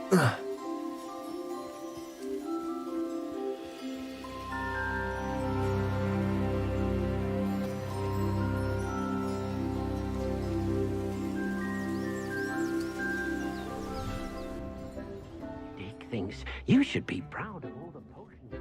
Dick thinks you should be proud of all the potions.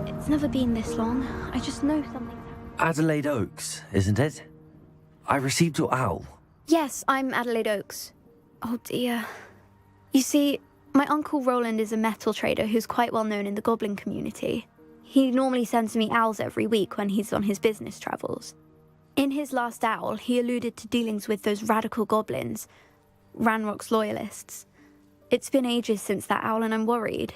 It's never been this long. I just know something. Adelaide Oaks, isn't it? I received your owl. Yes, I'm Adelaide Oaks. Oh dear. You see, my Uncle Roland is a metal trader who's quite well known in the goblin community. He normally sends me owls every week when he's on his business travels. In his last owl, he alluded to dealings with those radical goblins, Ranrock's loyalists. It's been ages since that owl and I'm worried.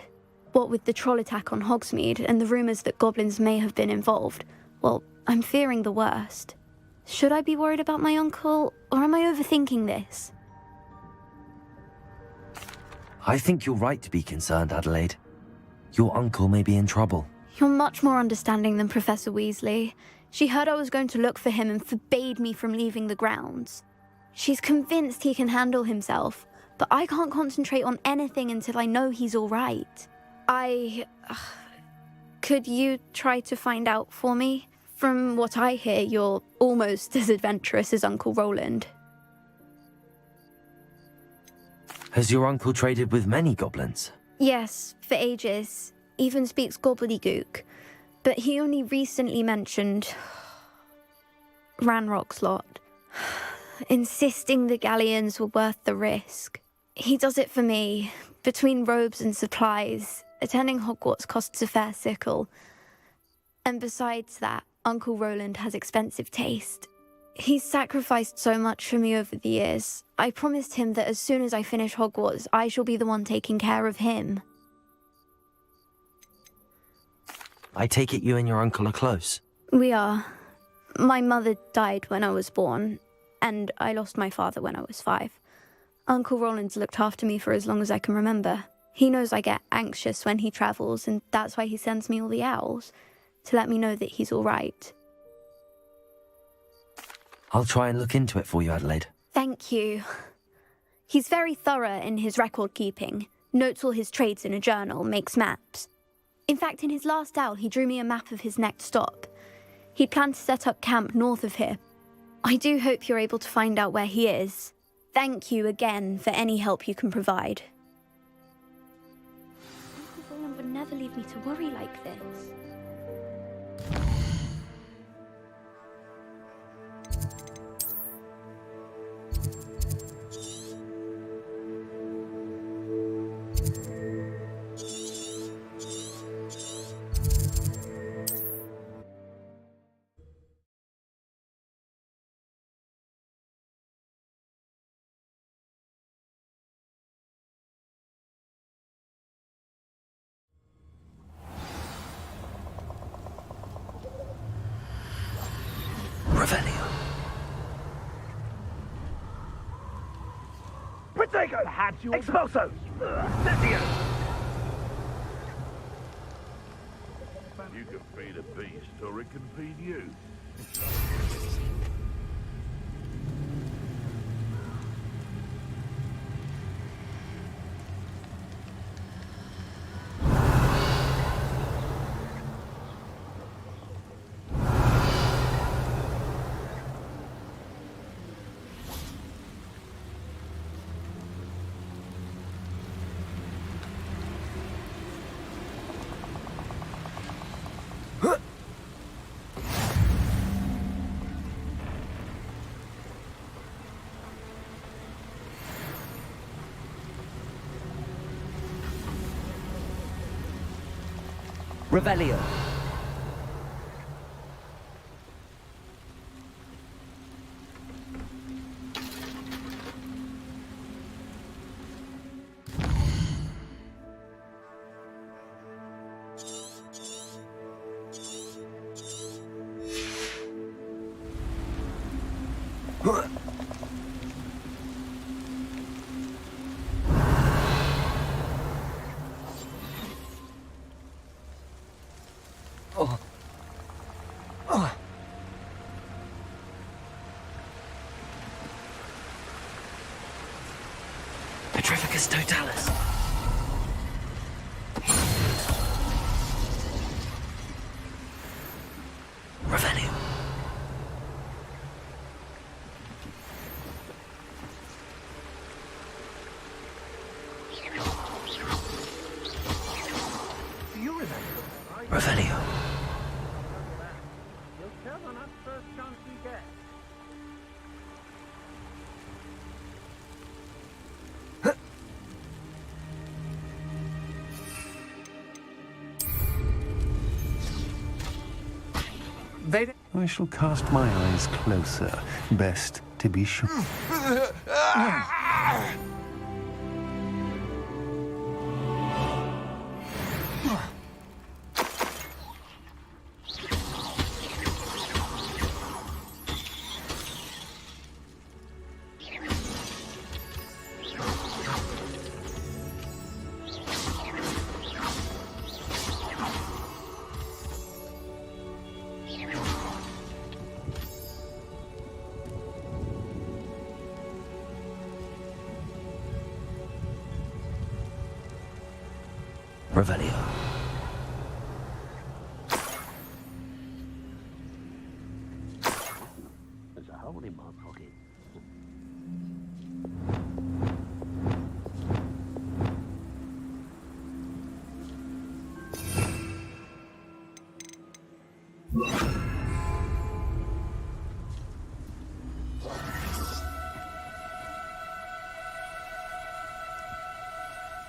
What with the troll attack on Hogsmeade and the rumours that goblins may have been involved, well, I'm fearing the worst. Should I be worried about my uncle, or am I overthinking this? I think you're right to be concerned, Adelaide. Your uncle may be in trouble. You're much more understanding than Professor Weasley. She heard I was going to look for him and forbade me from leaving the grounds. She's convinced he can handle himself, but I can't concentrate on anything until I know he's all right. Could you try to find out for me? From what I hear, you're almost as adventurous as Uncle Roland. Has your uncle traded with many goblins? Yes, for ages. Even speaks gobbledygook. But he only recently mentioned Ranrock's lot, insisting the galleons were worth the risk. He does it for me. Between robes and supplies, attending Hogwarts costs a fair sickle. And besides that, Uncle Roland has expensive taste. He's sacrificed so much for me over the years. I promised him that as soon as I finish Hogwarts, I shall be the one taking care of him. I take it you and your uncle are close? We are. My mother died when I was born, and I lost my father when I was 5. Uncle Roland's looked after me for as long as I can remember. He knows I get anxious when he travels, and that's why he sends me all the owls, to let me know that he's all right. I'll try and look into it for you, Adelaide. Thank you. He's very thorough in his record keeping, notes all his trades in a journal, makes maps. In fact, in his last owl, he drew me a map of his next stop. He planned to set up camp north of here. I do hope you're able to find out where he is. Thank you again for any help you can provide. Uncle Roland would never leave me to worry like this. Protego! Expulso! Setio! You can feed a beast, or it can feed you. Revelio. Petrificus totalis. Revelio. Do you remember? Revelio. You'll tell on us first chance you get. I shall cast my eyes closer. Best to be sure. Revelio. There's a hole in my pocket.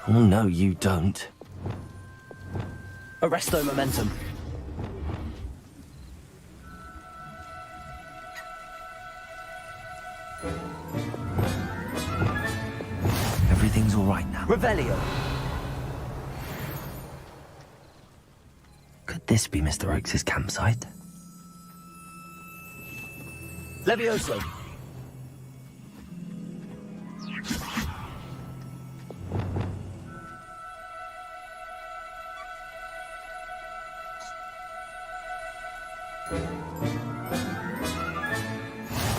Oh, no, you don't. Arresto momentum. Everything's all right now. Revelio. Could this be Mr. Oakes' campsite? Levioso.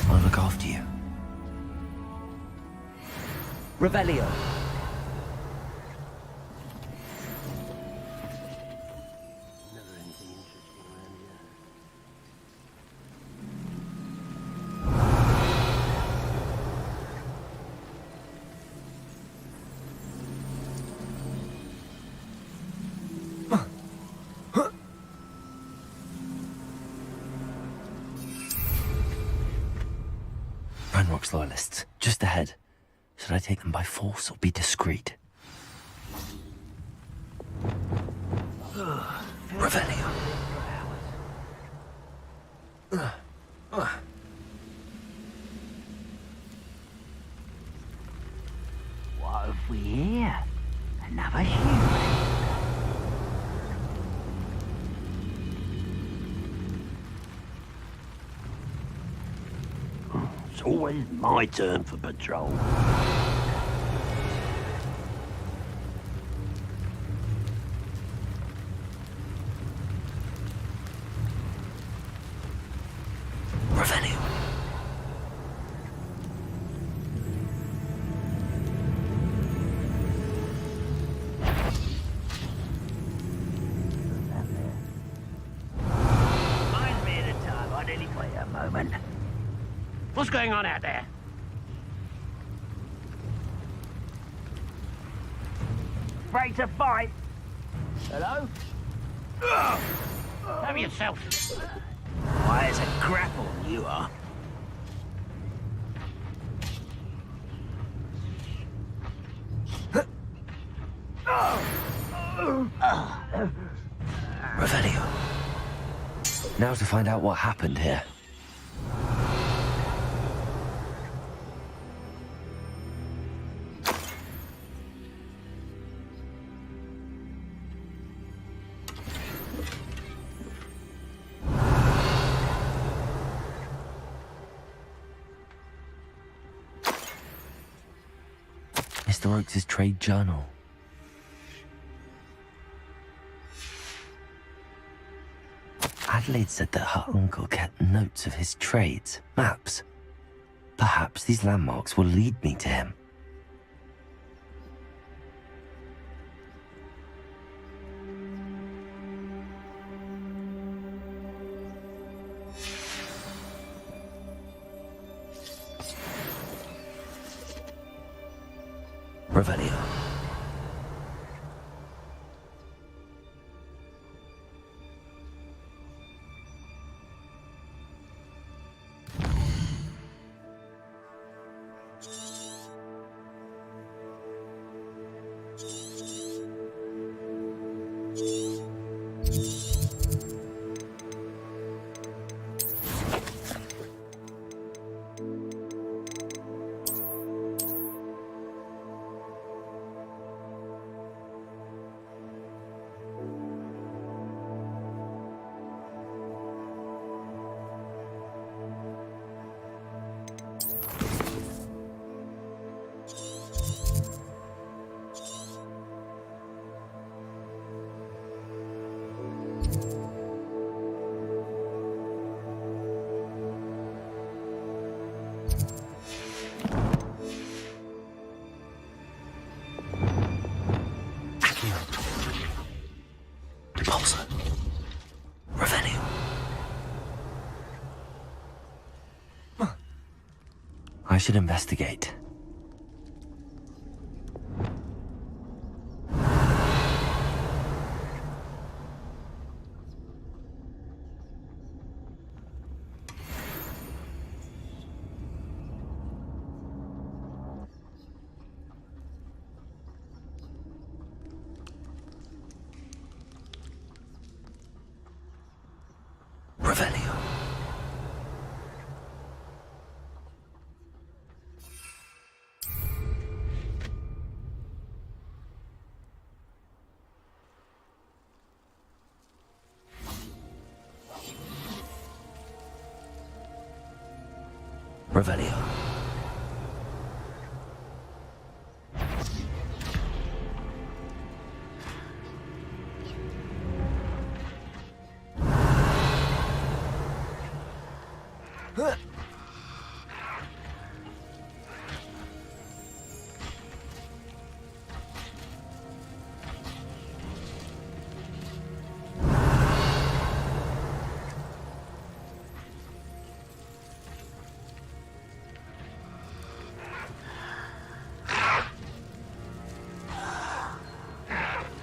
I'll look after you. Revelio. Never anything interesting around here. Ranrock's loyalists, just ahead. Should I take them by force or be discreet? Revelio. What have we here? Another human. It's always my turn for patrol. moment. What's going on out there? Afraid to fight? Hello? Have yourself. Why, it's a grapple, you are. Revelio. Now to find out what happened here. Mr. Oakes' trade journal. Adelaide said that her uncle kept notes of his trades, maps. Perhaps these landmarks will lead me to him. Revelio. I should investigate. Revelio. Revelio.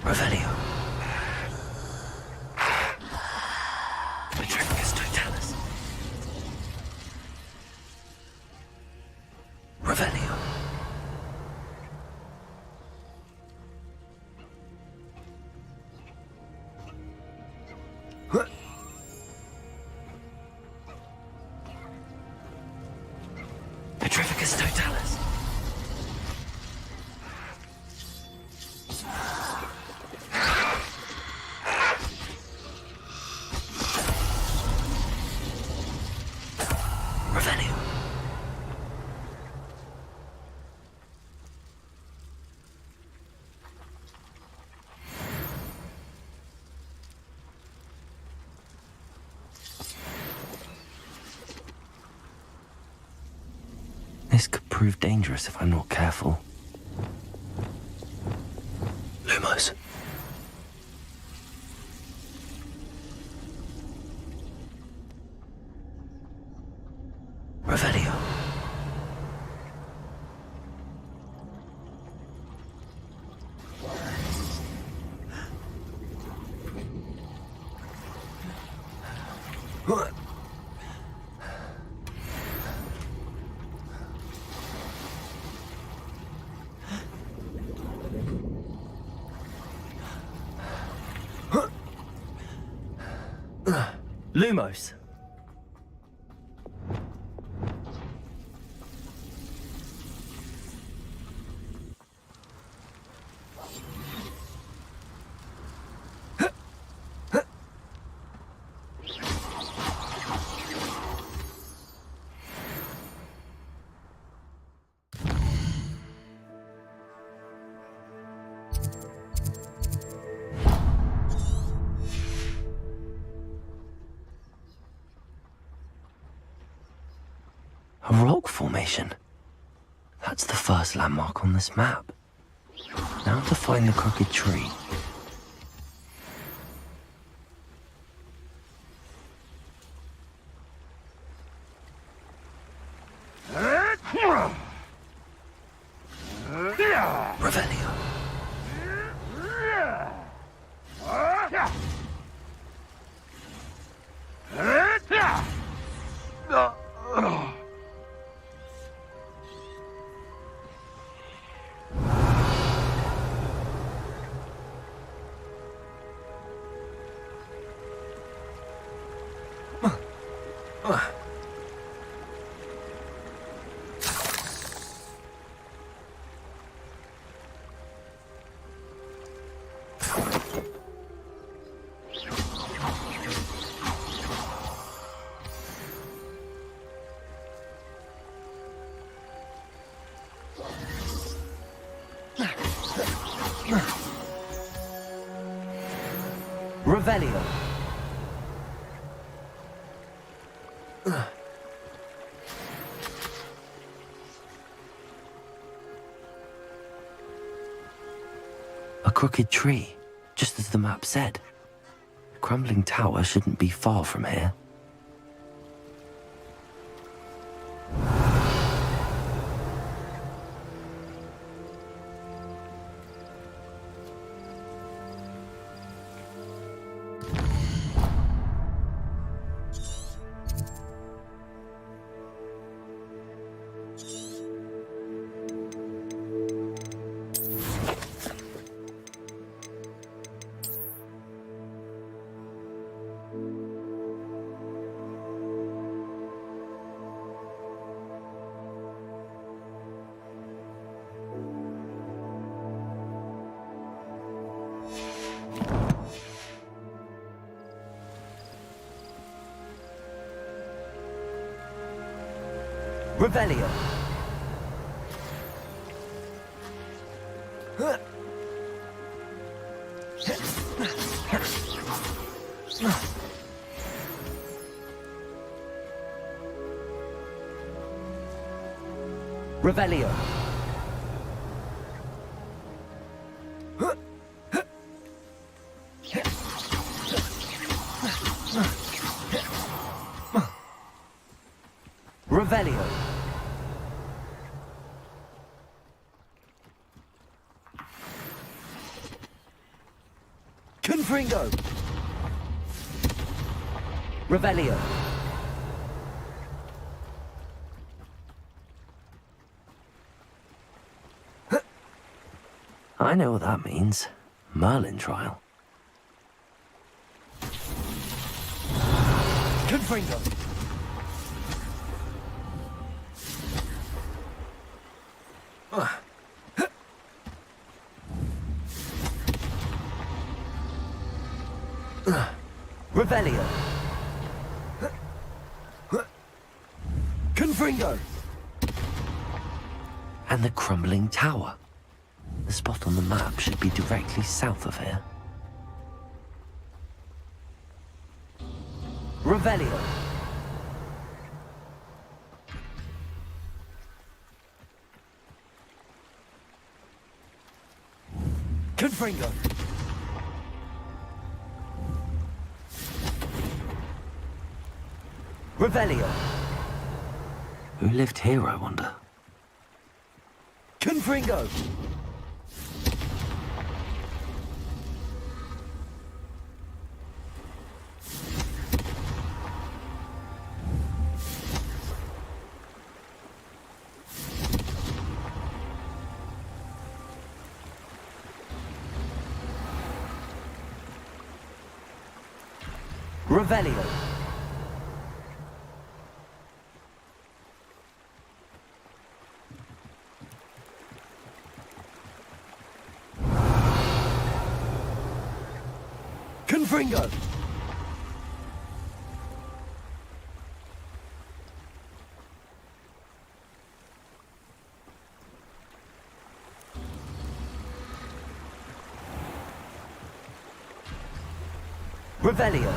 Revelio. Petrificus totalis. Revelio. Petrificus totalis. Revelio. This could prove dangerous if I'm not careful. Lumos. Revelio. Lumos. A rock formation. That's the first landmark on this map. Now to find the crooked tree. Revelio. Revelio. A crooked tree, just as the map said. The crumbling tower shouldn't be far from here. Revelio. Revelio. Revelio. Confringo. Revelio. I know what that means. Merlin trial. Confringo. Revelio. Confringo. And the crumbling tower. The spot on the map should be directly south of here. Revelio. Confringo. Revelio. Who lived here, I wonder? Confringo! Revelio. Confringo. Revelio.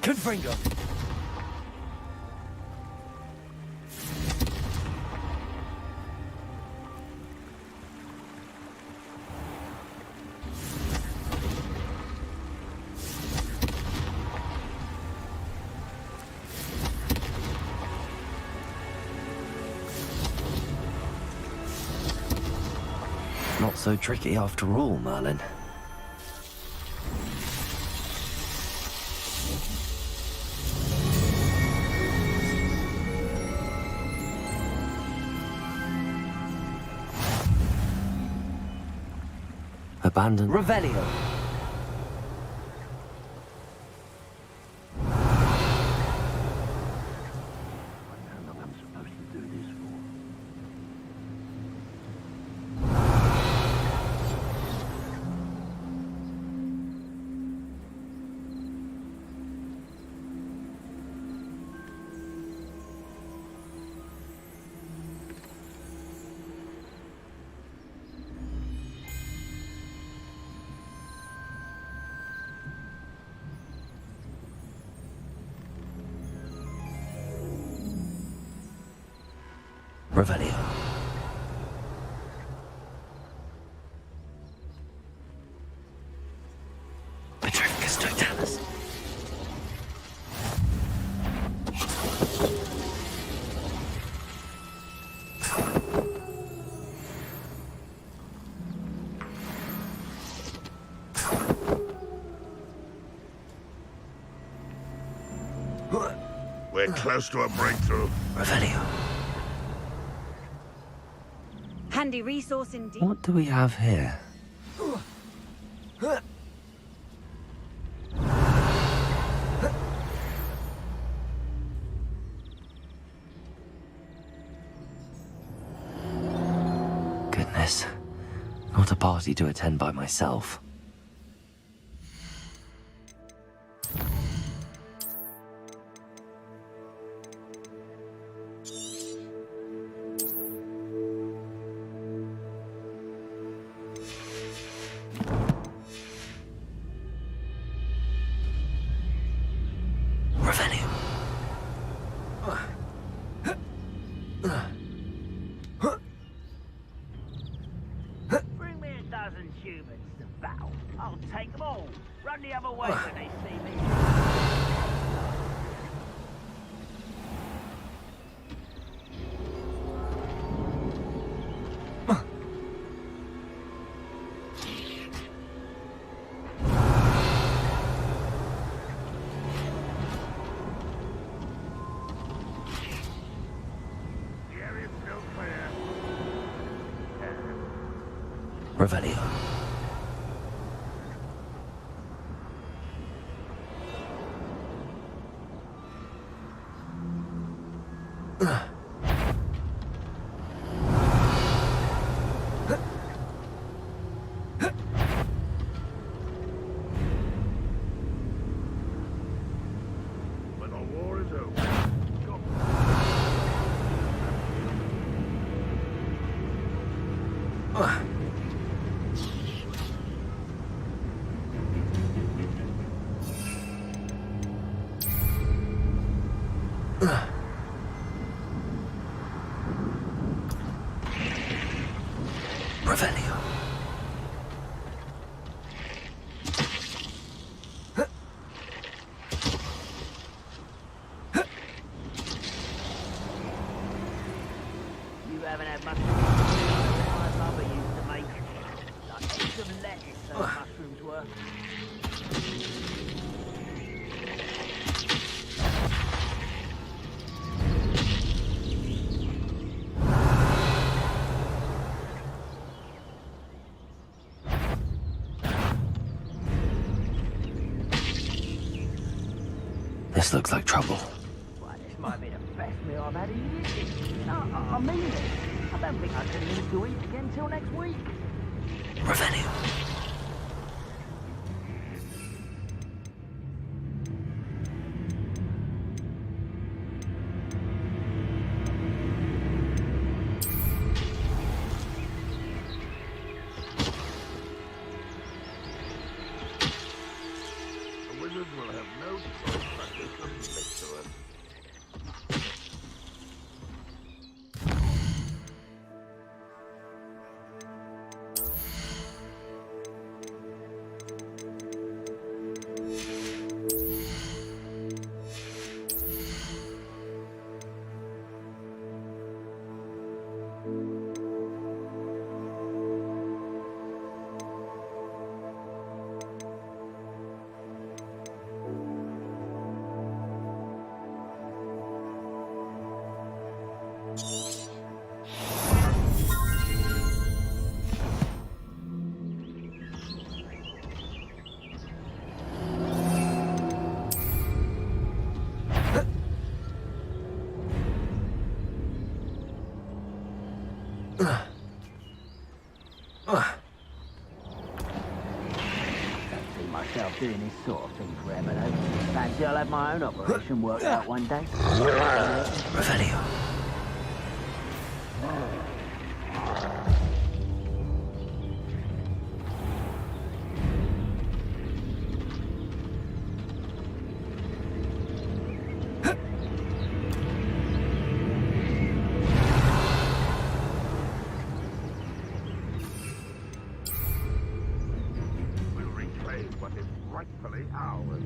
Confringo. Not so tricky after all, Merlin. Abandoned. Revelio. I'm supposed to do this for. Revelio. Petrificus totalis. We're close to a breakthrough. Revelio. Handy resource indeed. What do we have here? Goodness. Not a party to attend by myself. Bring me a dozen humans to battle. I'll take them all. Run the other way when they see me. The area's still clear. Revelio. When the war of lettuce those mushrooms were. This looks like trouble. Well, this might be the best meal I've had in years. No, I mean it. I don't think I can live to eat again till next week. Revenue. The wizard will have no choice but to submit to us. See myself doing this sort of thing forever, though. Fancy I'll have my own operation worked out one day. Revelio. We'll reclaim what is rightfully ours.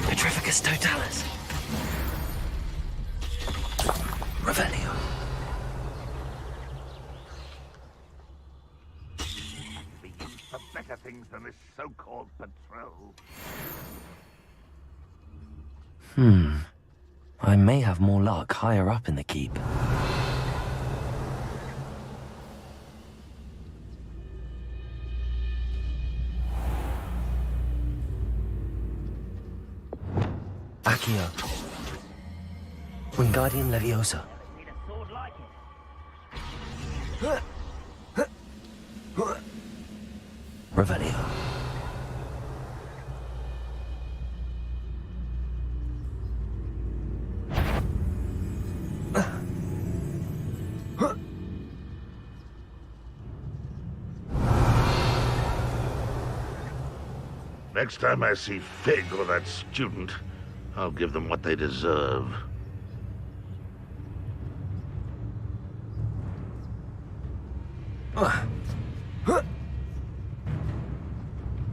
Petrificus totalis. Revelio. Be used for better things than this so-called patrol. I may have more luck higher up in the keep. Accio. Wingardium Leviosa. Need a sword like it. Revelio. Next time I see Fig or that student, I'll give them what they deserve.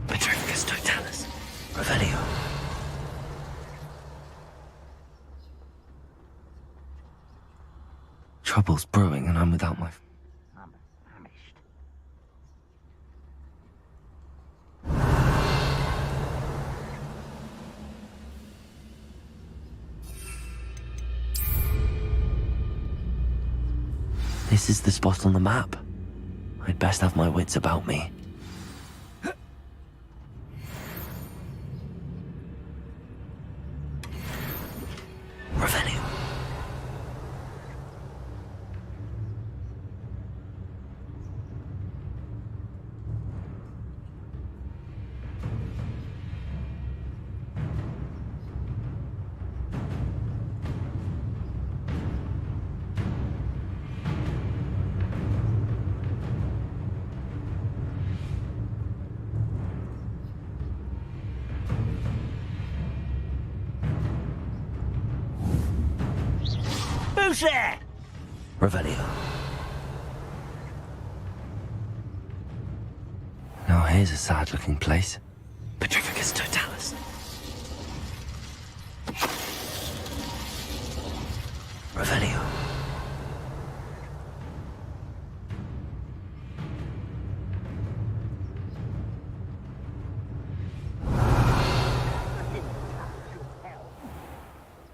Petrificus totalis. Revelio. Trouble's brewing and I'm without my... I'm famished. This is the spot on the map. I'd best have my wits about me. Revelio. Who's there? Revelio. Now here's a sad-looking place. Petrificus Totalis. Revelio.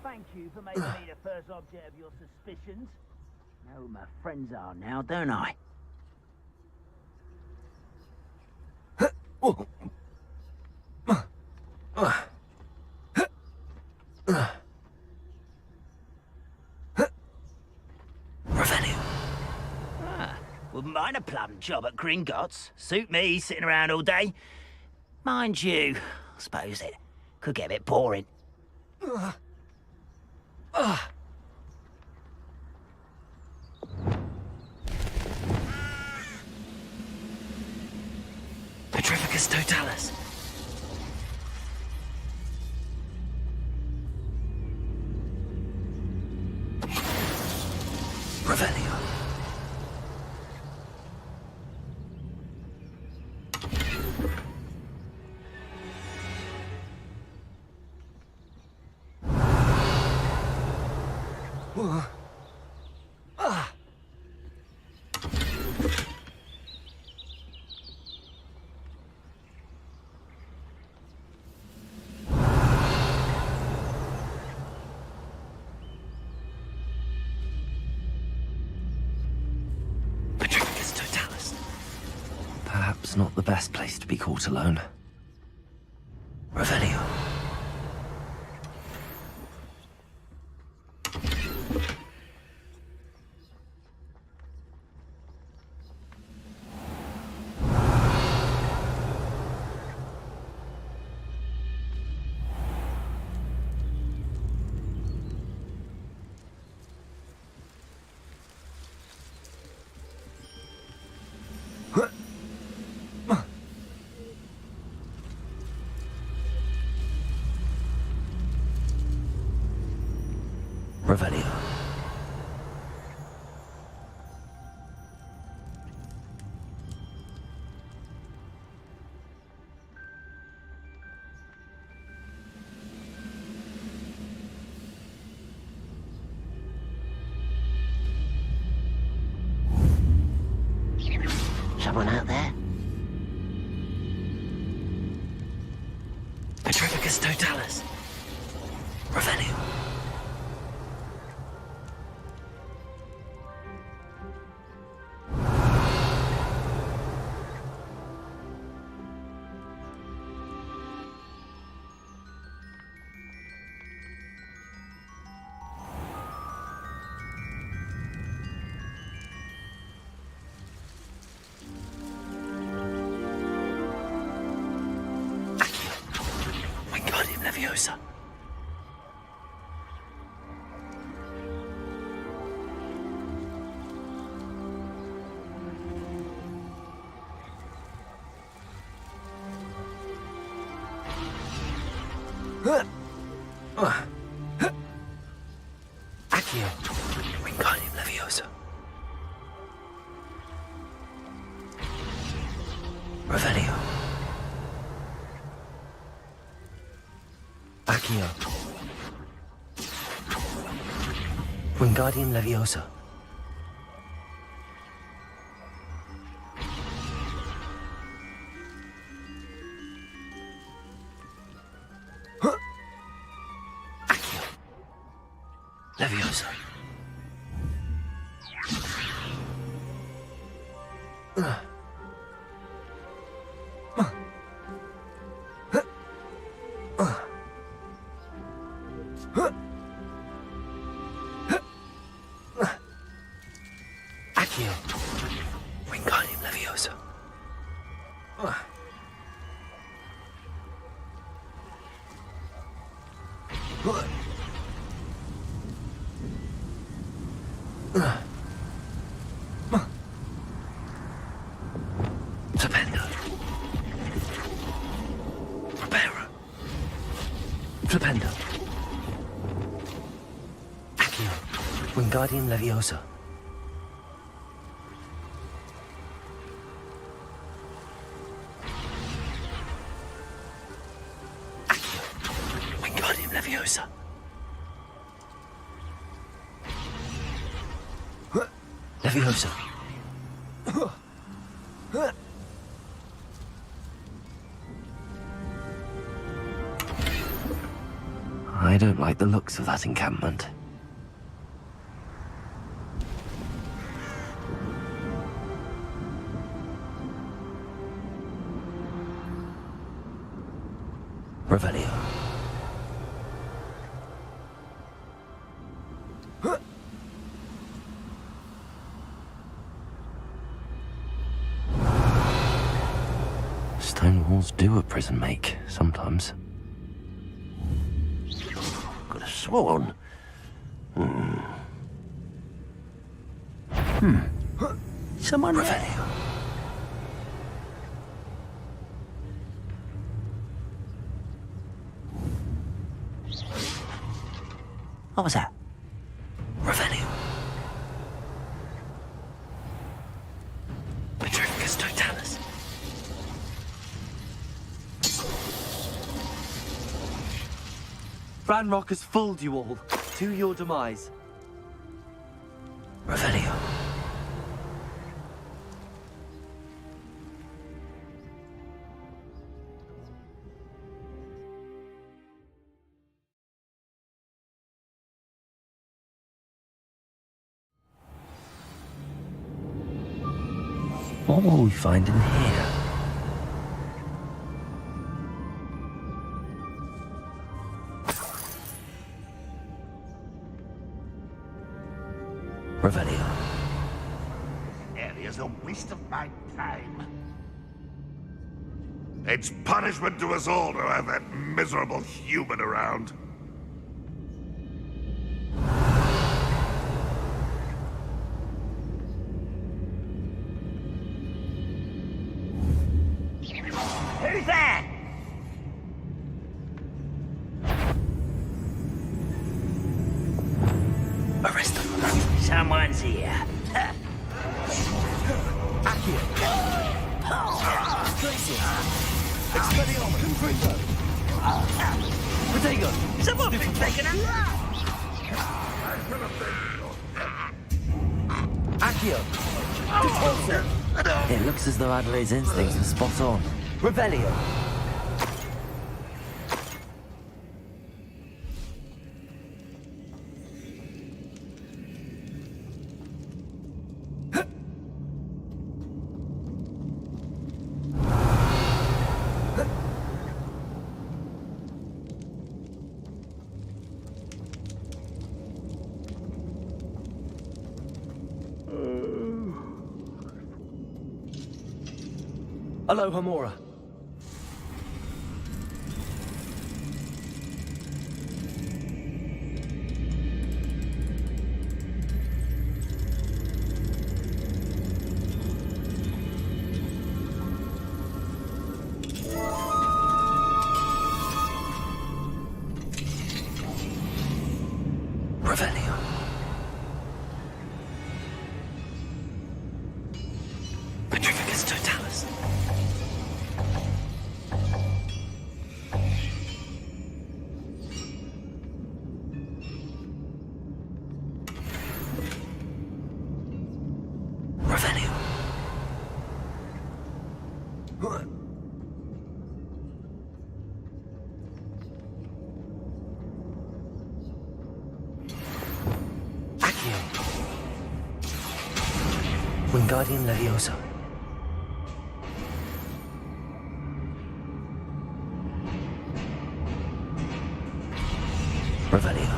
Thank you for making me the first object of your suspicions. Know who my friends are now, don't I? Revelio. Wouldn't mind a plum job at Gringotts. Suit me, sitting around all day. Mind you, I suppose it could get a bit boring. Petrificus Totalis. Revelio. Petrificus Totalis. Perhaps not the best place to be caught alone. Revelio. Revelio. Someone out there? Petrificus Totalis. Revelio. Wingardium Leviosa. Accio. Wingardium Leviosa. Revelio. Accio. Wingardium Leviosa. Accio. Leviosa. Accio. Wingardium Leviosa. Flipendo. Reparo. Flipendo. Accio. Wingardium Leviosa. Accio. Wingardium Leviosa. Leviosa. I don't like the looks of that encampment. Revelio. Stone walls do a prison make, sometimes. Could have sworn. Someone Revelio. What was that? Revelio. Petrificus Totalis. Ranrock has fooled you all. To your demise. Revelio. What will we find in here? Revelio. Area's a waste of my time. It's punishment to us all to have that miserable human around. Who's there? Arrest them. Someone's here. Someone been taken alive! Accio. It looks as though Adelaide's instincts were spot on. Revelio. Aloha Mora. Revelio. Petrificus Totalis. Revelio. Accio. Wingardium Leviosa. Revelio.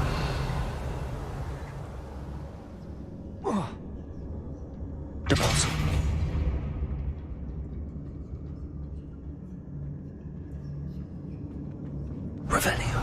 Deposit. Revelio.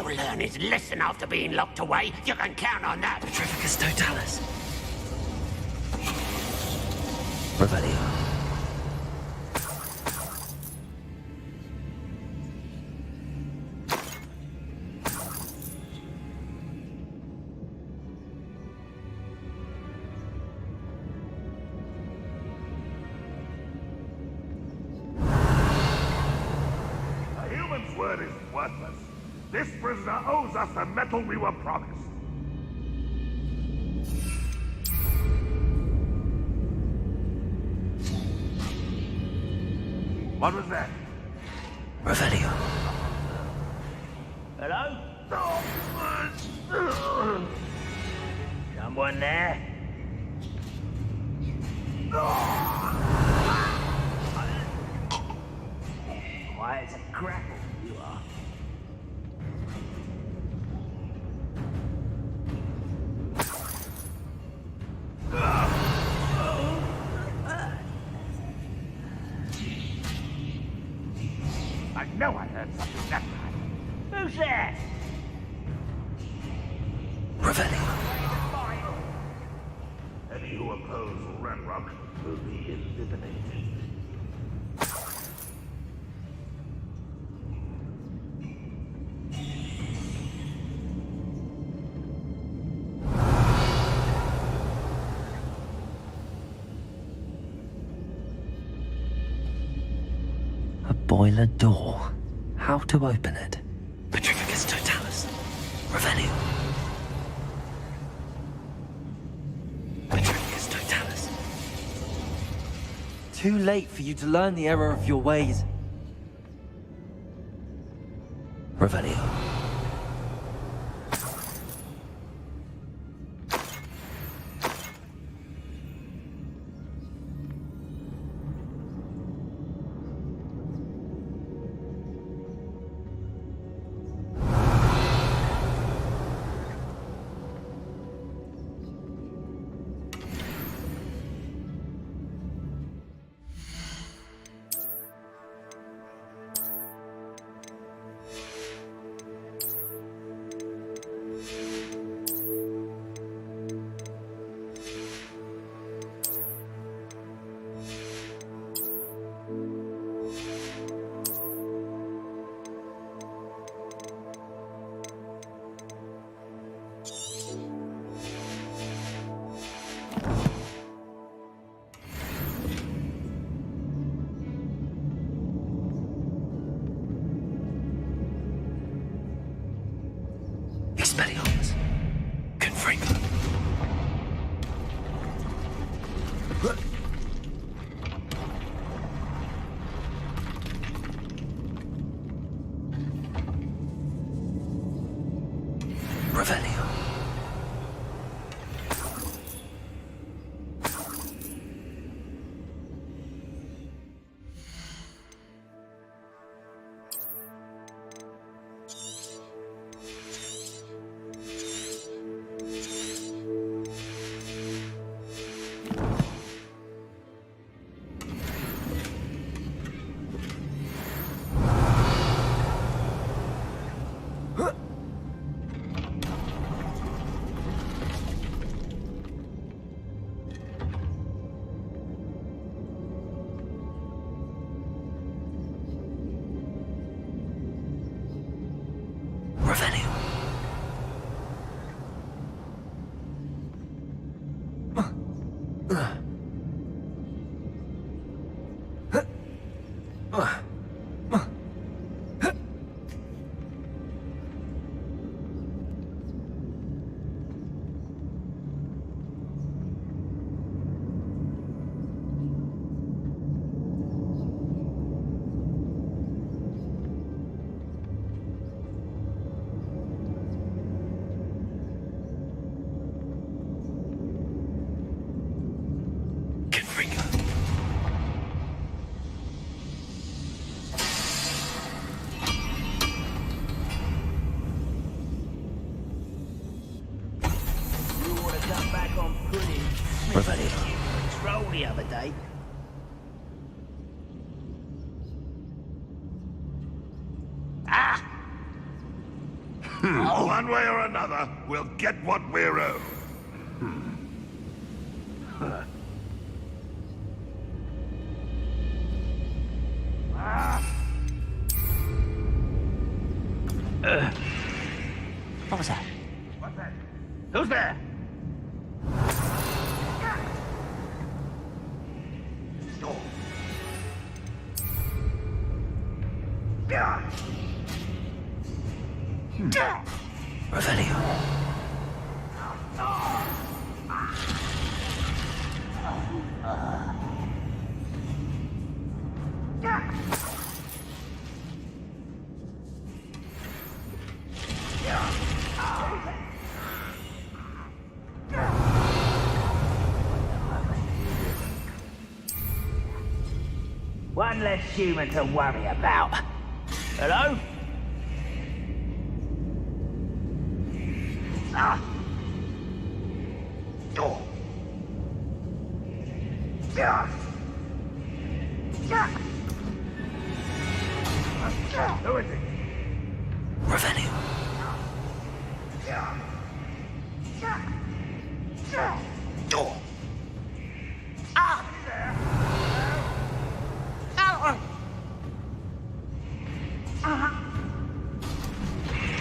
He'll learn his lesson after being locked away. You can count on that. Petrificus totalis. Revelio. A human's word is worthless. This prisoner owes us the metal we were promised. What was that? Revelio. Hello? Someone there? Quiet as a grapple, you are. I know I heard something that time. Who's there? Revelio. Any who oppose Renrock will be eliminated. A boiler door. How to open it? Petrificus totalis. Revelio. Petrificus totalis. Too late for you to learn the error of your ways. Revelio. Expelliarmus. Confringo. Revelio. One way or another, we'll get what we're owed. What was that? What's that? Who's there? Revelio. One less human to worry about. Hello? Who is it? Revelio.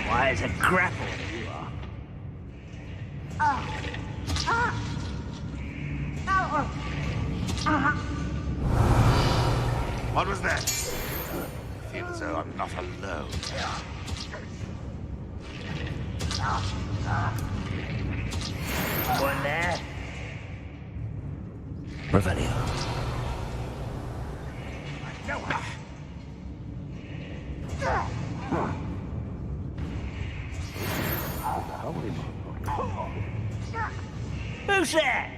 Why, it's a grapple you are. What was that? I feel as though I'm not alone. One there. Revelio. Who's there?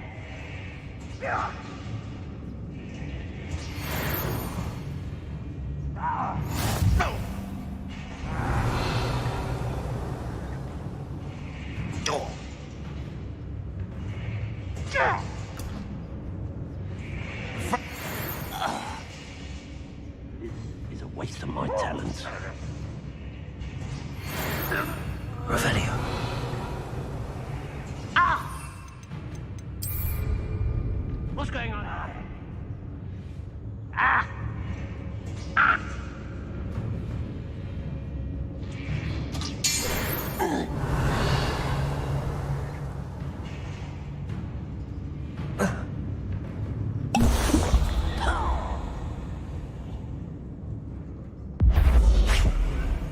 Is a waste of my talents. Revelio. What's going on?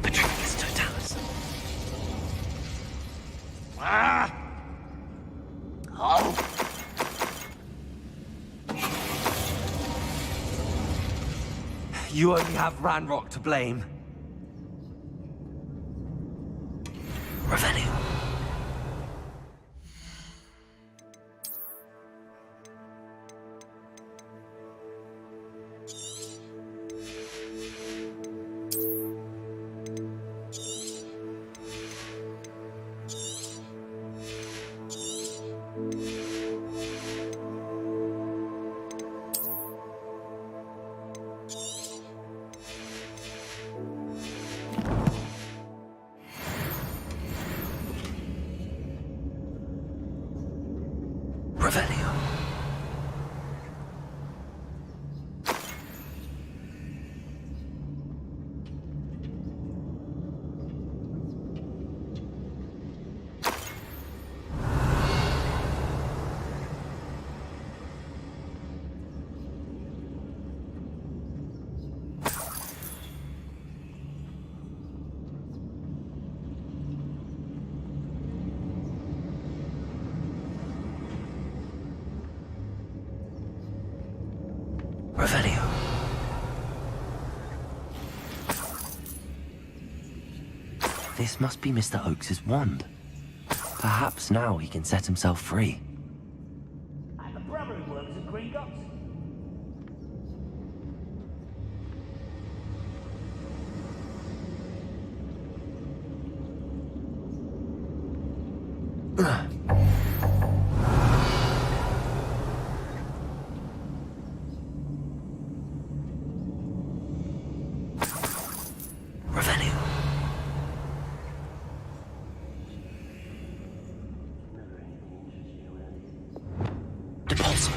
Patricius Totalis. You only have Ranrock to blame. Revelio. Revelio. Revelio. This must be Mr. Oakes's wand. Perhaps now he can set himself free. I have a brother who works at Gringotts. Revelio. Deposit.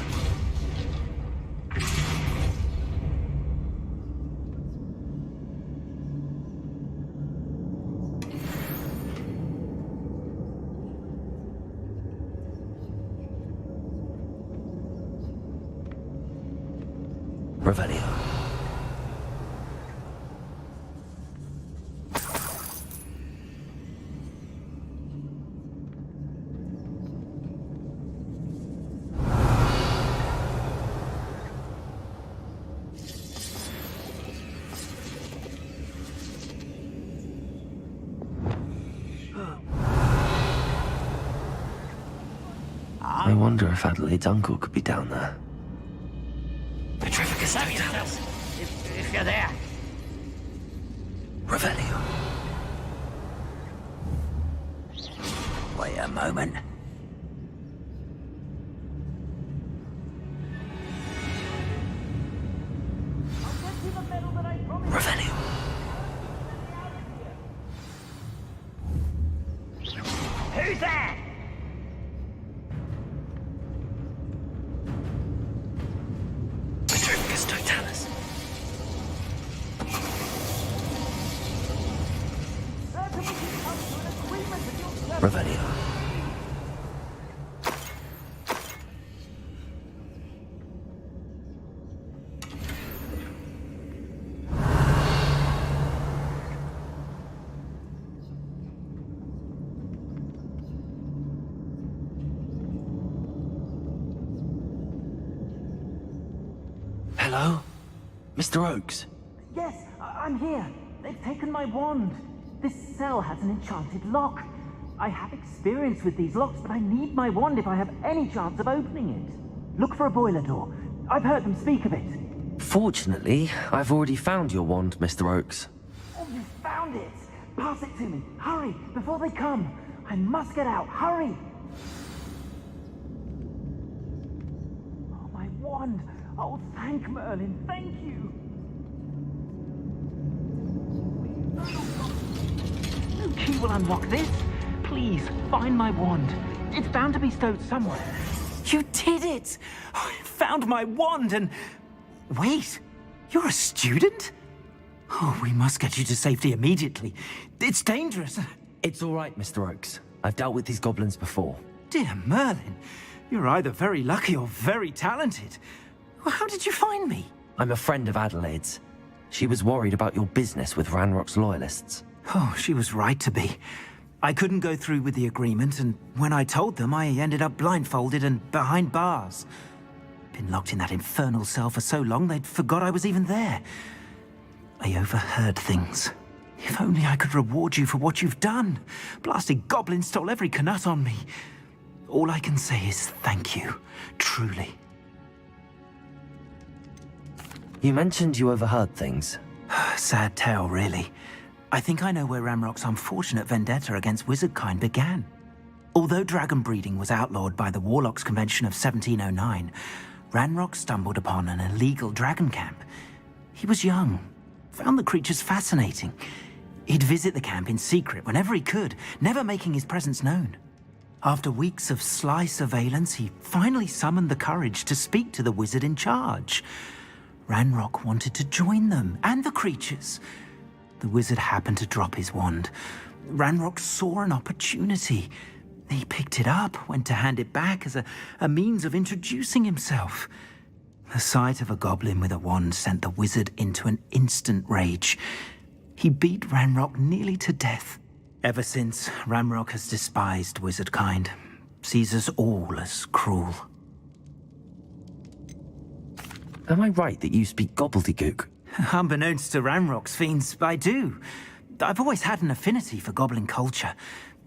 Revelio. I wonder if Adelaide's uncle could be down there. Petrificus Totalus. If you're there. Revelio. Wait a moment. Revelio. Who's there? Petrificus Totalus. Revelio. Hello? Mr. Oakes? Yes, I'm here. They've taken my wand. This cell has an enchanted lock. I have experience with these locks, but I need my wand if I have any chance of opening it. Look for a boiler door. I've heard them speak of it. Fortunately, I've already found your wand, Mr. Oakes. Oh, you found it! Pass it to me. Hurry, before they come. I must get out. Hurry! Oh, my wand. Oh, thank Merlin. Thank you. No key will unlock this. Please, find my wand. It's bound to be stowed somewhere. You did it! I found my wand and... Wait, you're a student? Oh, we must get you to safety immediately. It's dangerous. It's all right, Mr. Oakes. I've dealt with these goblins before. Dear Merlin, you're either very lucky or very talented. Well, how did you find me? I'm a friend of Adelaide's. She was worried about your business with Ranrock's loyalists. Oh, she was right to be. I couldn't go through with the agreement, and when I told them, I ended up blindfolded and behind bars. Been locked in that infernal cell for so long, they'd forgot I was even there. I overheard things. If only I could reward you for what you've done. Blasted goblins stole every canut on me. All I can say is thank you, truly. You mentioned you overheard things. Sad tale, really. I think I know where Ranrock's unfortunate vendetta against wizardkind began. Although dragon breeding was outlawed by the Warlocks Convention of 1709, Ranrock stumbled upon an illegal dragon camp. He was young, found the creatures fascinating. He'd visit the camp in secret whenever he could, never making his presence known. After weeks of sly surveillance, he finally summoned the courage to speak to the wizard in charge. Ranrock wanted to join them and the creatures. The wizard happened to drop his wand. Ranrock saw an opportunity. He picked it up, went to hand it back as a means of introducing himself. The sight of a goblin with a wand sent the wizard into an instant rage. He beat Ranrock nearly to death. Ever since, Ranrock has despised wizardkind, sees us all as cruel. Am I right that you speak gobbledygook? Unbeknownst to Ranrock's fiends, I do. I've always had an affinity for goblin culture.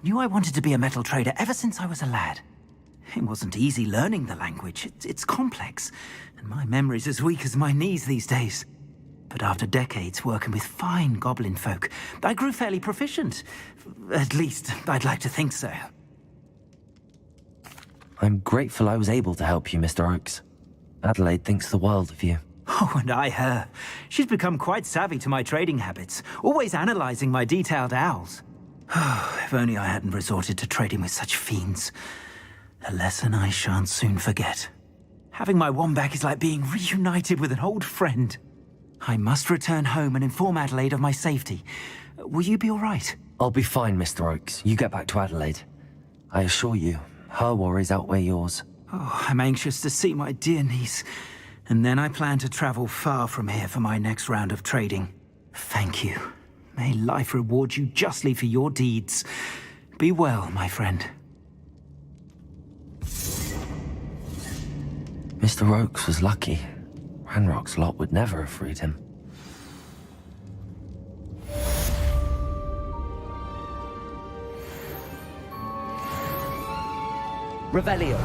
Knew I wanted to be a metal trader ever since I was a lad. It wasn't easy learning the language. It's complex, and my memory's as weak as my knees these days. But after decades working with fine goblin folk, I grew fairly proficient. At least, I'd like to think so. I'm grateful I was able to help you, Mr. Oakes. Adelaide thinks the world of you. Oh, and I her. She's become quite savvy to my trading habits, always analyzing my detailed owls. If only I hadn't resorted to trading with such fiends. A lesson I shan't soon forget. Having my wand back is like being reunited with an old friend. I must return home and inform Adelaide of my safety. Will you be all right? I'll be fine, Mr. Oakes. You get back to Adelaide. I assure you, her worries outweigh yours. Oh, I'm anxious to see my dear niece. And then I plan to travel far from here for my next round of trading. Thank you. May life reward you justly for your deeds. Be well, my friend. Mr. Oakes was lucky. Ranrock's lot would never have freed him. Revelio.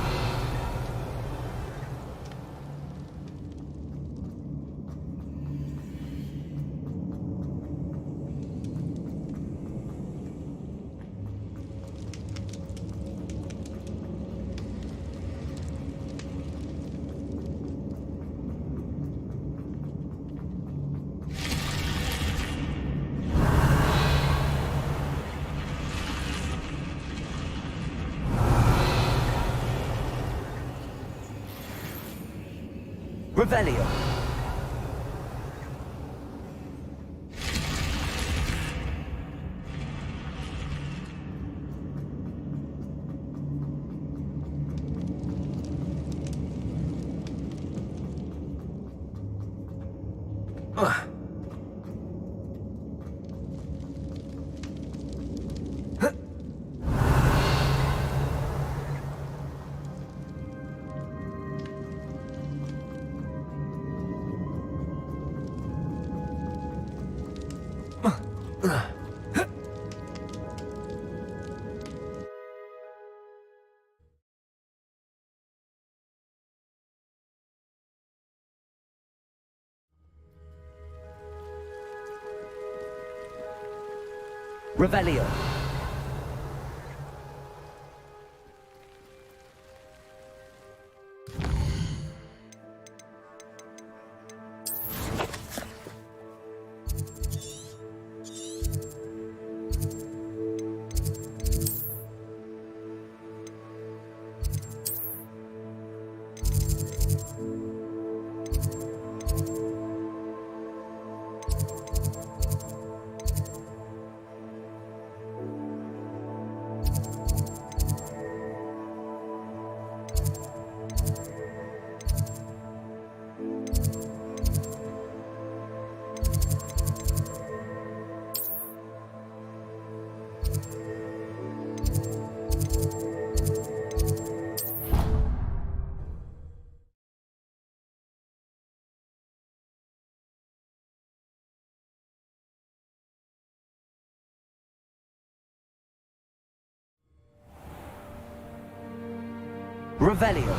Revelio. Revelio. Revelio.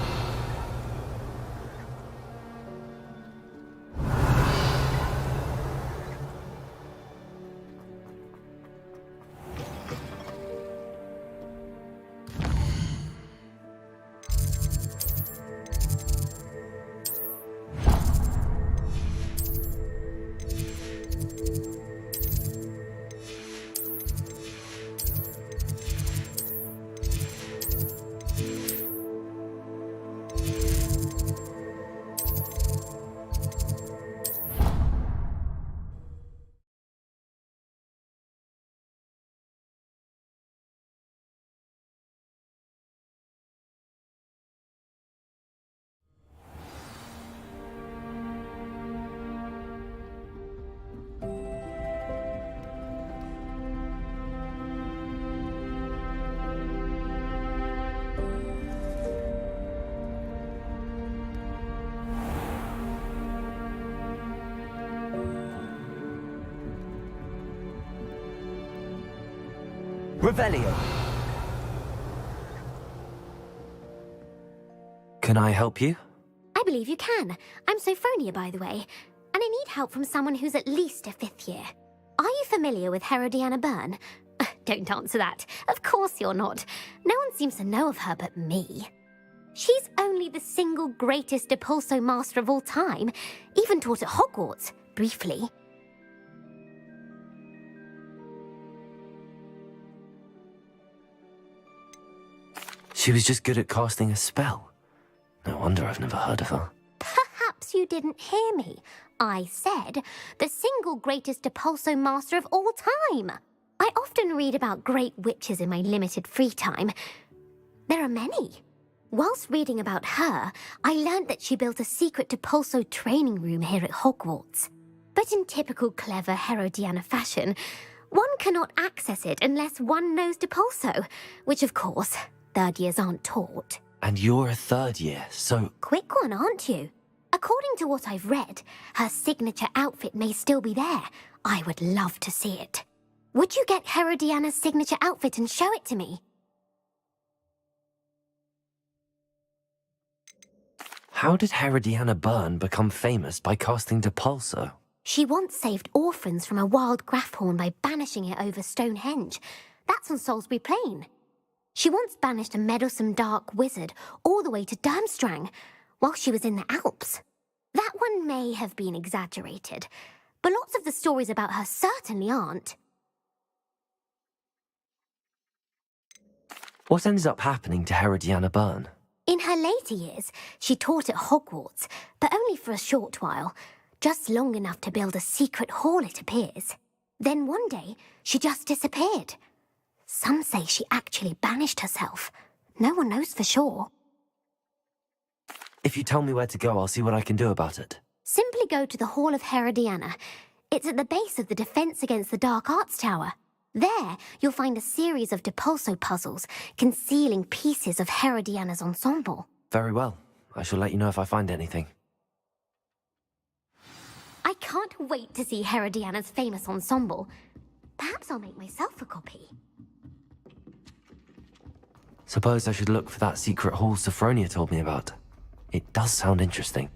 Revelio. Can I help you? I believe you can. I'm Sophronia, by the way, and I need help from someone who's at least a 5th year. Are you familiar with Herodiana Byrne? Don't answer that. Of course you're not. No one seems to know of her but me. She's only the single greatest Depulso master of all time, even taught at Hogwarts, briefly. She was just good at casting a spell. No wonder I've never heard of her. Perhaps you didn't hear me. I said the single greatest Depulso master of all time. I often read about great witches in my limited free time. There are many. Whilst reading about her, I learned that she built a secret Depulso training room here at Hogwarts. But in typical clever Herodiana fashion, one cannot access it unless one knows Depulso, which of course, third years aren't taught. And you're a third year, so... Quick one, aren't you? According to what I've read, her signature outfit may still be there. I would love to see it. Would you get Herodiana's signature outfit and show it to me? How did Herodiana Byrne become famous by casting Depulso? She once saved orphans from a wild Grafhorn by banishing it over Stonehenge. That's on Salisbury Plain. She once banished a meddlesome dark wizard all the way to Durmstrang while she was in the Alps. That one may have been exaggerated, but lots of the stories about her certainly aren't. What ended up happening to Herodiana Byrne? In her later years, she taught at Hogwarts, but only for a short while, just long enough to build a secret hall, it appears. Then one day, she just disappeared. Some say she actually banished herself. No one knows for sure. If you tell me where to go, I'll see what I can do about it. Simply go to the Hall of Herodiana. It's at the base of the Defense Against the Dark Arts Tower. There, you'll find a series of Depulso puzzles concealing pieces of Herodiana's ensemble. Very well. I shall let you know if I find anything. I can't wait to see Herodiana's famous ensemble. Perhaps I'll make myself a copy. Suppose I should look for that secret hall Sophronia told me about. It does sound interesting.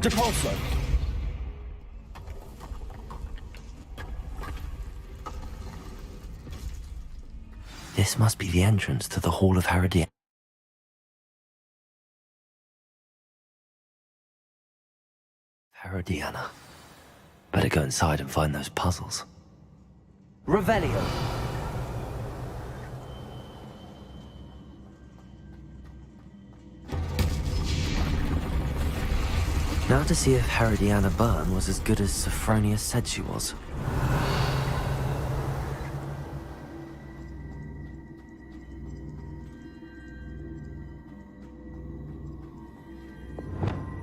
Depulso! This must be the entrance to the Hall of Herodiana. Herodiana. Better go inside and find those puzzles. Revelio! Now to see if Herodiana Byrne was as good as Sophronia said she was.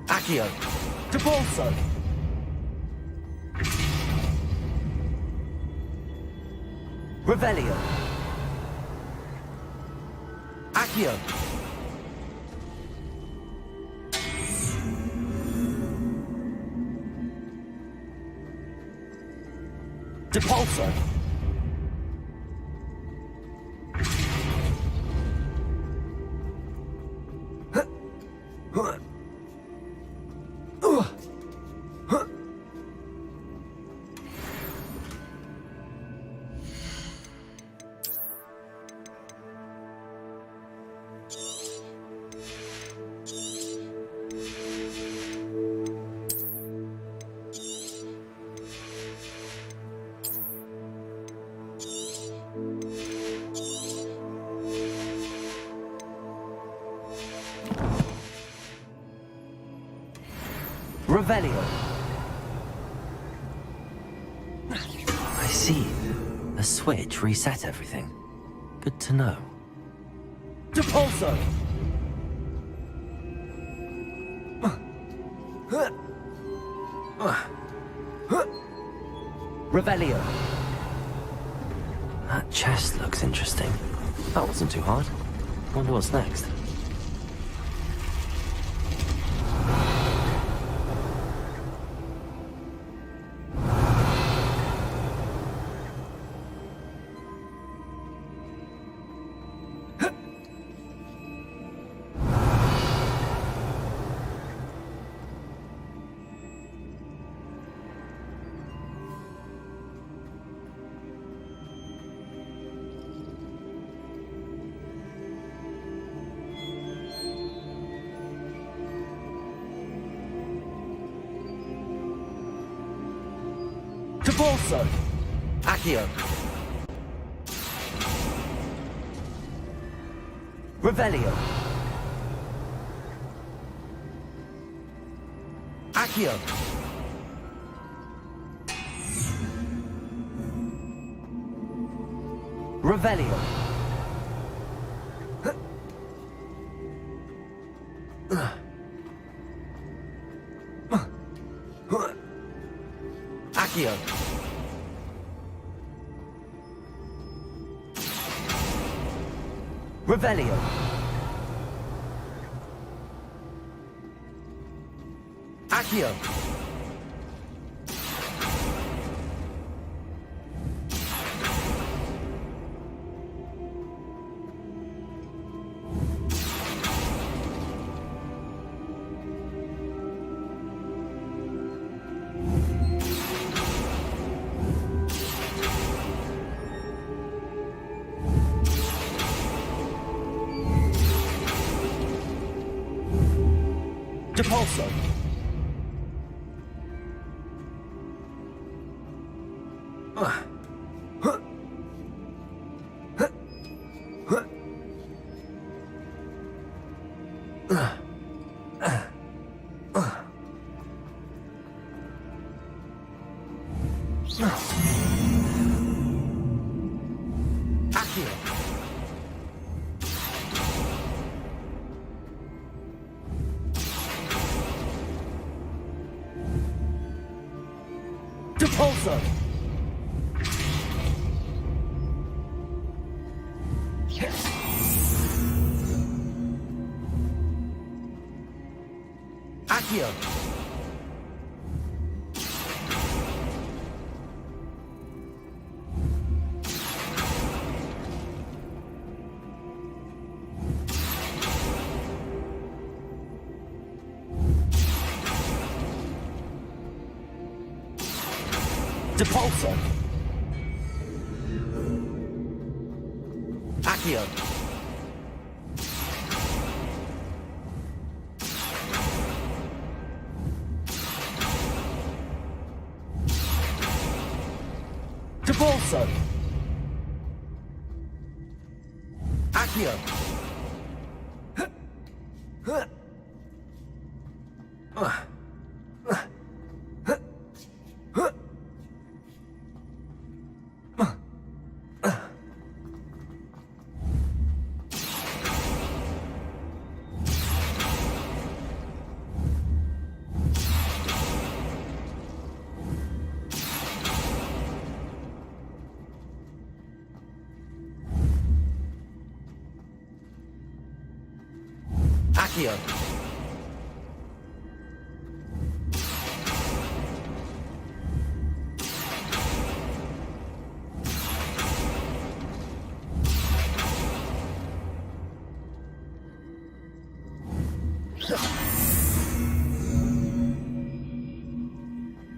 Accio! Depulso! Revelio! Accio! Depulso! Revelio. I see. The switch reset everything. Good to know. Depulso! Revelio. That chest looks interesting. That wasn't too hard. Wonder what's next. Depulso! Accio! Revelio! Accio! Revelio! Accio! Revelio! Accio! Depulso! Accio! Depulso! Accio! Depulso! Accio! Depulso! Accio!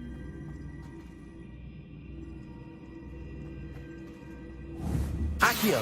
Accio! Accio!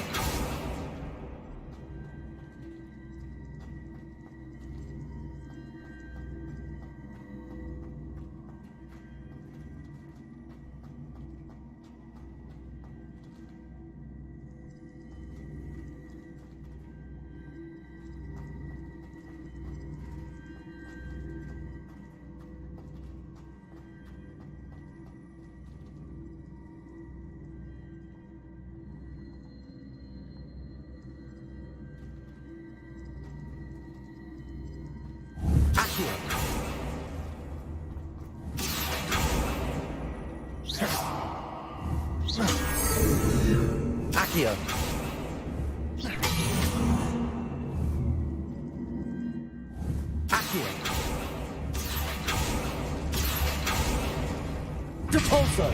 Accio! Accio! Depulso!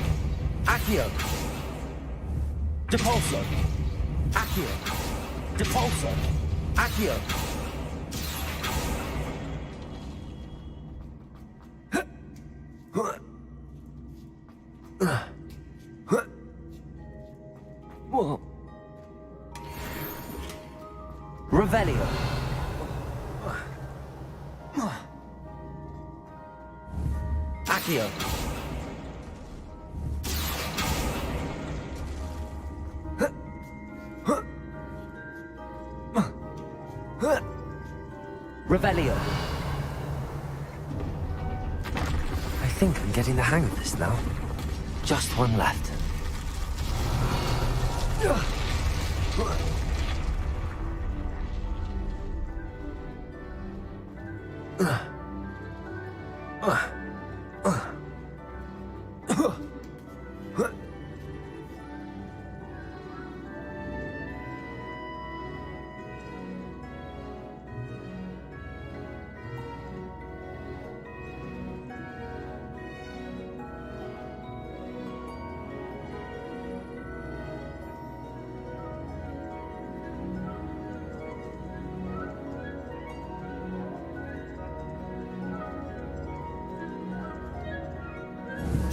Accio! Depulso! Accio! Depulso! Accio! Revelio! Accio! Revelio. I think I'm getting the hang of this now. Just one left.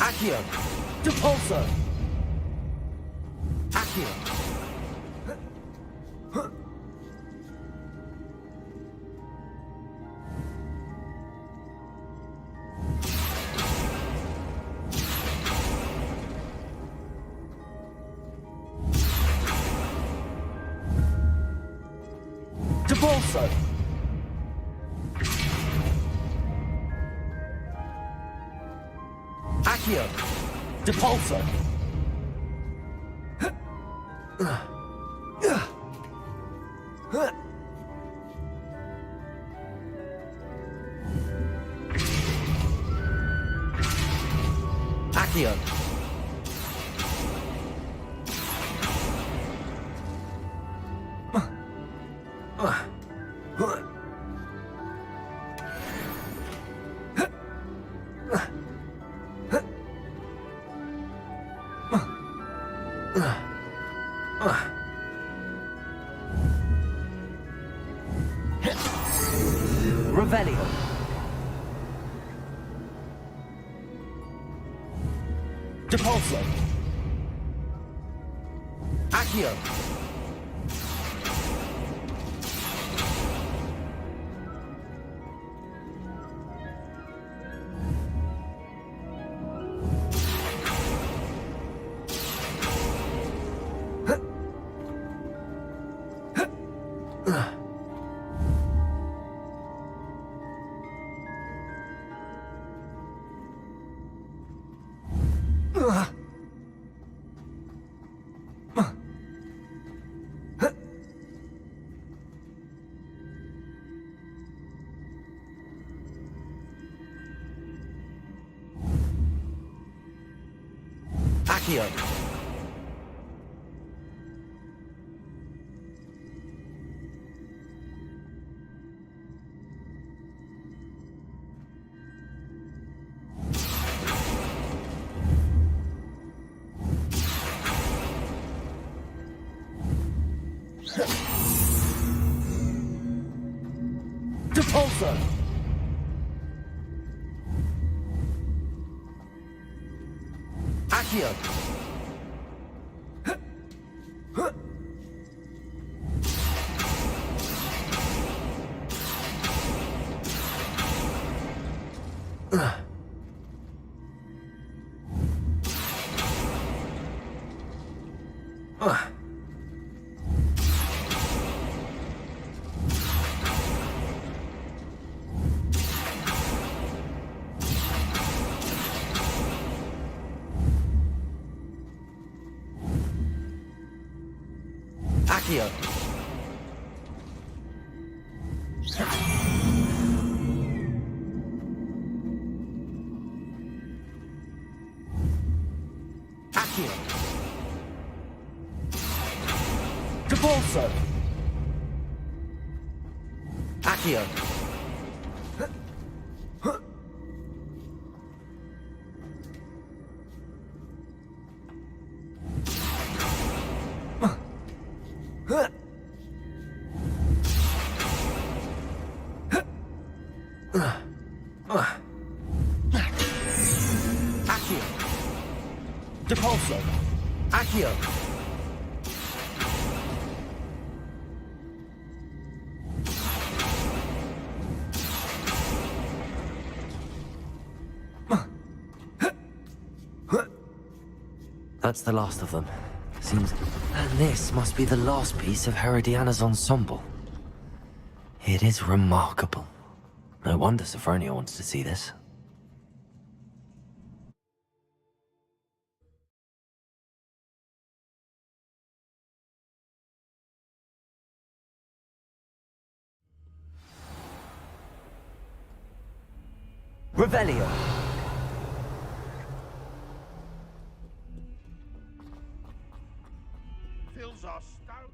Accio. Depulso. Accio. Depulso. Accio. Depulso. Accio. Revelio. Depulso. Accio. Accio. Depulso. Accio. Accio. Accio. Depulso. Accio. Accio. Depulso. Accio. That's the last of them. Seems... And this must be the last piece of Herodiana's ensemble. It is remarkable. No wonder Sophronia wants to see this. Revelio. Fills are stout.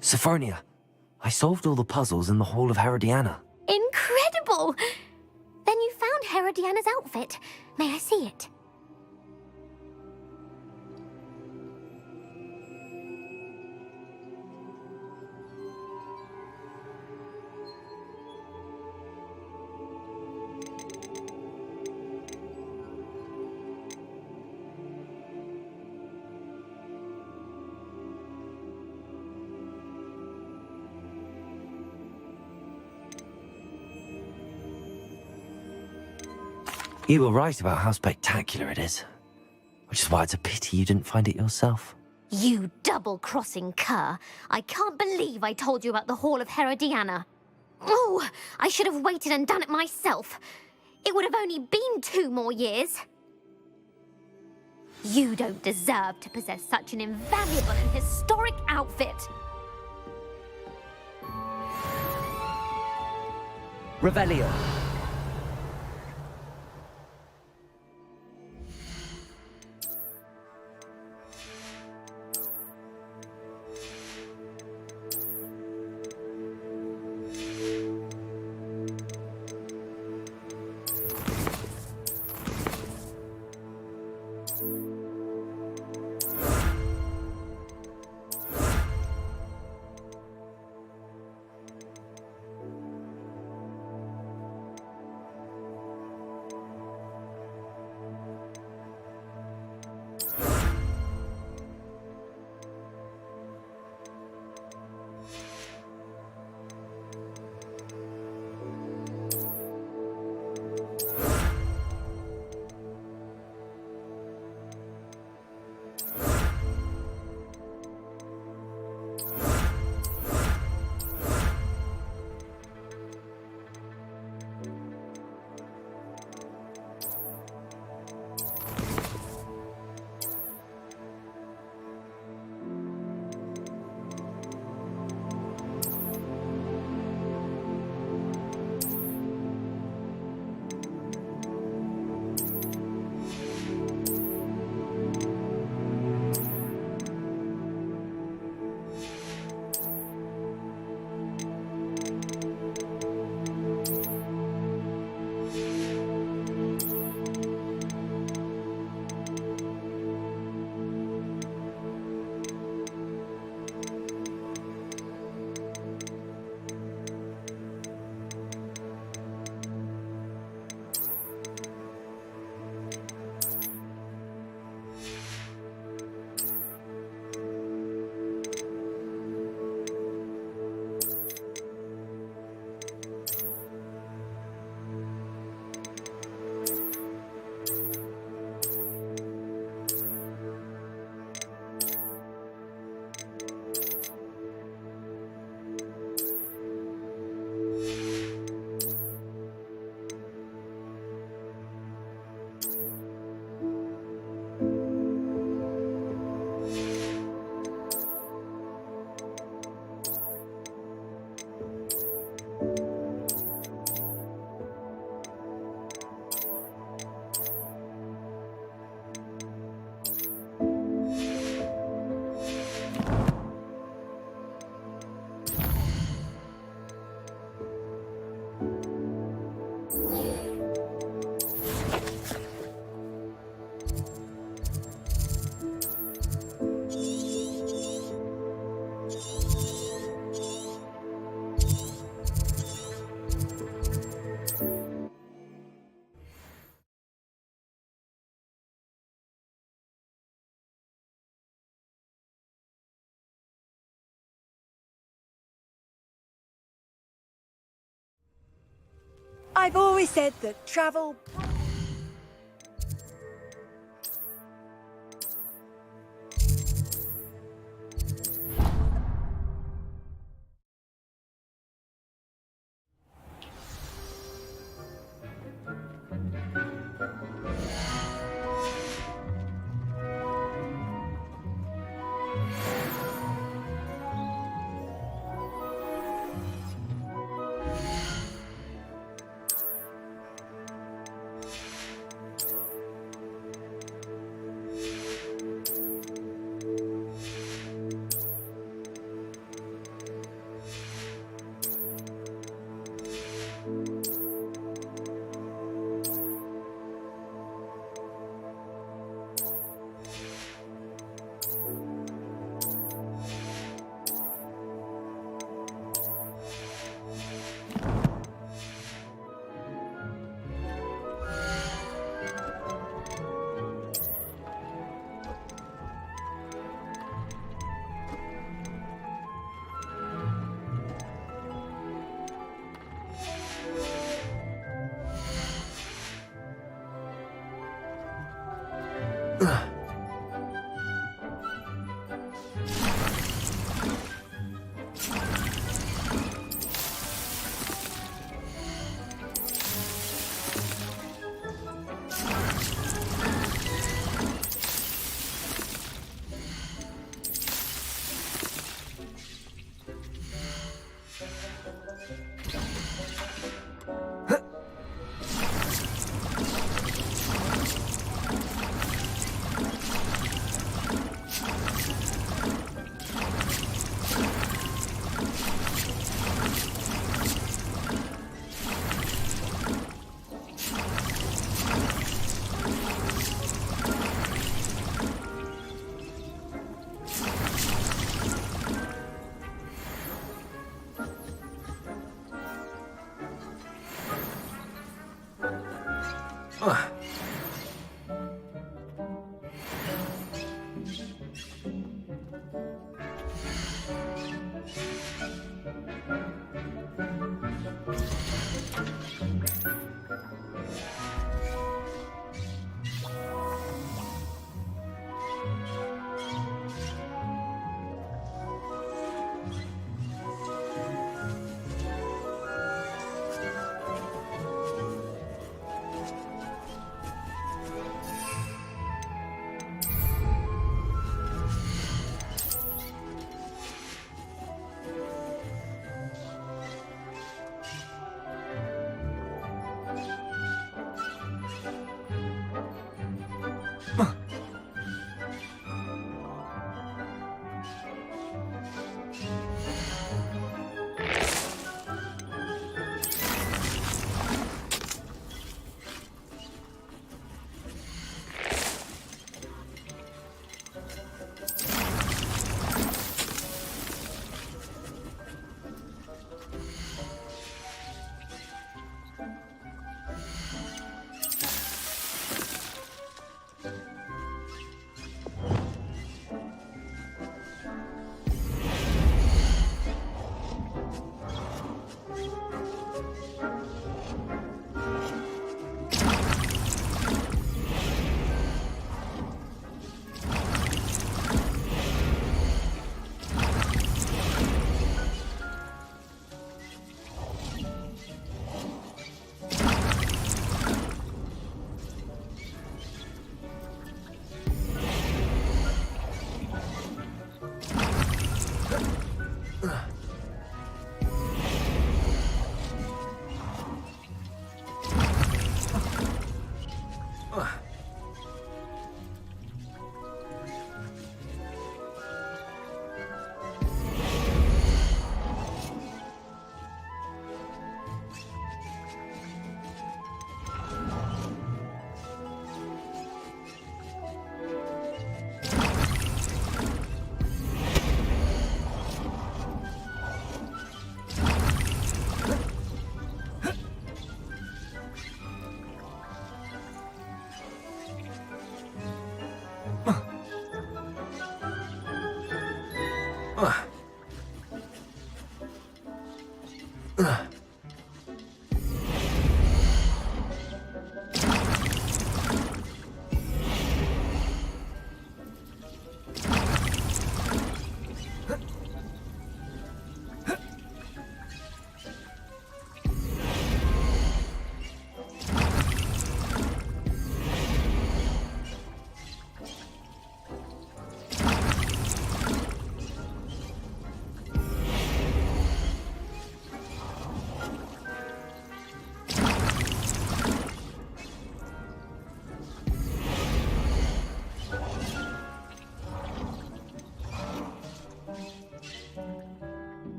Sophronia, I solved all the puzzles in the Hall of Herodiana. Incredible! Then you found Herodiana's outfit. May I see it? You were right about how spectacular it is. Which is why it's a pity you didn't find it yourself. You double-crossing cur. I can't believe I told you about the Hall of Herodiana. Oh, I should have waited and done it myself. It would have only been 2 more years. You don't deserve to possess such an invaluable and historic outfit. Revelio. I've always said that travel...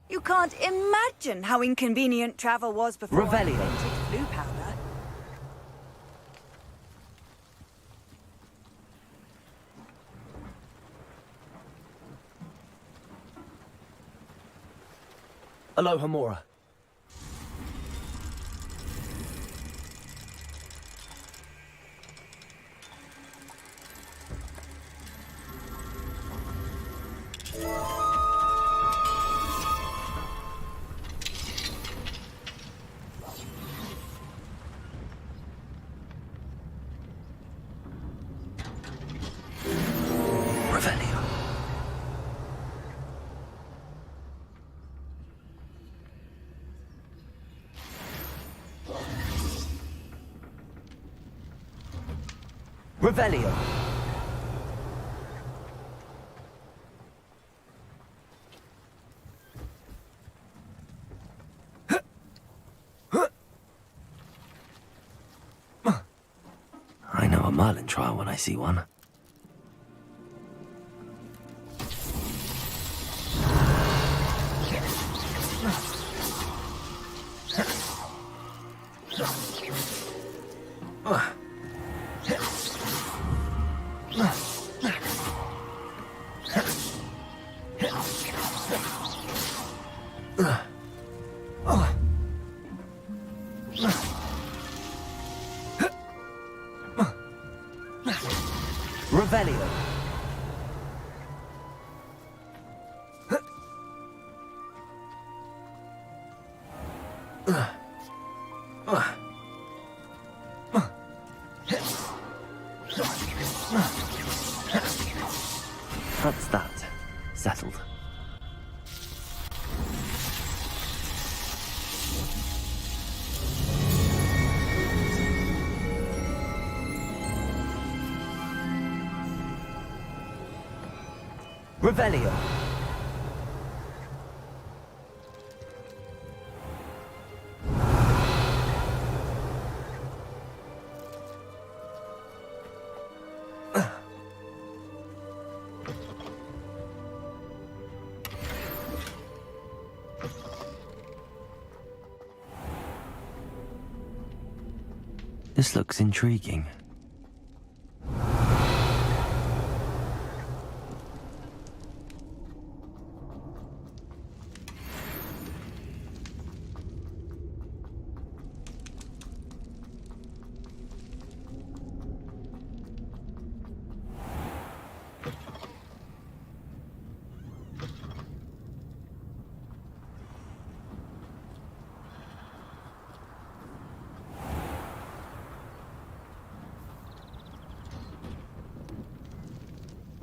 You can't imagine how inconvenient travel was before I Revelio. invented flu powder. Aloha Mora. Revelio. Revelio. I know a Merlin trial when I see one. Revelio. That's that. Settled. Revelio. This looks intriguing.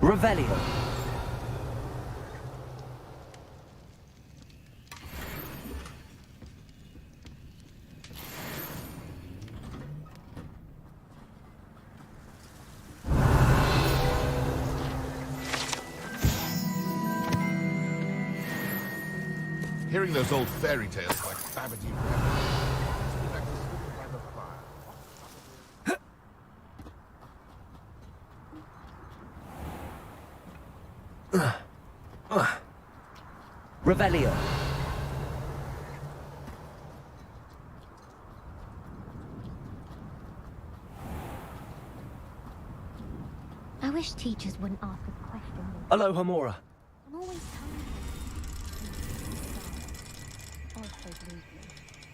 Revelio. Hearing those old fairy tales like Babadook takes me back to sitting by the fire. Revelio. I wish teachers wouldn't ask us questions. Aloha Mora. I'm always tired. Also briefly,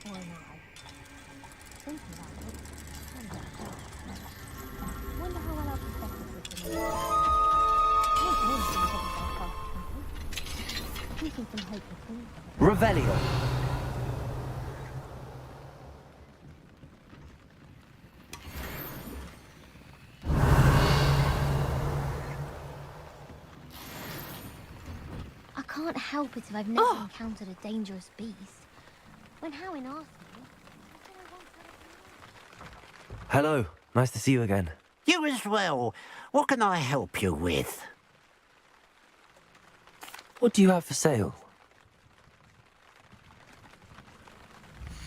or am I? Thinking about it, I'm wonder how well our professor system is. Not all of them are about past keeping some hope for things. Revelio. I can't help it if I've never encountered a dangerous beast. When Howin asked me, I said I wanted to... Hello. Nice to see you again. You as well. What can I help you with? What do you have for sale?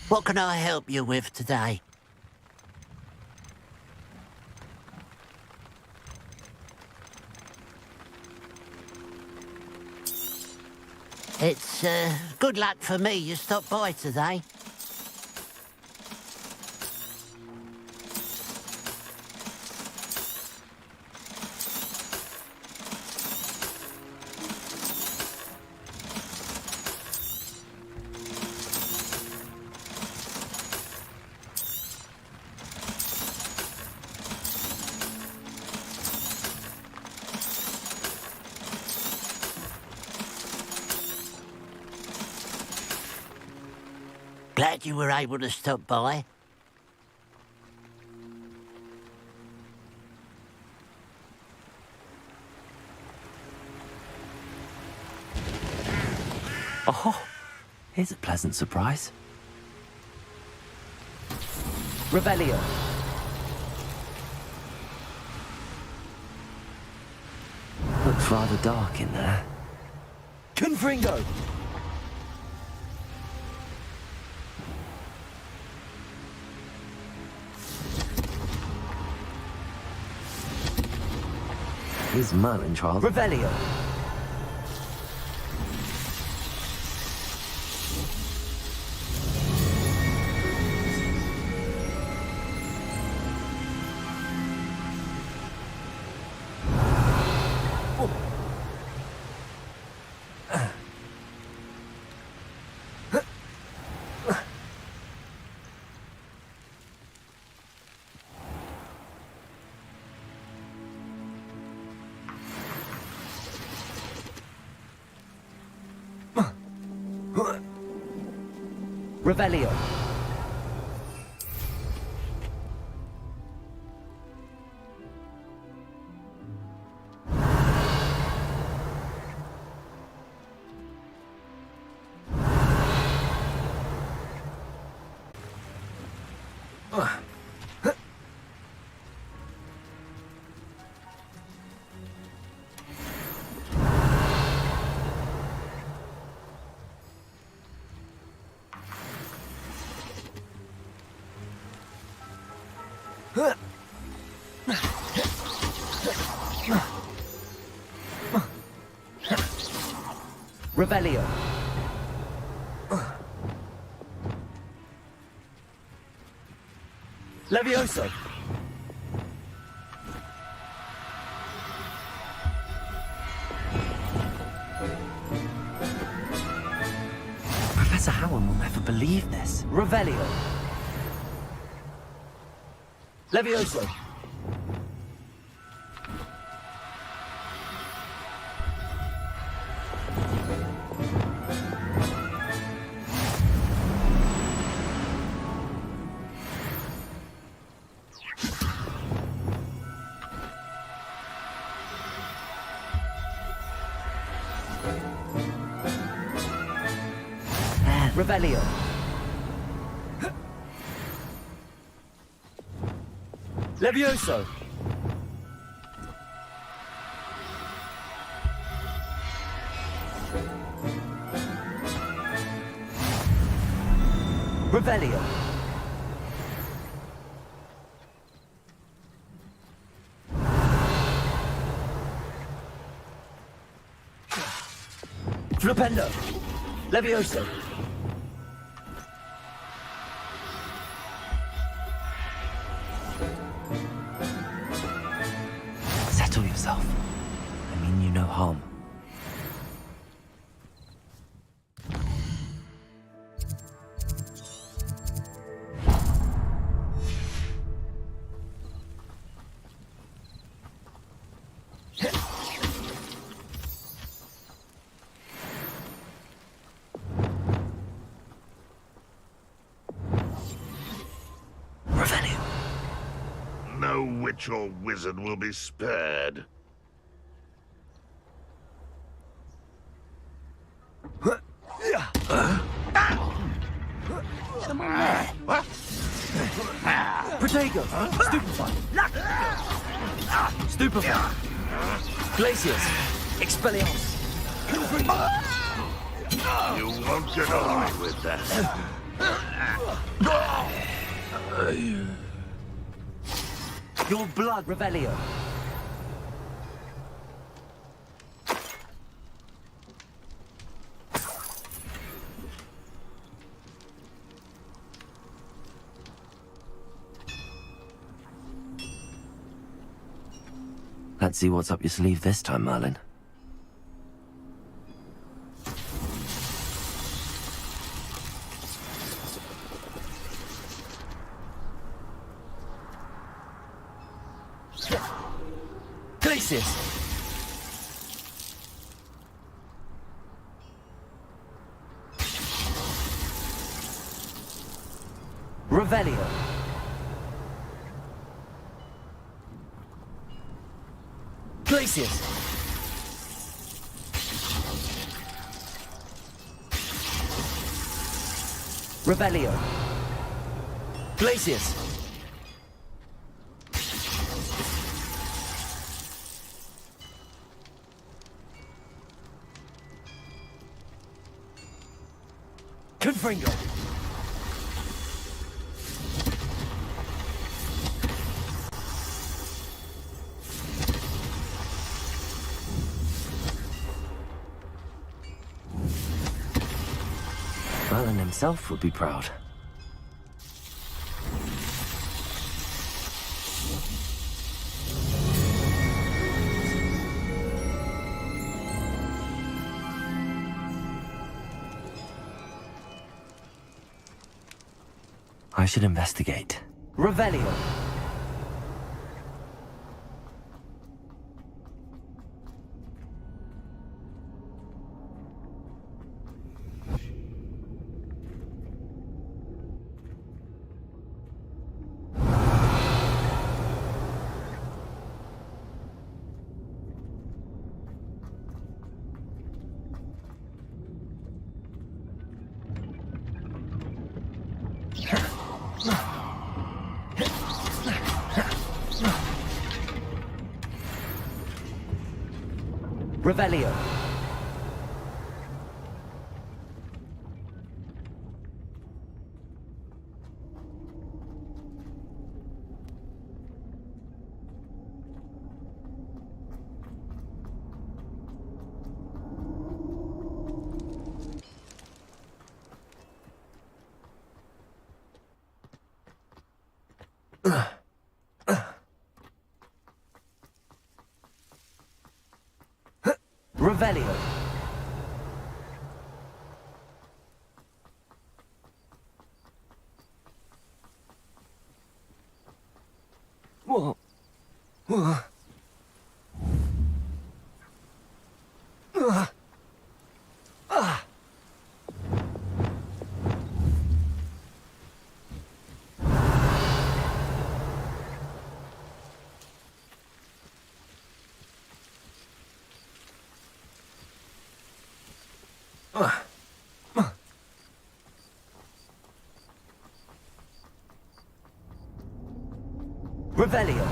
What can I help you with today? It's good luck for me you stopped by today. Glad you were able to stop by. Oh, here's a pleasant surprise. Revelio. Looks rather dark in there. Confringo. Is Merlin trials? Revelio. Revelio. Revelio. Levioso. Professor Howin will never believe this. Revelio. Levioso. Revelio. Levioso. Revelio. Flipendo. Levioso. Settle yourself. I mean you no harm. No witch or wizard will be spared. What? Protego! Stupefy! Stupefy! Glacius! Expelliarmus! You won't get away with that. Your blood, Revelio! Let's see what's up your sleeve this time, Merlin. Glacius! Revelio! Glacius! Revelio! Glacius! Confringo! Merlin himself would be proud. I should investigate. Revelio! Revelio! Revelio! Whoa. Whoa. Revelio!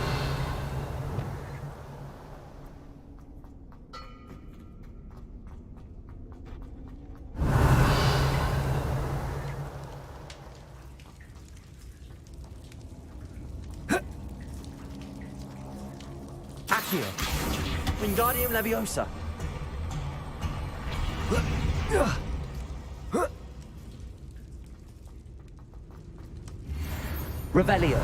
Accio! Wingardium Leviosa! Revelio!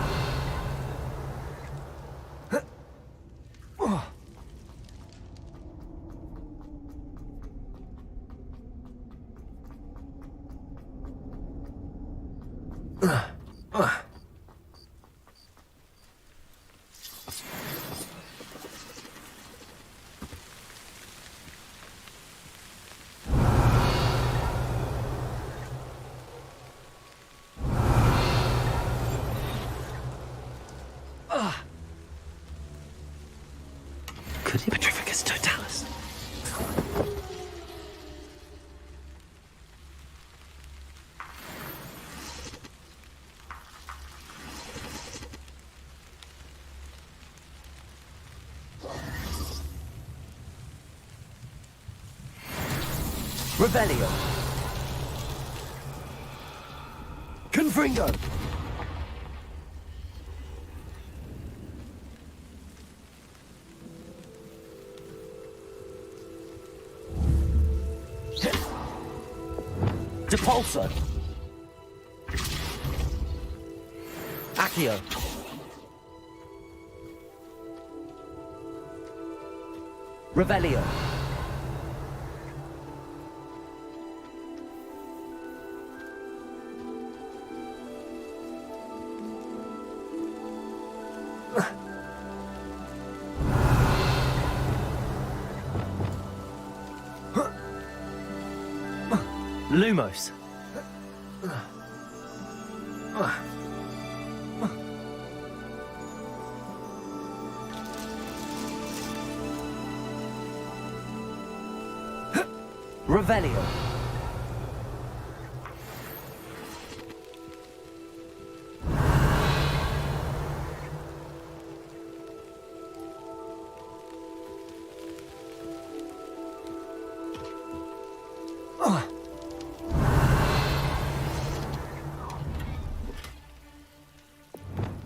Could it be Petrificus Totalis? Revelio. Confringo. Depulso. Accio. Revelio. Lumos. Revelio.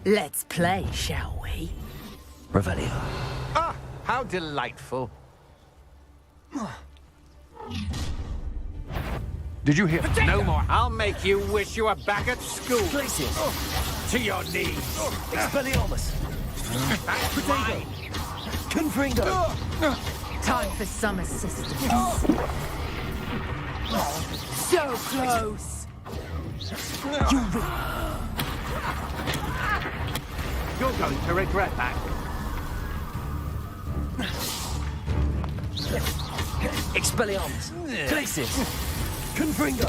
Let's play, shall we? Revelio. Ah, how delightful. Did you hear? No more. I'll make you wish you were back at school. Glacius. To your knees. Expelliarmus. Potato. Confringo. Time for some assistance. So close. You're going to regret that. Expelliarmus. Glacius. Confringo.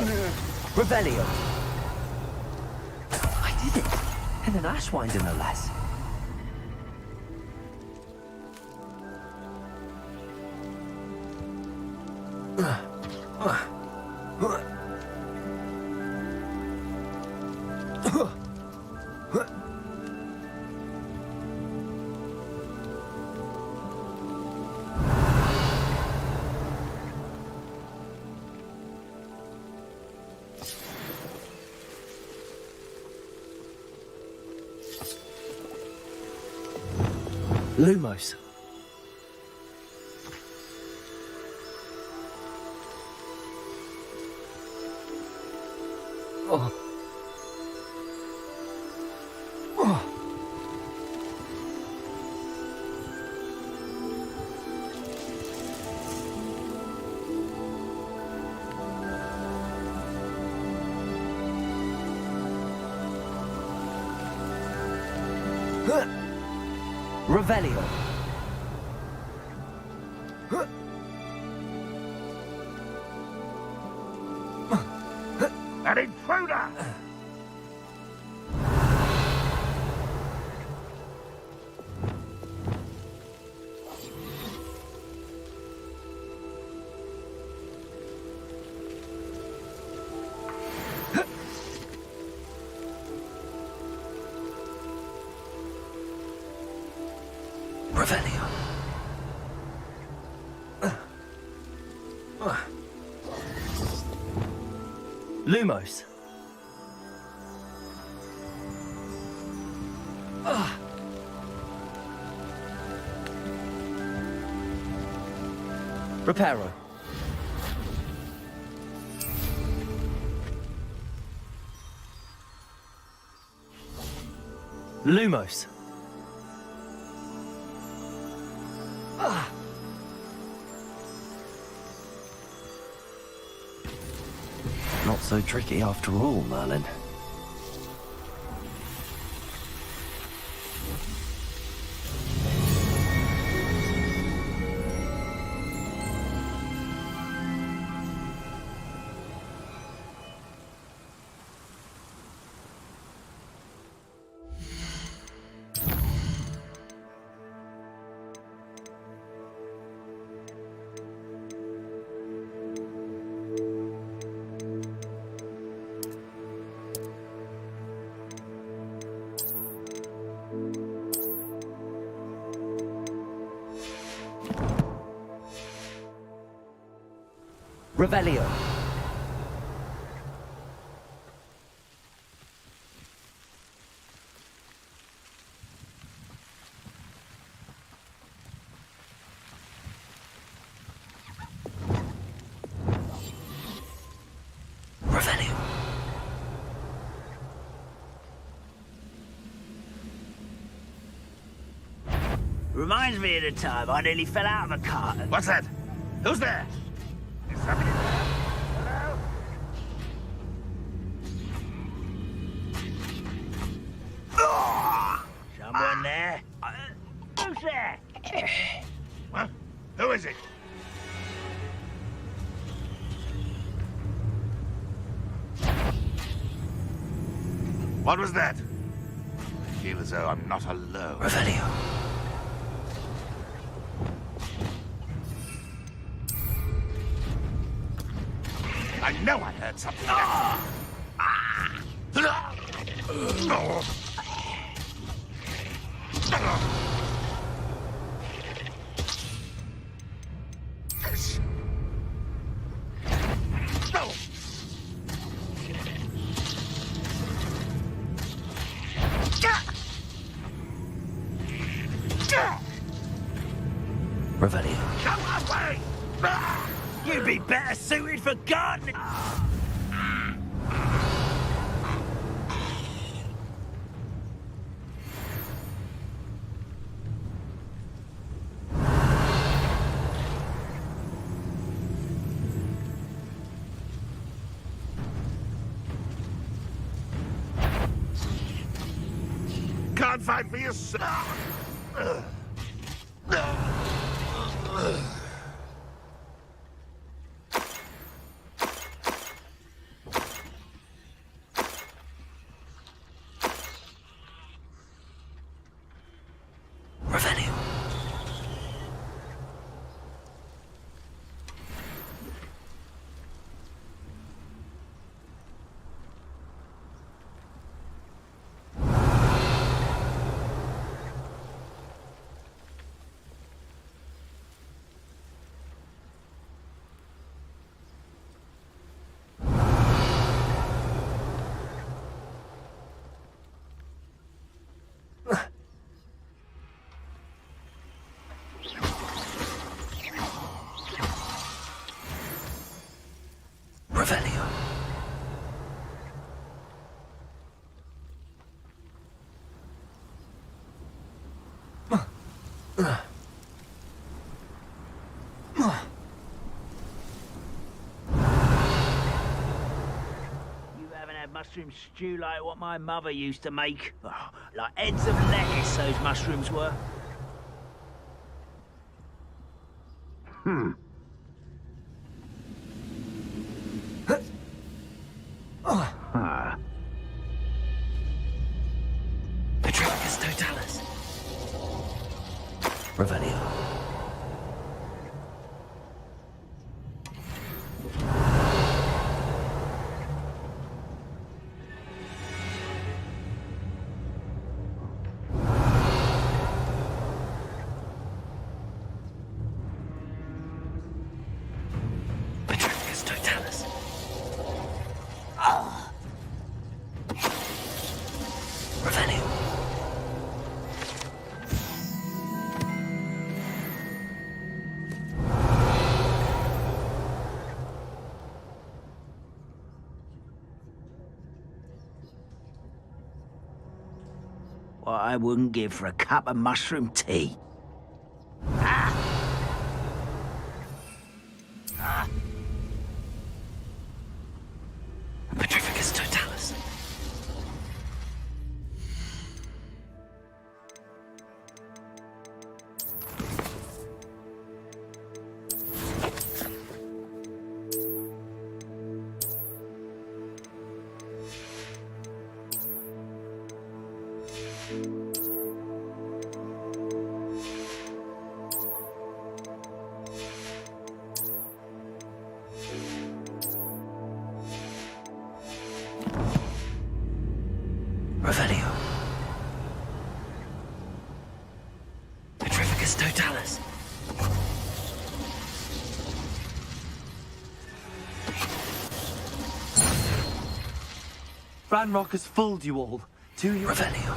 Revelio. I did it. And an Ashwinder, no less. Lumos. Oh. Oh. Revelio. An intruder! Revelio. Lumos. Reparo. Lumos. Not so tricky after all, Merlin. Revelio. Revelio. Reminds me of the time I nearly fell out of a cart. What's that? Who's there? Is somebody there? Hello? Someone there? Who's there? What? Who is it? What was that? I feel as though I'm not alone. Revelio. I know I heard something. Revelio. Come away! You'd be better suited for gardening. Can't fight for yourself. Revelio. Revelio. You haven't had mushroom stew like what my mother used to make. Oh, like heads of lettuce, those mushrooms were. Petrificus totalis. Revelio. Petrificus totalis. Revelio. What I wouldn't give for a cup of mushroom tea. Petrificus totalis. Revelio. Petrificus totalis. Ranrock has fooled you all. To your Revelio.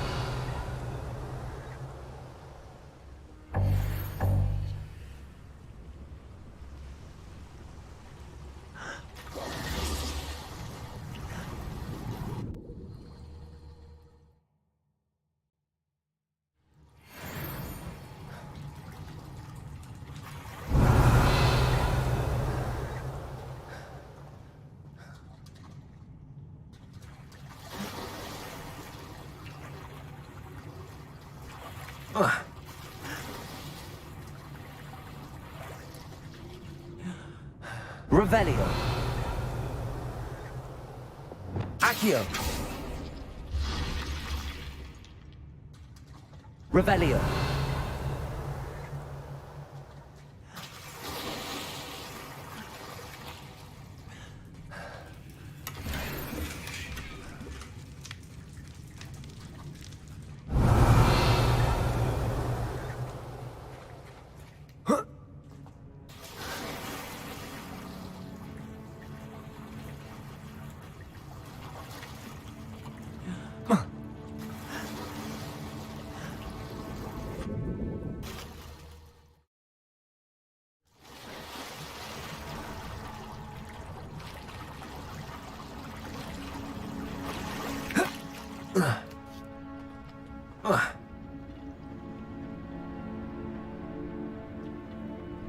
Revelio. Accio. Revelio.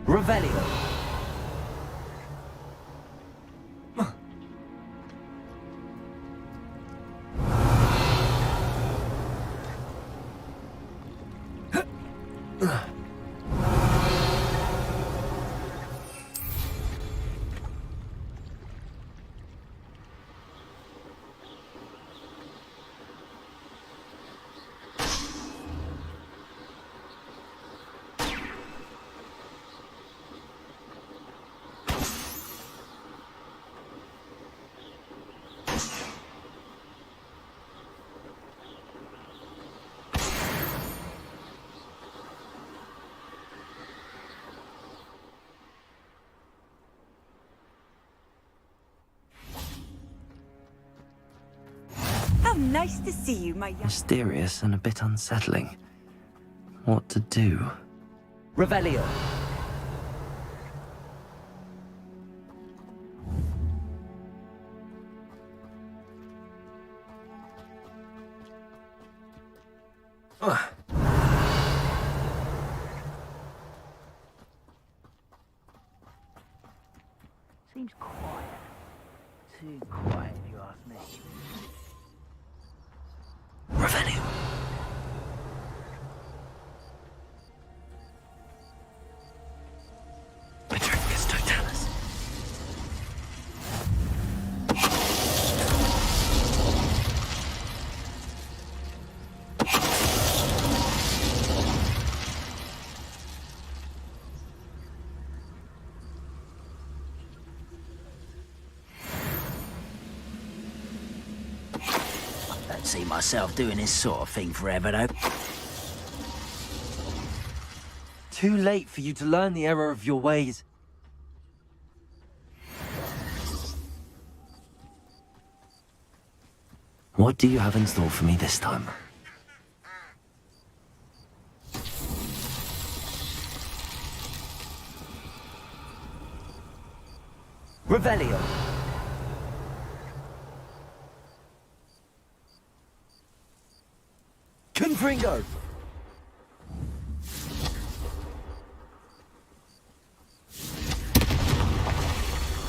Revelio. Nice to see you, my young... Mysterious and a bit unsettling. What to do? Revelio. Seems quiet. Too quiet, if you ask me. Revelio. Petricus totalis. Don't see myself doing this sort of thing forever, though. Too late for you to learn the error of your ways. What do you have in store for me this time? Revelio. Confringo.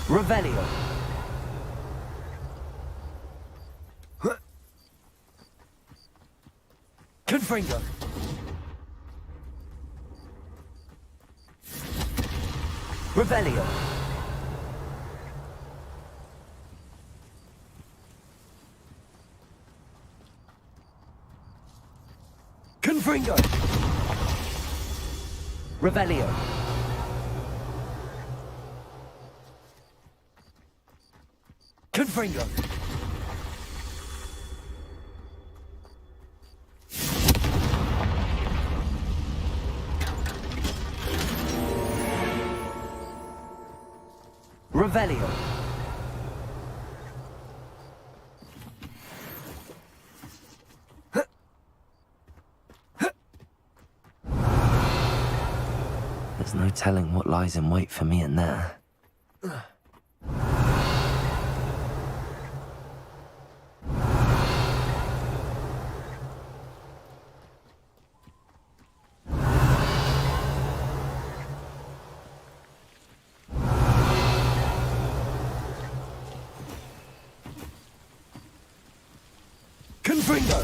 Revelio. Confringo. Revelio. Confringo. Revelio. Confringo. Revelio. There's no telling what lies in wait for me in there. Confringo!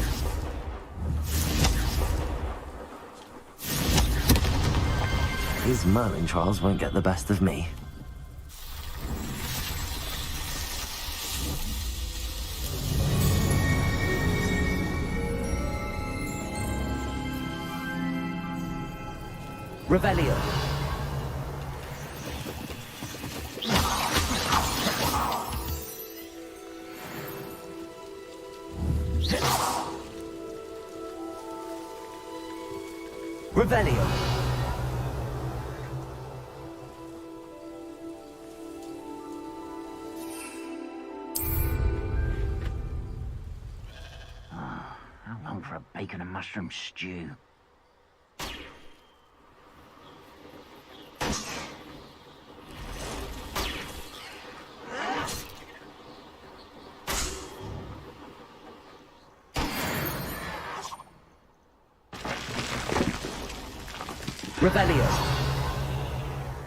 His Merlin trials won't get the best of me. Revelio. Revelio. How long for a bacon and mushroom stew? Revelio.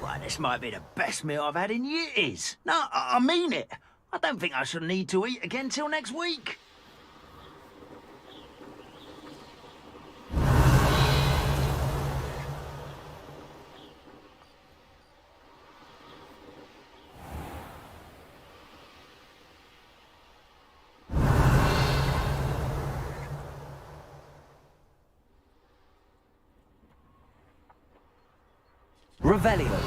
Why, this might be the best meal I've had in years. No, I mean it. I don't think I shall need to eat again till next week. Revelio.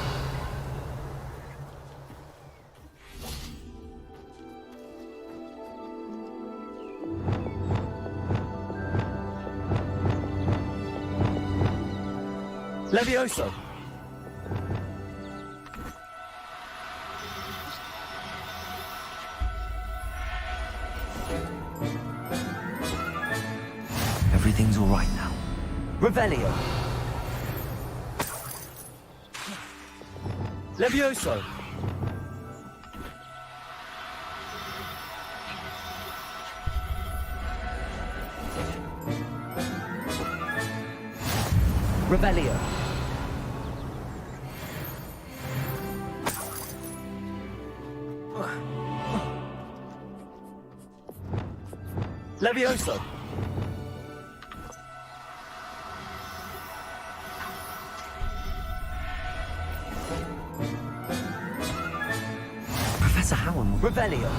Levioso. Everything's all right now. Revelio. Levioso. Revelio. Levioso. Professor Howard. Revelio.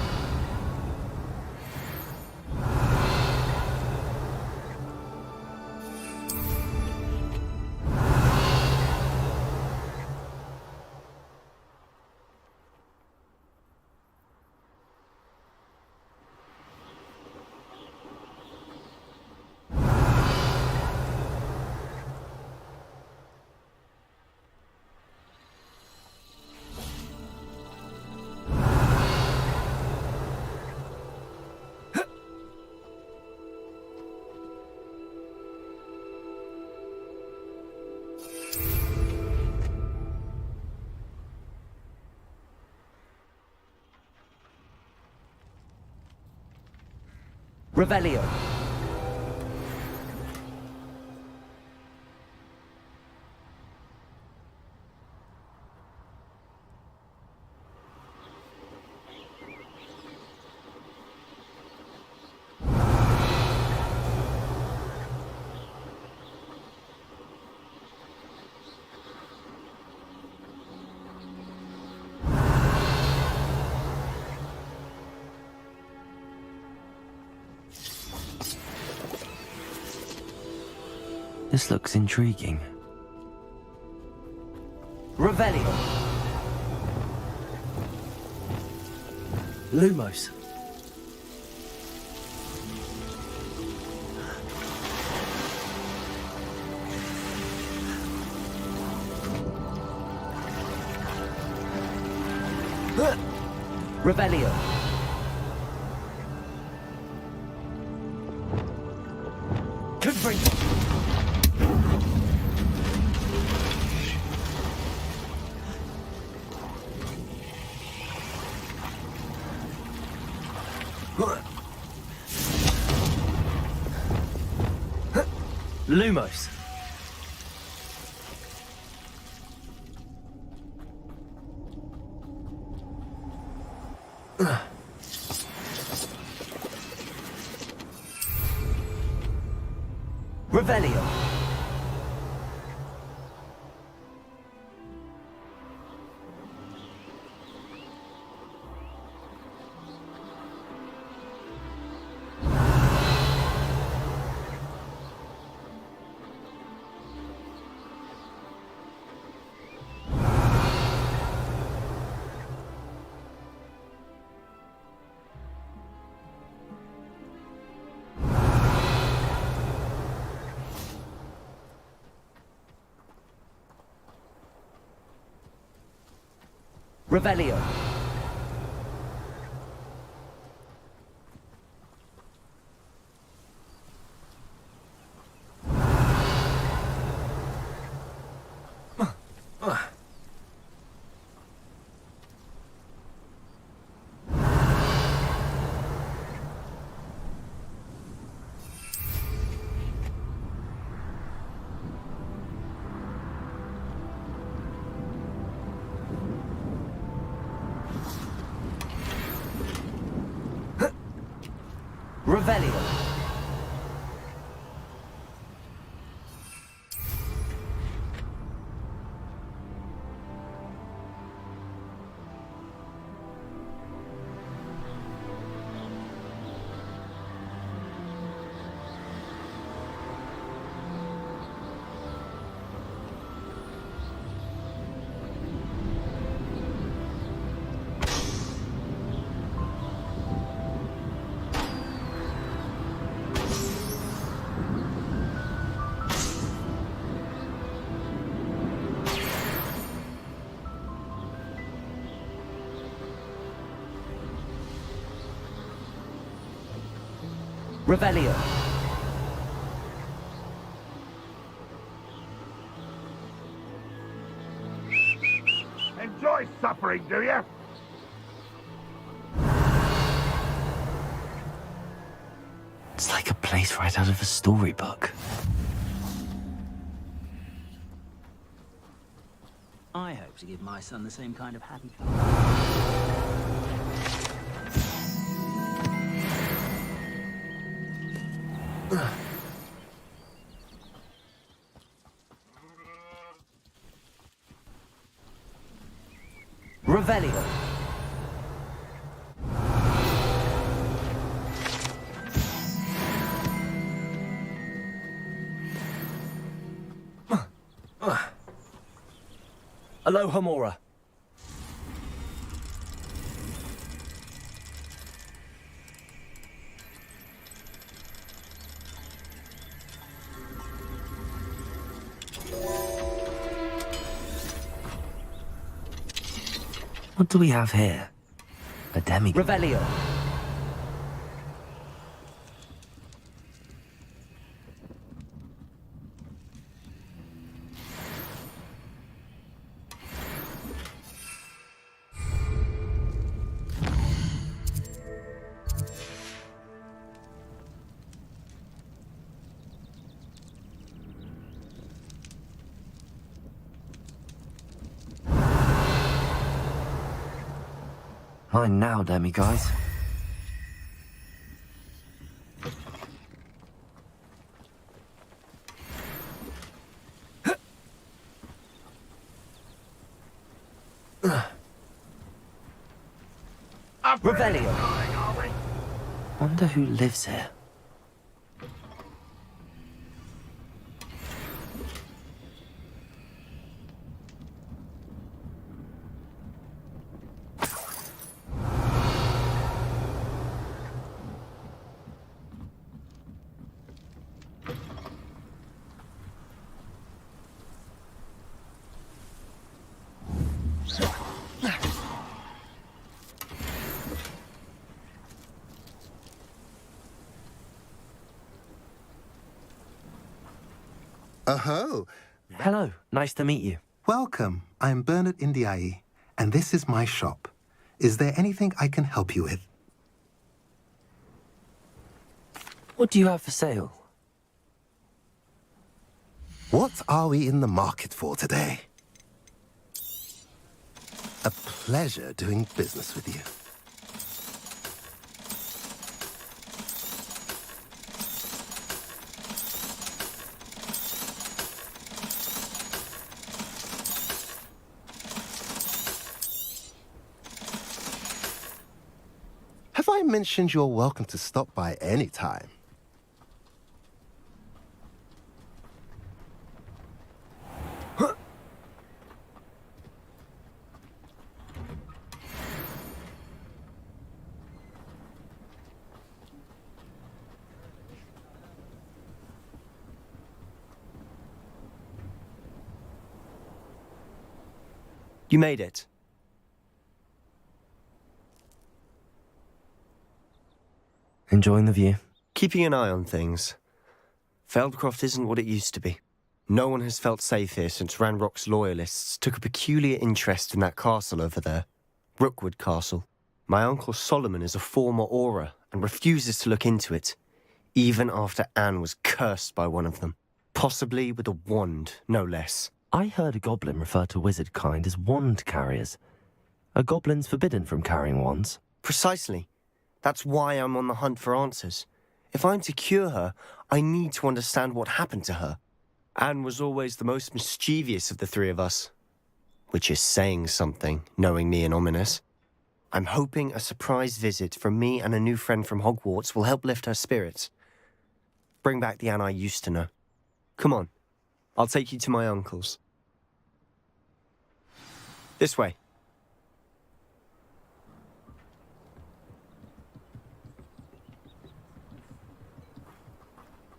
Revelio. This looks intriguing. Revelio. Lumos. Huh. Revelio. Confront. Lumos. Revelio. Revelio. Revelio. Revelio. Enjoy suffering, do you? It's like a place right out of a storybook. I hope to give my son the same kind of happy. Revelio. Alohomora. What do we have here? A demigod. Revelio. Mine now, demiguys. Revelio. Wonder who lives here. Oh, Hello, nice to meet you. welcome. I'm Bernard Indiaye, and this is my shop. Is there anything I can help you with? What do you have for sale? What are we in the market for today? A pleasure doing business with you. Have I mentioned you're welcome to stop by any time? You made it. Enjoying the view? Keeping an eye on things. Feldcroft isn't what it used to be. No one has felt safe here since Ranrock's loyalists took a peculiar interest in that castle over there. Rookwood Castle. My uncle Solomon is a former Auror and refuses to look into it, even after Anne was cursed by one of them. Possibly with a wand, no less. I heard a goblin refer to wizard kind as wand carriers. Are goblins forbidden from carrying wands? Precisely. That's why I'm on the hunt for answers. If I'm to cure her, I need to understand what happened to her. Anne was always the most mischievous of the three of us. Which is saying something, knowing me and ominous. I'm hoping a surprise visit from me and a new friend from Hogwarts will help lift her spirits. Bring back the Anne I used to know. Come on, I'll take you to my uncle's. This way.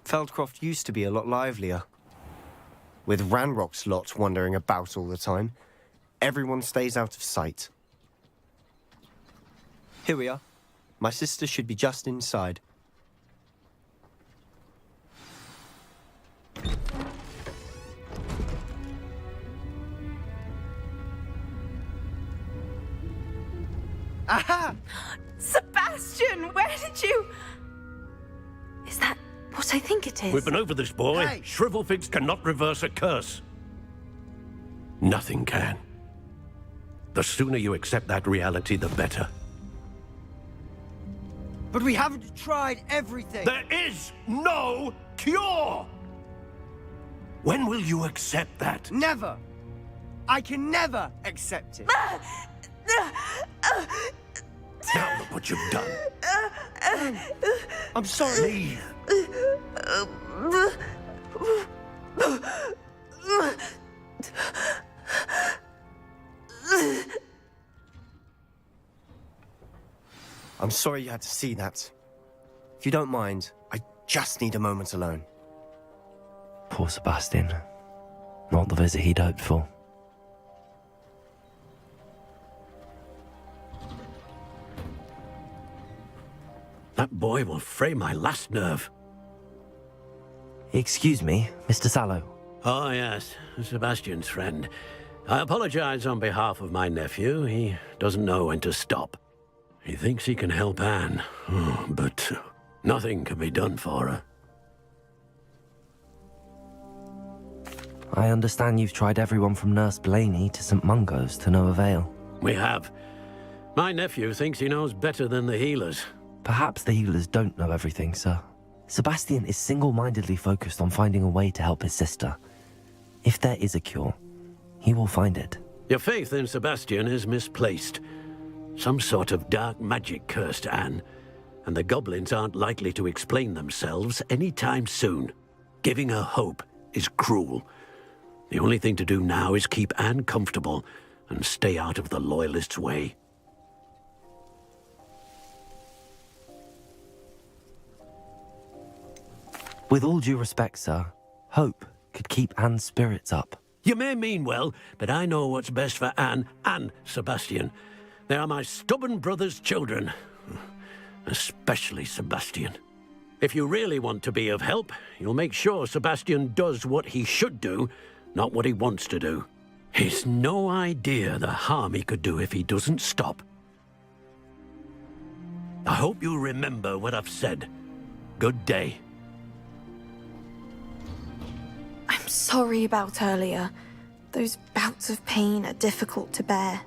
Feldcroft used to be a lot livelier. With Ranrock's lot wandering about all the time, everyone stays out of sight. Here we are. My sister should be just inside. Aha! Sebastian, where did you... Is that what I think it is? We've been over this, boy. Hey. Shrivelfigs cannot reverse a curse. Nothing can. The sooner you accept that reality, the better. But we haven't tried everything. There is no cure! When will you accept that? Never. I can never accept it. Now look what you've done. I'm sorry. Leave. I'm sorry you had to see that. If you don't mind, I just need a moment alone. Poor Sebastian. Not the visit he'd hoped for. That boy will fray my last nerve. Excuse me, Mr. Sallow. Oh, yes, Sebastian's friend. I apologize on behalf of my nephew. He doesn't know when to stop. He thinks he can help Anne, but nothing can be done for her. I understand you've tried everyone from Nurse Blaney to St. Mungo's to no avail. We have. My nephew thinks he knows better than the healers. Perhaps the healers don't know everything, sir. Sebastian is single-mindedly focused on finding a way to help his sister. If there is a cure, he will find it. Your faith in Sebastian is misplaced. Some sort of dark magic cursed Anne, and the goblins aren't likely to explain themselves anytime soon. Giving her hope is cruel. The only thing to do now is keep Anne comfortable and stay out of the Loyalists' way. With all due respect, sir, hope could keep Anne's spirits up. You may mean well, but I know what's best for Anne and Sebastian. They are my stubborn brother's children. Especially Sebastian. If you really want to be of help, you'll make sure Sebastian does what he should do, not what he wants to do. He's no idea the harm he could do if he doesn't stop. I hope you remember what I've said. Good day. I'm sorry about earlier. Those bouts of pain are difficult to bear.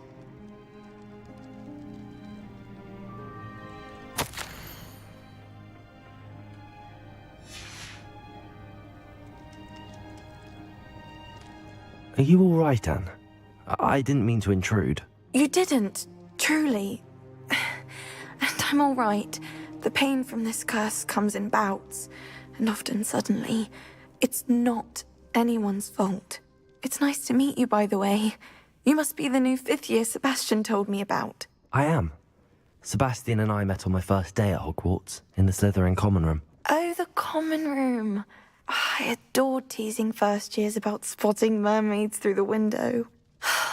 Are you all right, Anne? I didn't mean to intrude. You didn't, truly. And I'm all right. The pain from this curse comes in bouts, and often suddenly. It's not anyone's fault. It's nice to meet you, by the way. You must be the new 5th year Sebastian told me about. I am. Sebastian and I met on my first day at Hogwarts, in the Slytherin common room. Oh, the common room. I adored teasing first years about spotting mermaids through the window.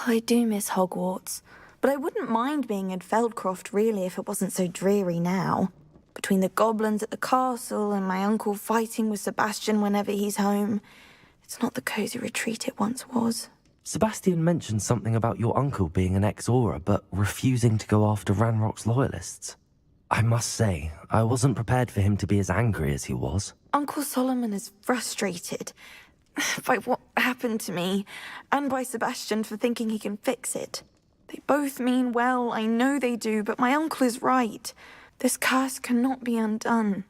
I do miss Hogwarts, but I wouldn't mind being in Feldcroft really if it wasn't so dreary now. Between the goblins at the castle and my uncle fighting with Sebastian whenever he's home, it's not the cosy retreat it once was. Sebastian mentioned something about your uncle being an ex-Auror, but refusing to go after Ranrock's loyalists. I must say, I wasn't prepared for him to be as angry as he was. Uncle Solomon is frustrated by what happened to me, and by Sebastian for thinking he can fix it. They both mean well, I know they do, but my uncle is right. This curse cannot be undone.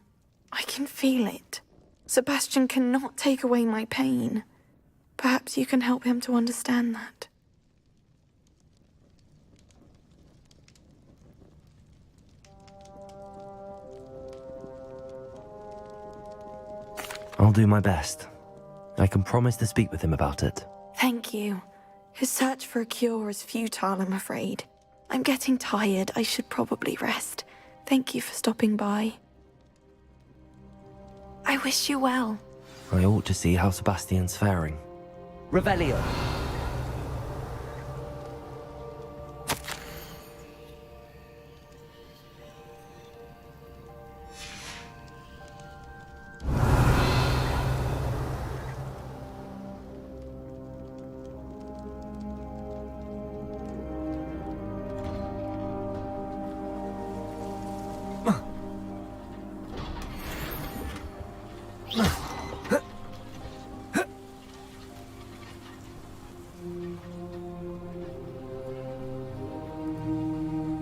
I can feel it. Sebastian cannot take away my pain. Perhaps you can help him to understand that. I'll do my best. I can promise to speak with him about it. Thank you. His search for a cure is futile, I'm afraid. I'm getting tired. I should probably rest. Thank you for stopping by. I wish you well. I ought to see how Sebastian's faring. Revelio.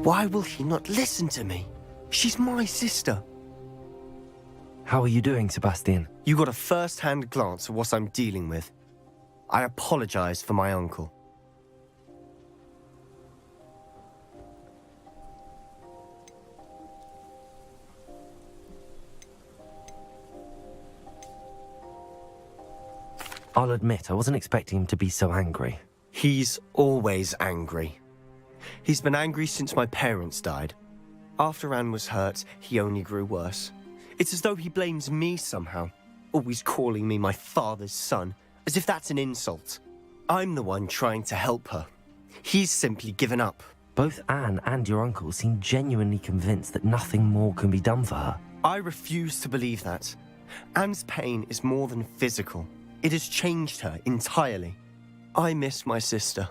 Why will he not listen to me? She's my sister. How are you doing, Sebastian? You got a first-hand glance at what I'm dealing with. I apologize for my uncle. I'll admit, I wasn't expecting him to be so angry. He's always angry. He's been angry since my parents died. After Anne was hurt, he only grew worse. It's as though he blames me somehow, always calling me my father's son, as if that's an insult. I'm the one trying to help her. He's simply given up. Both Anne and your uncle seem genuinely convinced that nothing more can be done for her. I refuse to believe that. Anne's pain is more than physical. It has changed her entirely. I miss my sister.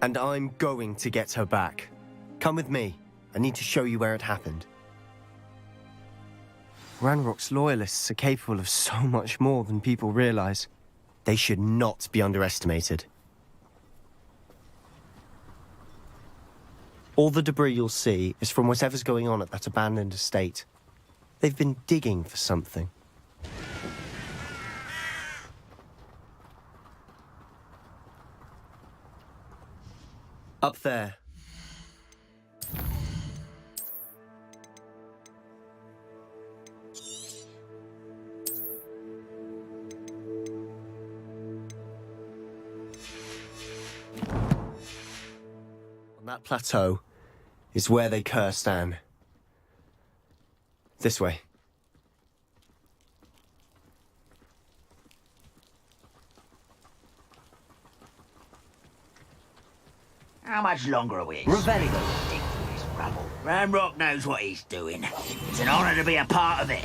And I'm going to get her back. Come with me. I need to show you where it happened. Ranrock's loyalists are capable of so much more than people realize. They should not be underestimated. All the debris you'll see is from whatever's going on at that abandoned estate. They've been digging for something. Up there. On that plateau is where they cursed Anne. This way. How much longer are we? Revelio. Ramrock knows what he's doing. It's an honor to be a part of it.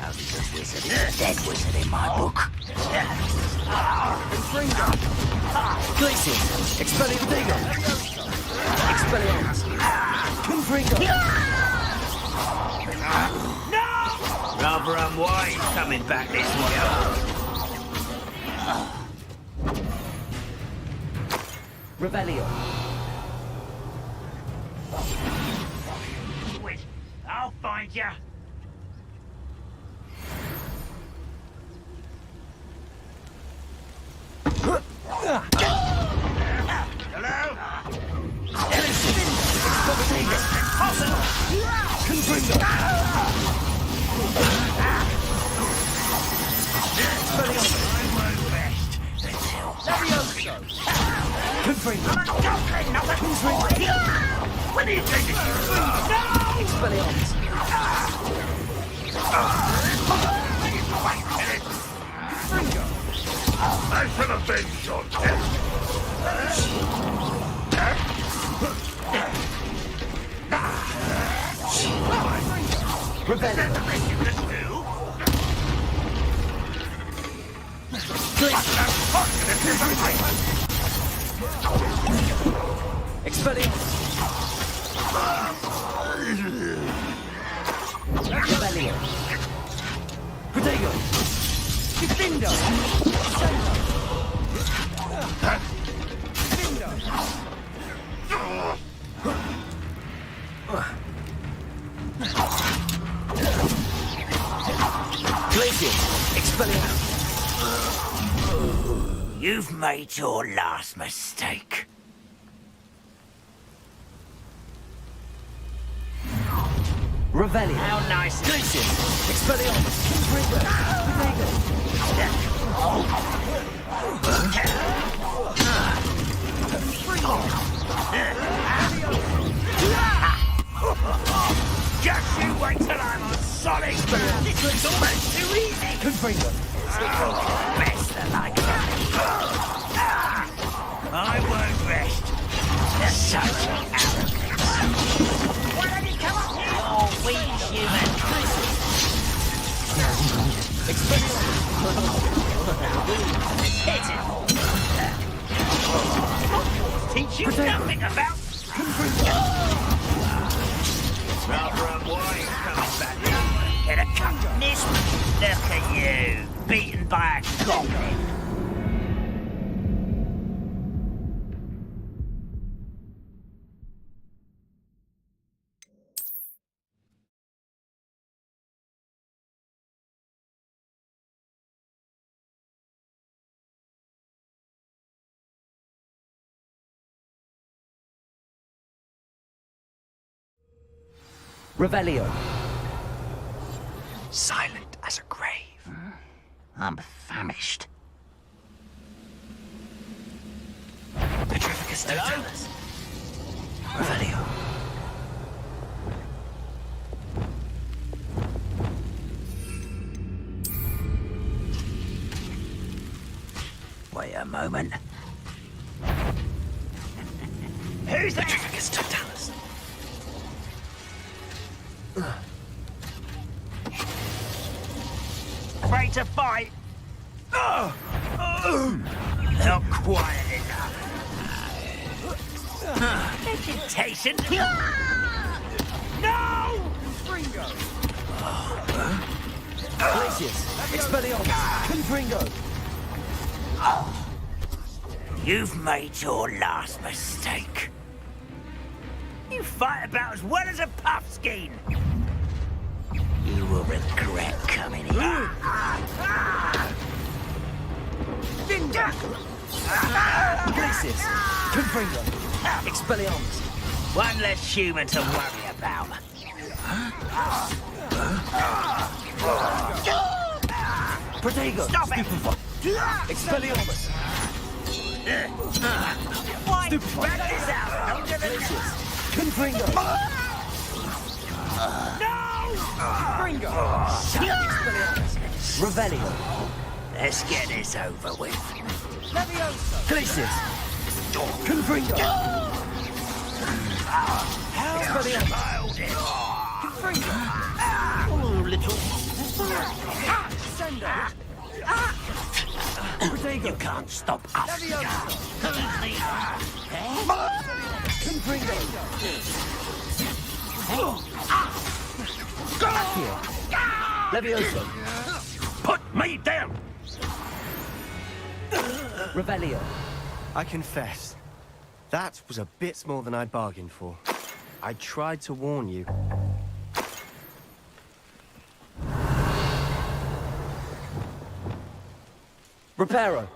Only because wizard is a dead wizard in my book. Glacius, Expelliarmus. Expelliarmus. Confringo. No! Rather unwise coming back this way. Revelio. Wait, I'll find ya. Hello? When do you think this is? No! Expelliarmus. I shall avenge your death. Expelliarmus. Revelio. Protego. Defendo. Glacius, Expelliarmus. You've made your last mistake. Revelio. How nice. Glacius, Expelliarmus. Confringo. Just you wait till I'm on solid. This looks almost too easy. Confringo. Best that like that. I won't rest. Such arrogance. Why don't you come up here? Oh, weak human. Teach you nothing about. Rather unwise coming back. Get a cut. Look at you, beaten by a goblin. Revelio. Silent as a grave. I'm famished. Petrificus totalis. Revelio. Wait a moment. Who's that? Petrificus totalis. Afraid to fight? Not quiet enough. Vegetation? No! Confringo. Glacius, Expelliarmus. Confringo. You've made your last mistake. You fight about as well as a puffskein. You will regret coming here. Glacius, Confringo. Expelliarmus. One less human to worry about. Protego. Stop it! Expelliarmus. Why? Back this out! Don't give it. Confringo. No! Confringo. Revelio. Let's get this over with. Glacius. Confringo. How Smiled it. Oh, little. Send her. You can't stop us. Levioso. Put me down. Revelio. I confess, that was a bit more than I'd bargained for. I tried to warn you. Reparo.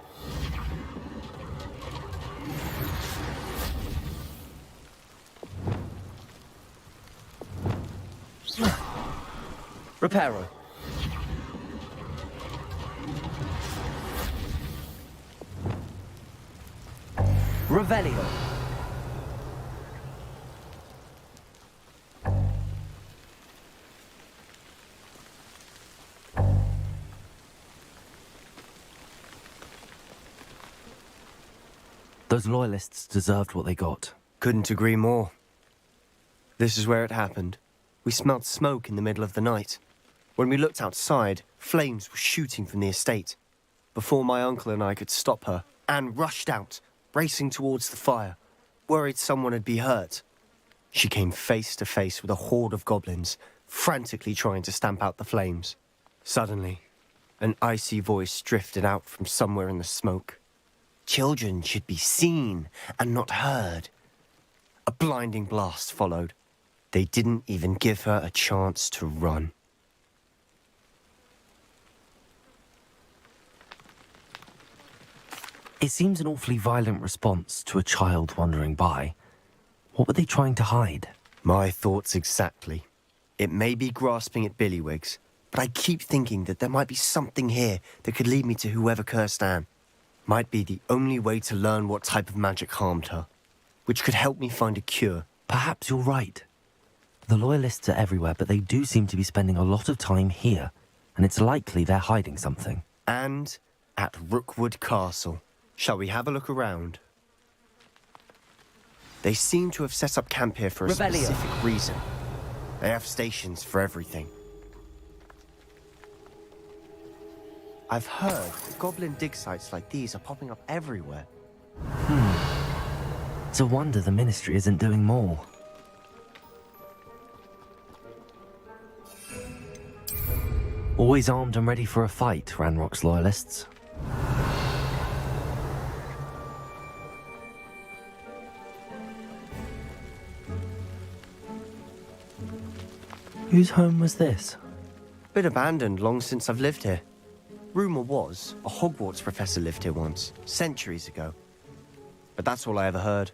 Reparo. Revelio. Those loyalists deserved what they got. Couldn't agree more. This is where it happened. We smelled smoke in the middle of the night. When we looked outside, flames were shooting from the estate. Before my uncle and I could stop her, Anne rushed out, racing towards the fire, worried someone had been hurt. She came face to face with a horde of goblins, frantically trying to stamp out the flames. Suddenly, an icy voice drifted out from somewhere in the smoke. Children should be seen and not heard. A blinding blast followed. They didn't even give her a chance to run. It seems an awfully violent response to a child wandering by. What were they trying to hide? My thoughts exactly. It may be grasping at billywhigs, but I keep thinking that there might be something here that could lead me to whoever cursed Anne. Might be the only way to learn what type of magic harmed her, which could help me find a cure. Perhaps you're right. The loyalists are everywhere, but they do seem to be spending a lot of time here, and it's likely they're hiding something. And at Rookwood Castle. Shall we have a look around? They seem to have set up camp here for a specific reason. They have stations for everything. I've heard that goblin dig sites like these are popping up everywhere. It's a wonder the Ministry isn't doing more. Always armed and ready for a fight, Ranrock's loyalists. Whose home was this? Been abandoned long since I've lived here. Rumour was a Hogwarts professor lived here once, centuries ago. But that's all I ever heard.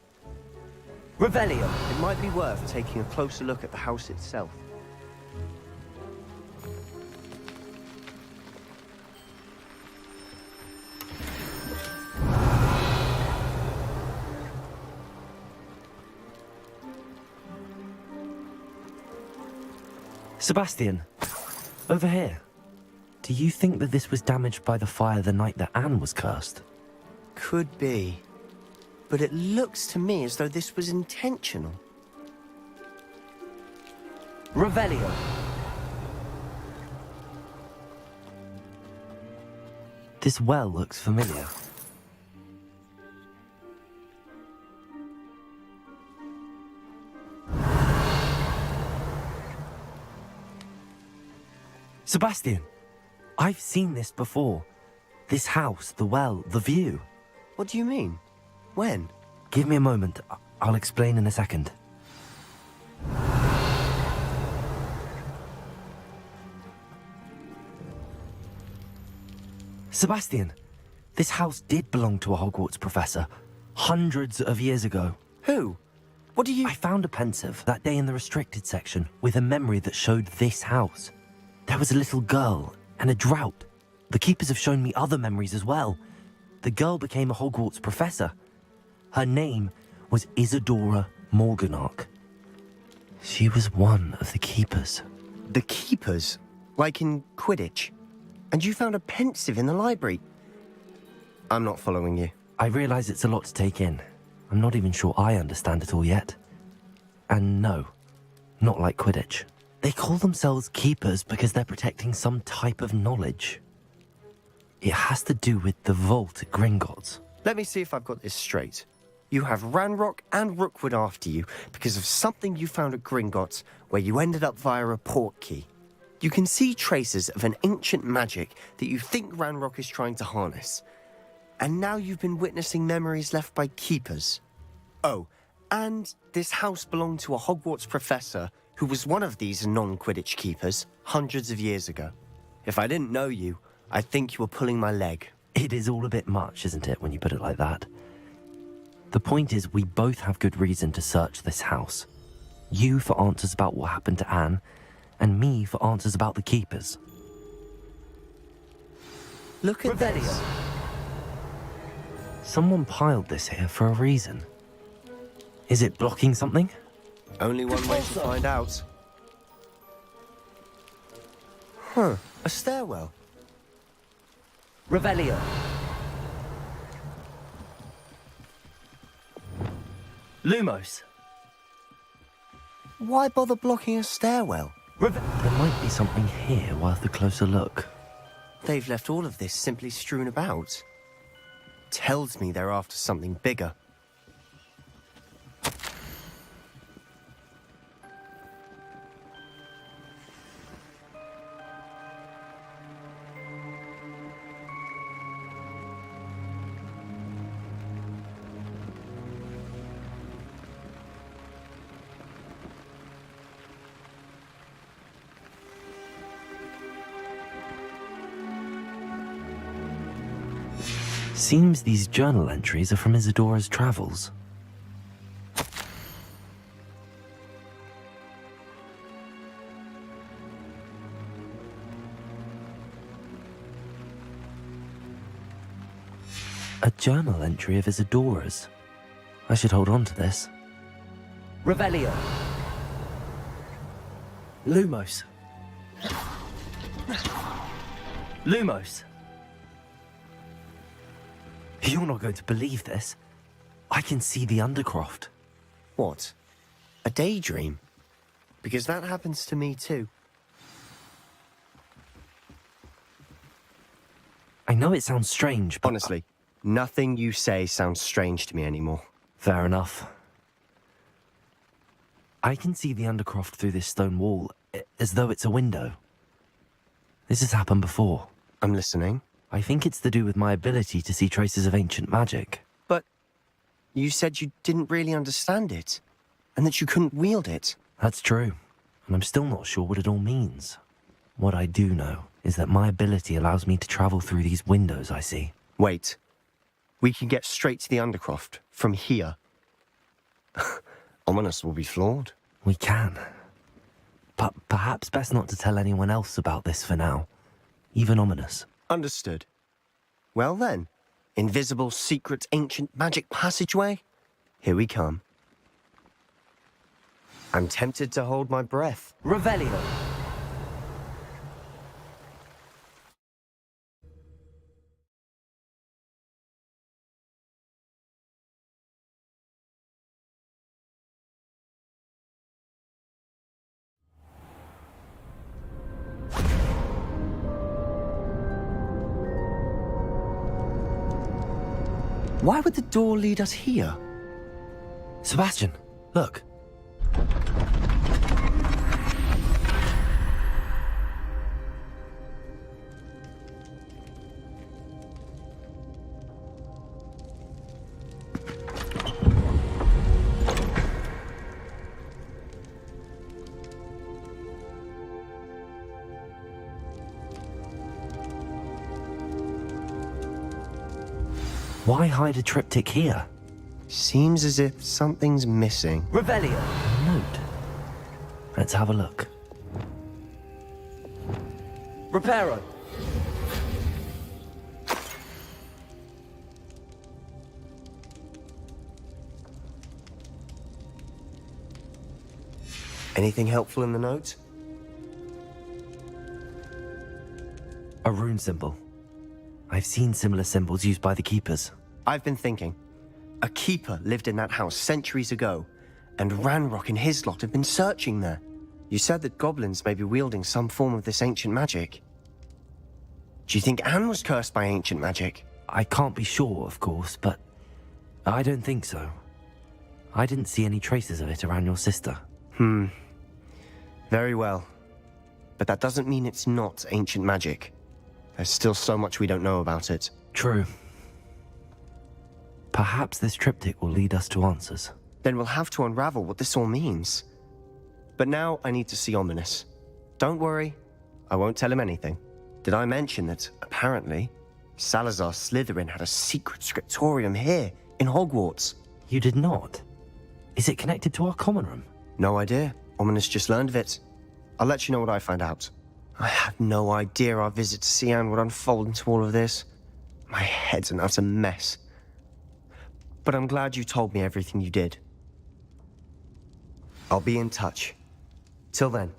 Revelio. It might be worth taking a closer look at the house itself. Sebastian, over here. Do you think that this was damaged by the fire the night that Anne was cursed? Could be. But it looks to me as though this was intentional. Revelio. This well looks familiar. Sebastian, I've seen this before. This house, the well, the view. What do you mean? When? Give me a moment. I'll explain in a second. Sebastian, this house did belong to a Hogwarts professor. Hundreds of years ago. Who? What do you... I found a pensive that day in the restricted section with a memory that showed this house. There was a little girl and a drought. The keepers have shown me other memories as well. The girl became a Hogwarts professor. Her name was Isadora Morganach. She was one of the keepers. The keepers? Like in Quidditch? And you found a pensive in the library? I'm not following you. I realise it's a lot to take in. I'm not even sure I understand it all yet. And no, not like Quidditch. They call themselves keepers because they're protecting some type of knowledge. It has to do with the vault at Gringotts. Let me see if I've got this straight. You have Ranrock and Rookwood after you because of something you found at Gringotts where you ended up via a portkey. You can see traces of an ancient magic that you think Ranrock is trying to harness. And now you've been witnessing memories left by keepers. Oh, and this house belonged to a Hogwarts professor who was one of these non-Quidditch keepers hundreds of years ago. If I didn't know you, I'd think you were pulling my leg. It is all a bit much, isn't it, when you put it like that? The point is, we both have good reason to search this house. You for answers about what happened to Anne, and me for answers about the keepers. Look at this. Someone piled this here for a reason. Is it blocking something? Only one way to find out. Huh, a stairwell. Revelio. Lumos. Why bother blocking a stairwell? There might be something here worth a closer look. They've left all of this simply strewn about. Tells me they're after something bigger. Seems these journal entries are from Isadora's travels. A journal entry of Isadora's. I should hold on to this. Revelio. Lumos. Lumos. You're not going to believe this. I can see the Undercroft. What? A daydream? Because that happens to me too. I know it sounds strange, but... Honestly, nothing you say sounds strange to me anymore. Fair enough. I can see the Undercroft through this stone wall, as though it's a window. This has happened before. I'm listening. I think it's to do with my ability to see traces of ancient magic. But you said you didn't really understand it, and that you couldn't wield it. That's true, and I'm still not sure what it all means. What I do know is that my ability allows me to travel through these windows I see. Wait. We can get straight to the Undercroft from here. Ominous will be floored. We can. But perhaps best not to tell anyone else about this for now. Even Ominous. Understood. Well then, invisible, secret, ancient magic passageway? Here we come. I'm tempted to hold my breath. Revelio. Why would the door lead us here? Sebastian, look. Why hide a triptych here? Seems as if something's missing. Revelio. A note. Let's have a look. Reparo. Anything helpful in the note? A rune symbol. I've seen similar symbols used by the keepers. I've been thinking. A keeper lived in that house centuries ago, and Ranrock and his lot have been searching there. You said that goblins may be wielding some form of this ancient magic. Do you think Anne was cursed by ancient magic? I can't be sure, of course, but I don't think so. I didn't see any traces of it around your sister. Very well. But that doesn't mean it's not ancient magic. There's still so much we don't know about it. True. Perhaps this triptych will lead us to answers. Then we'll have to unravel what this all means. But now I need to see Ominous. Don't worry, I won't tell him anything. Did I mention that, apparently, Salazar Slytherin had a secret scriptorium here, in Hogwarts? You did not? Is it connected to our common room? No idea. Ominous just learned of it. I'll let you know what I find out. I had no idea our visit to Cian would unfold into all of this. My head's an utter mess. But I'm glad you told me everything you did. I'll be in touch. Till then.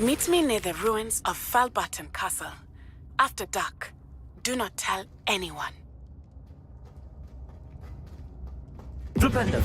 Meet me near the ruins of Falbaton Castle. After dark. Do not tell anyone. Flipendo!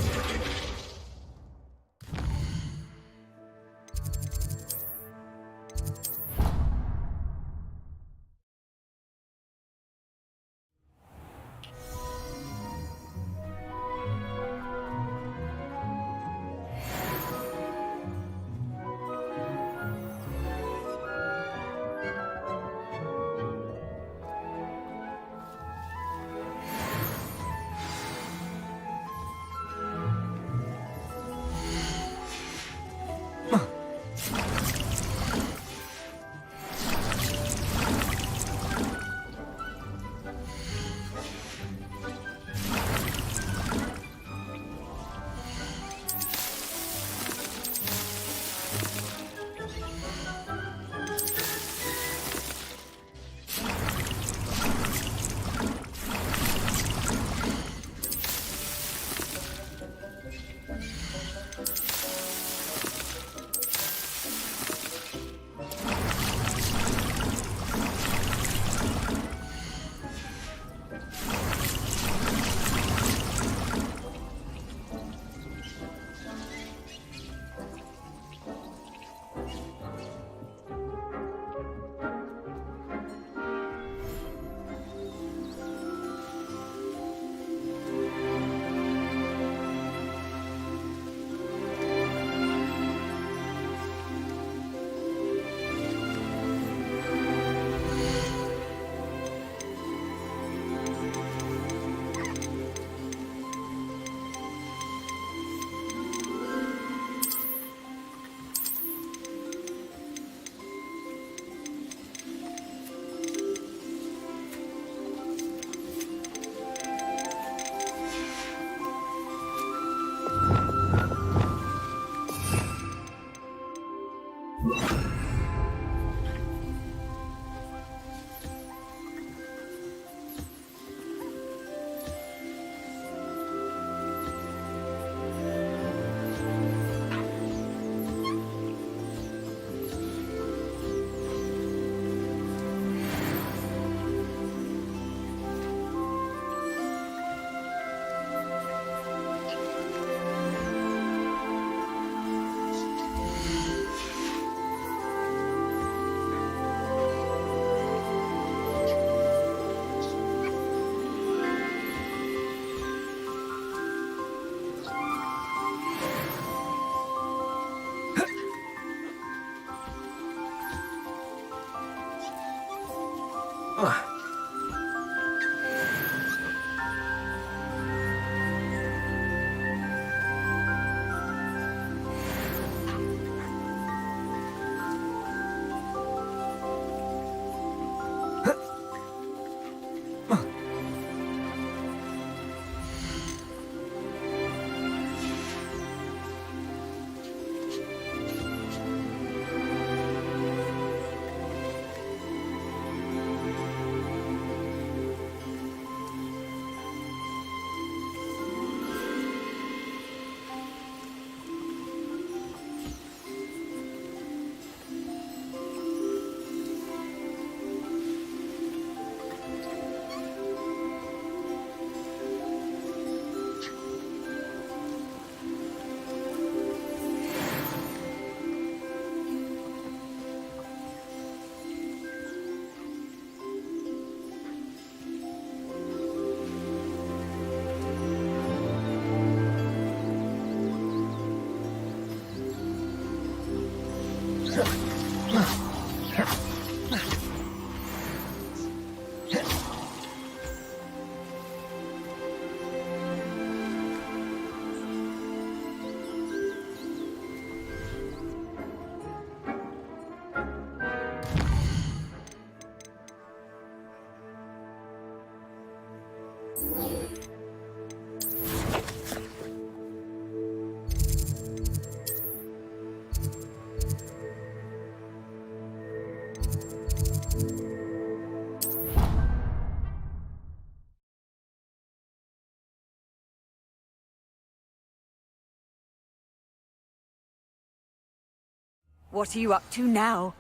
What are you up to now?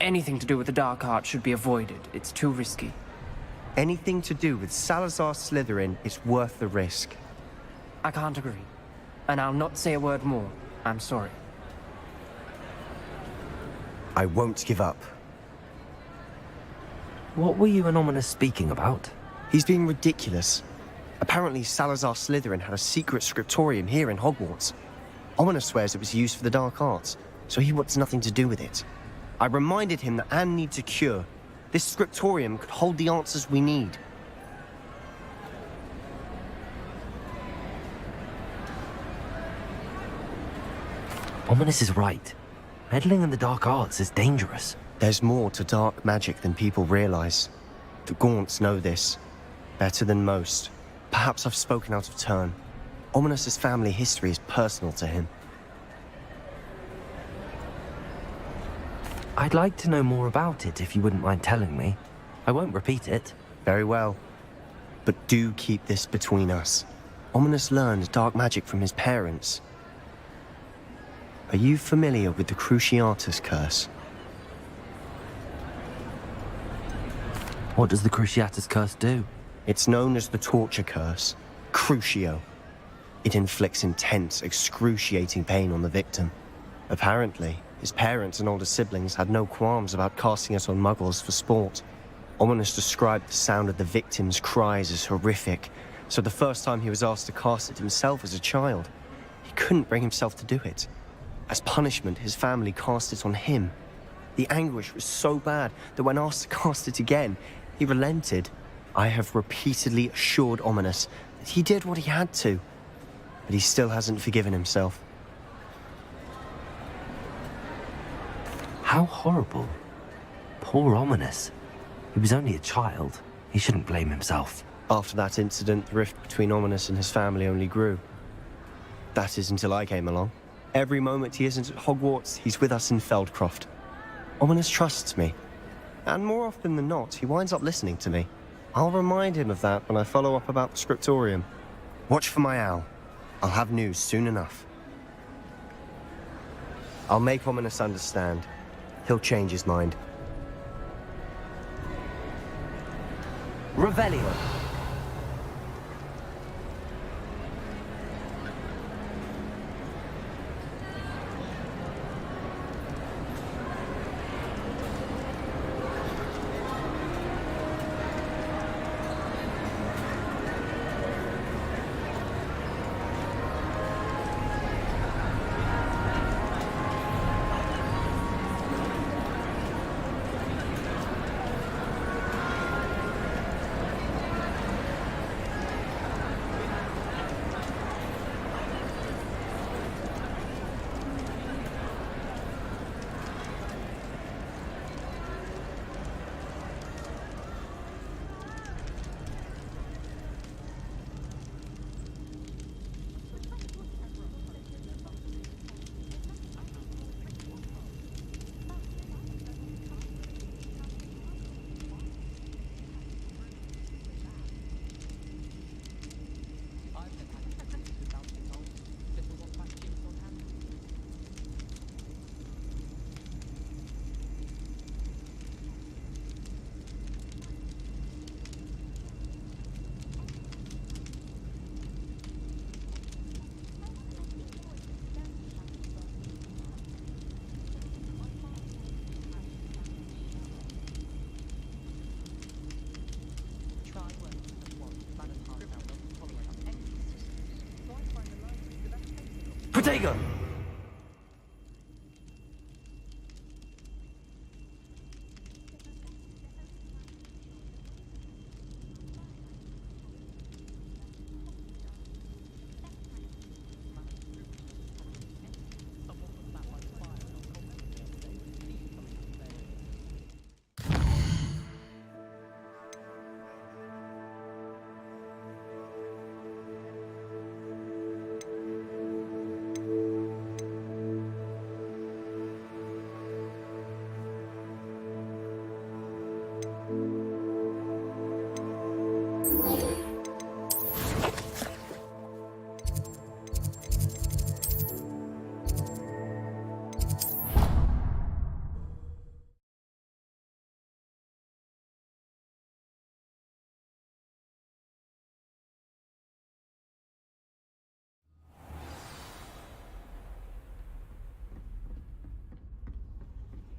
Anything to do with the dark art should be avoided. It's too risky. Anything to do with Salazar Slytherin is worth the risk. I can't agree. And I'll not say a word more. I'm sorry. I won't give up. What were you and Ominous speaking about? He's being ridiculous. Apparently Salazar Slytherin had a secret scriptorium here in Hogwarts. Ominous swears it was used for the dark arts, so he wants nothing to do with it. I reminded him that Anne needs a cure. This scriptorium could hold the answers we need. Ominous is right. Meddling in the dark arts is dangerous. There's more to dark magic than people realize. The Gaunts know this. Better than most. Perhaps I've spoken out of turn. Ominous's family history is personal to him. I'd like to know more about it if you wouldn't mind telling me. I won't repeat it. Very well. But do keep this between us. Ominous learned dark magic from his parents. Are you familiar with the Cruciatus curse? What does the Cruciatus curse do? It's known as the torture curse. Crucio. It inflicts intense, excruciating pain on the victim. Apparently, his parents and older siblings had no qualms about casting it on muggles for sport. Ominous described the sound of the victim's cries as horrific, so the first time he was asked to cast it himself as a child, he couldn't bring himself to do it. As punishment, his family cast it on him. The anguish was so bad that when asked to cast it again, he relented. I have repeatedly assured Ominous that he did what he had to, but he still hasn't forgiven himself. How horrible. Poor Ominous. He was only a child. He shouldn't blame himself. After that incident, the rift between Ominous and his family only grew. That is until I came along. Every moment he isn't at Hogwarts, he's with us in Feldcroft. Ominous trusts me. And more often than not, he winds up listening to me. I'll remind him of that when I follow up about the scriptorium. Watch for my owl. I'll have news soon enough. I'll make Ominous understand. He'll change his mind. Revelio.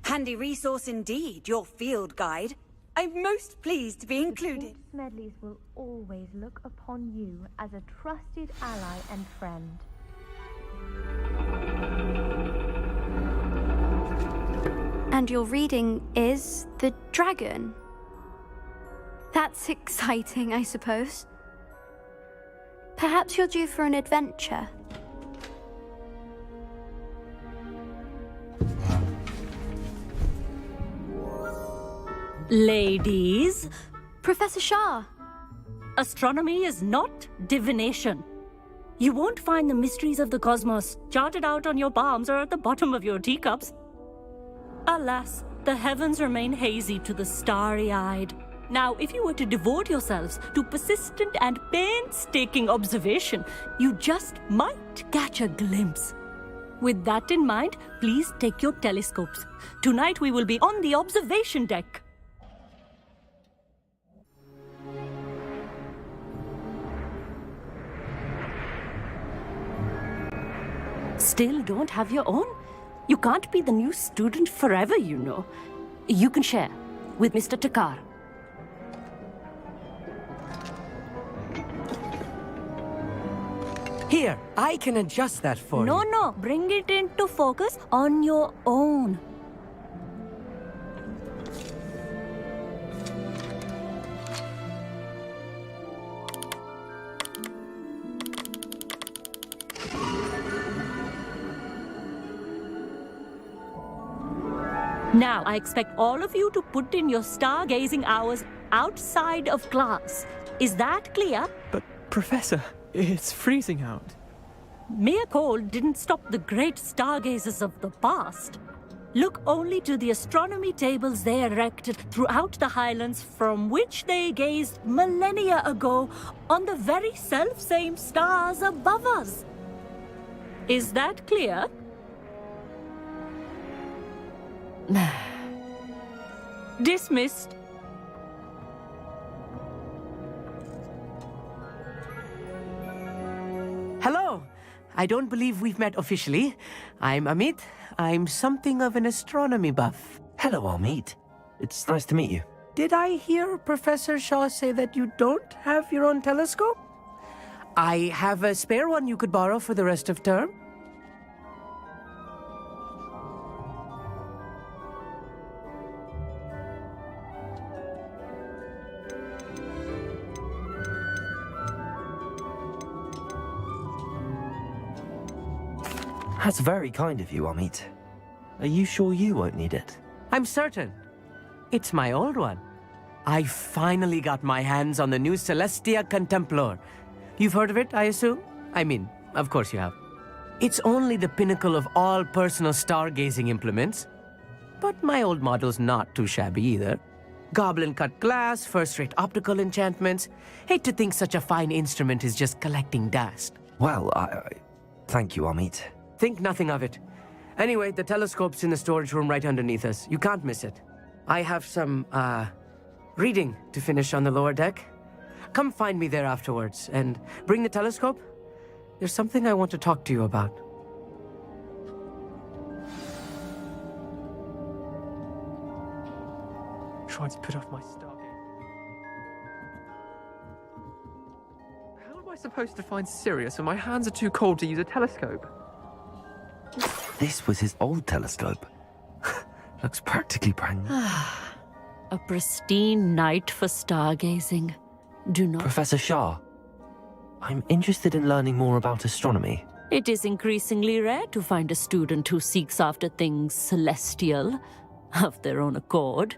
Handy resource indeed, your field guide. I'm most pleased to be included. Smedleys will always look upon you as a trusted ally and friend. And your reading is the dragon. That's exciting, I suppose. Perhaps you're due for an adventure. Ladies, Professor Shah. Astronomy is not divination. You won't find the mysteries of the cosmos charted out on your palms or at the bottom of your teacups. Alas, the heavens remain hazy to the starry-eyed. Now, if you were to devote yourselves to persistent and painstaking observation, you just might catch a glimpse. With that in mind, please take your telescopes. Tonight we will be on the observation deck. Still don't have your own? You can't be the new student forever, you know. You can share with Mr. Takar. Here, I can adjust that for you. No, bring it into focus on your own. Now, I expect all of you to put in your stargazing hours outside of class. Is that clear? But, Professor, it's freezing out. Mere cold didn't stop the great stargazers of the past. Look only to the astronomy tables they erected throughout the highlands from which they gazed millennia ago on the very self-same stars above us. Is that clear? Dismissed. Hello. I don't believe we've met officially. I'm Amit. I'm something of an astronomy buff. Hello, Amit. It's nice to meet you. Did I hear Professor Shaw say that you don't have your own telescope? I have a spare one you could borrow for the rest of term. That's very kind of you, Amit. Are you sure you won't need it? I'm certain. It's my old one. I finally got my hands on the new Celestia Contemplar. You've heard of it, I assume? I mean, of course you have. It's only the pinnacle of all personal stargazing implements. But my old model's not too shabby either. Goblin-cut glass, first-rate optical enchantments. Hate to think such a fine instrument is just collecting dust. Well, thank you, Amit. Think nothing of it. Anyway, the telescope's in the storage room right underneath us. You can't miss it. I have some, reading to finish on the lower deck. Come find me there afterwards, and bring the telescope. There's something I want to talk to you about. Trying to put off my stargate. How am I supposed to find Sirius when my hands are too cold to use a telescope? This was his old telescope. Looks practically brand new. A pristine night for stargazing. Do not... Professor Shah, I'm interested in learning more about astronomy. It is increasingly rare to find a student who seeks after things celestial, of their own accord.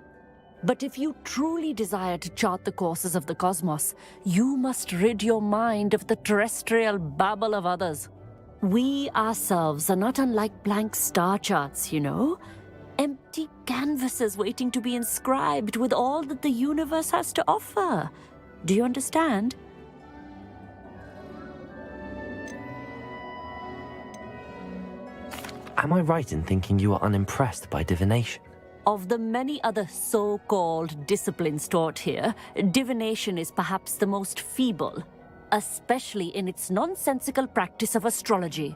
But if you truly desire to chart the courses of the cosmos, you must rid your mind of the terrestrial babble of others. We ourselves are not unlike blank star charts, you know? Empty canvases waiting to be inscribed with all that the universe has to offer. Do you understand? Am I right in thinking you are unimpressed by divination? Of the many other so-called disciplines taught here, divination is perhaps the most feeble, especially in its nonsensical practice of astrology.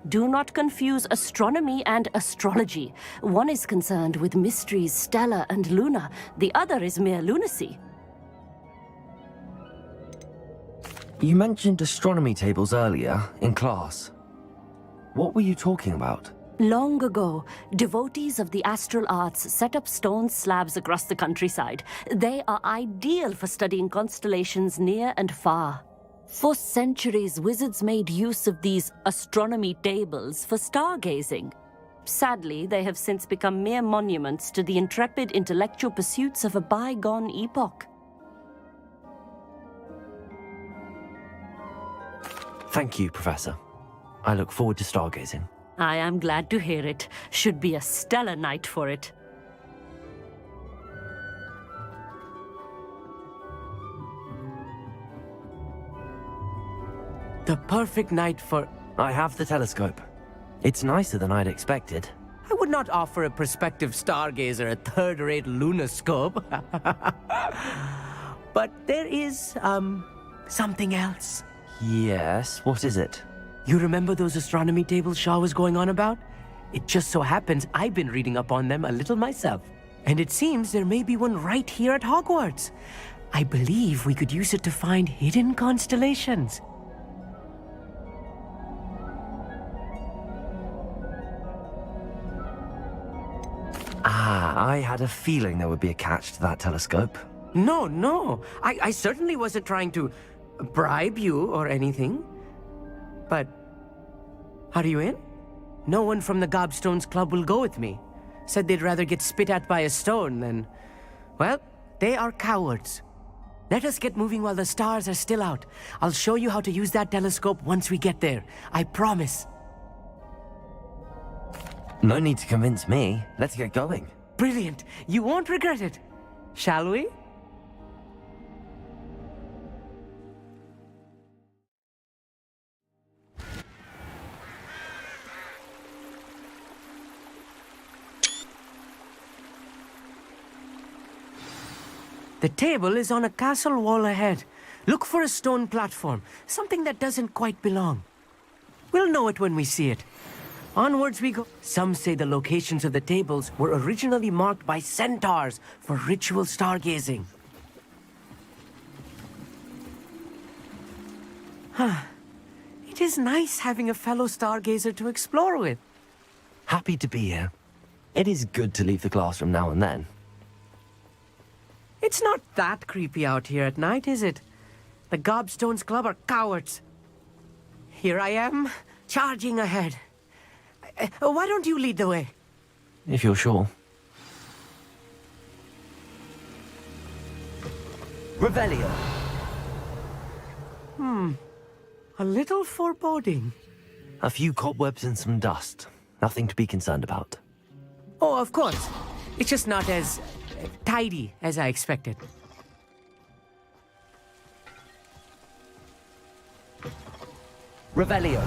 Do not confuse astronomy and astrology. One is concerned with mysteries stellar and lunar. The other is mere lunacy. You mentioned astronomy tables earlier, in class. What were you talking about? Long ago, devotees of the astral arts set up stone slabs across the countryside. They are ideal for studying constellations near and far. For centuries, wizards made use of these astronomy tables for stargazing. Sadly, they have since become mere monuments to the intrepid intellectual pursuits of a bygone epoch. Thank you, Professor. I look forward to stargazing. I am glad to hear it. Should be a stellar night for it. The perfect night for... I have the telescope. It's nicer than I'd expected. I would not offer a prospective stargazer a third-rate lunoscope. But there is, something else. Yes, what is it? You remember those astronomy tables Shaw was going on about? It just so happens I've been reading up on them a little myself. And it seems there may be one right here at Hogwarts. I believe we could use it to find hidden constellations. I had a feeling there would be a catch to that telescope. No. I certainly wasn't trying to bribe you or anything. But, are you in? No one from the Gobstones Club will go with me. Said they'd rather get spit at by a stone than... Well, they are cowards. Let us get moving while the stars are still out. I'll show you how to use that telescope once we get there. I promise. No need to convince me. Let's get going. Brilliant. You won't regret it. Shall we? The table is on a castle wall ahead. Look for a stone platform, something that doesn't quite belong. We'll know it when we see it. Onwards we go. Some say the locations of the tables were originally marked by centaurs for ritual stargazing. It is nice having a fellow stargazer to explore with. Happy to be here. It is good to leave the classroom now and then. It's not that creepy out here at night, is it? The Gobstones Club are cowards. Here I am, charging ahead. Why don't you lead the way? If you're sure. Revelio. A little foreboding. A few cobwebs and some dust. Nothing to be concerned about. Oh, of course. It's just not as tidy as I expected. Revelio.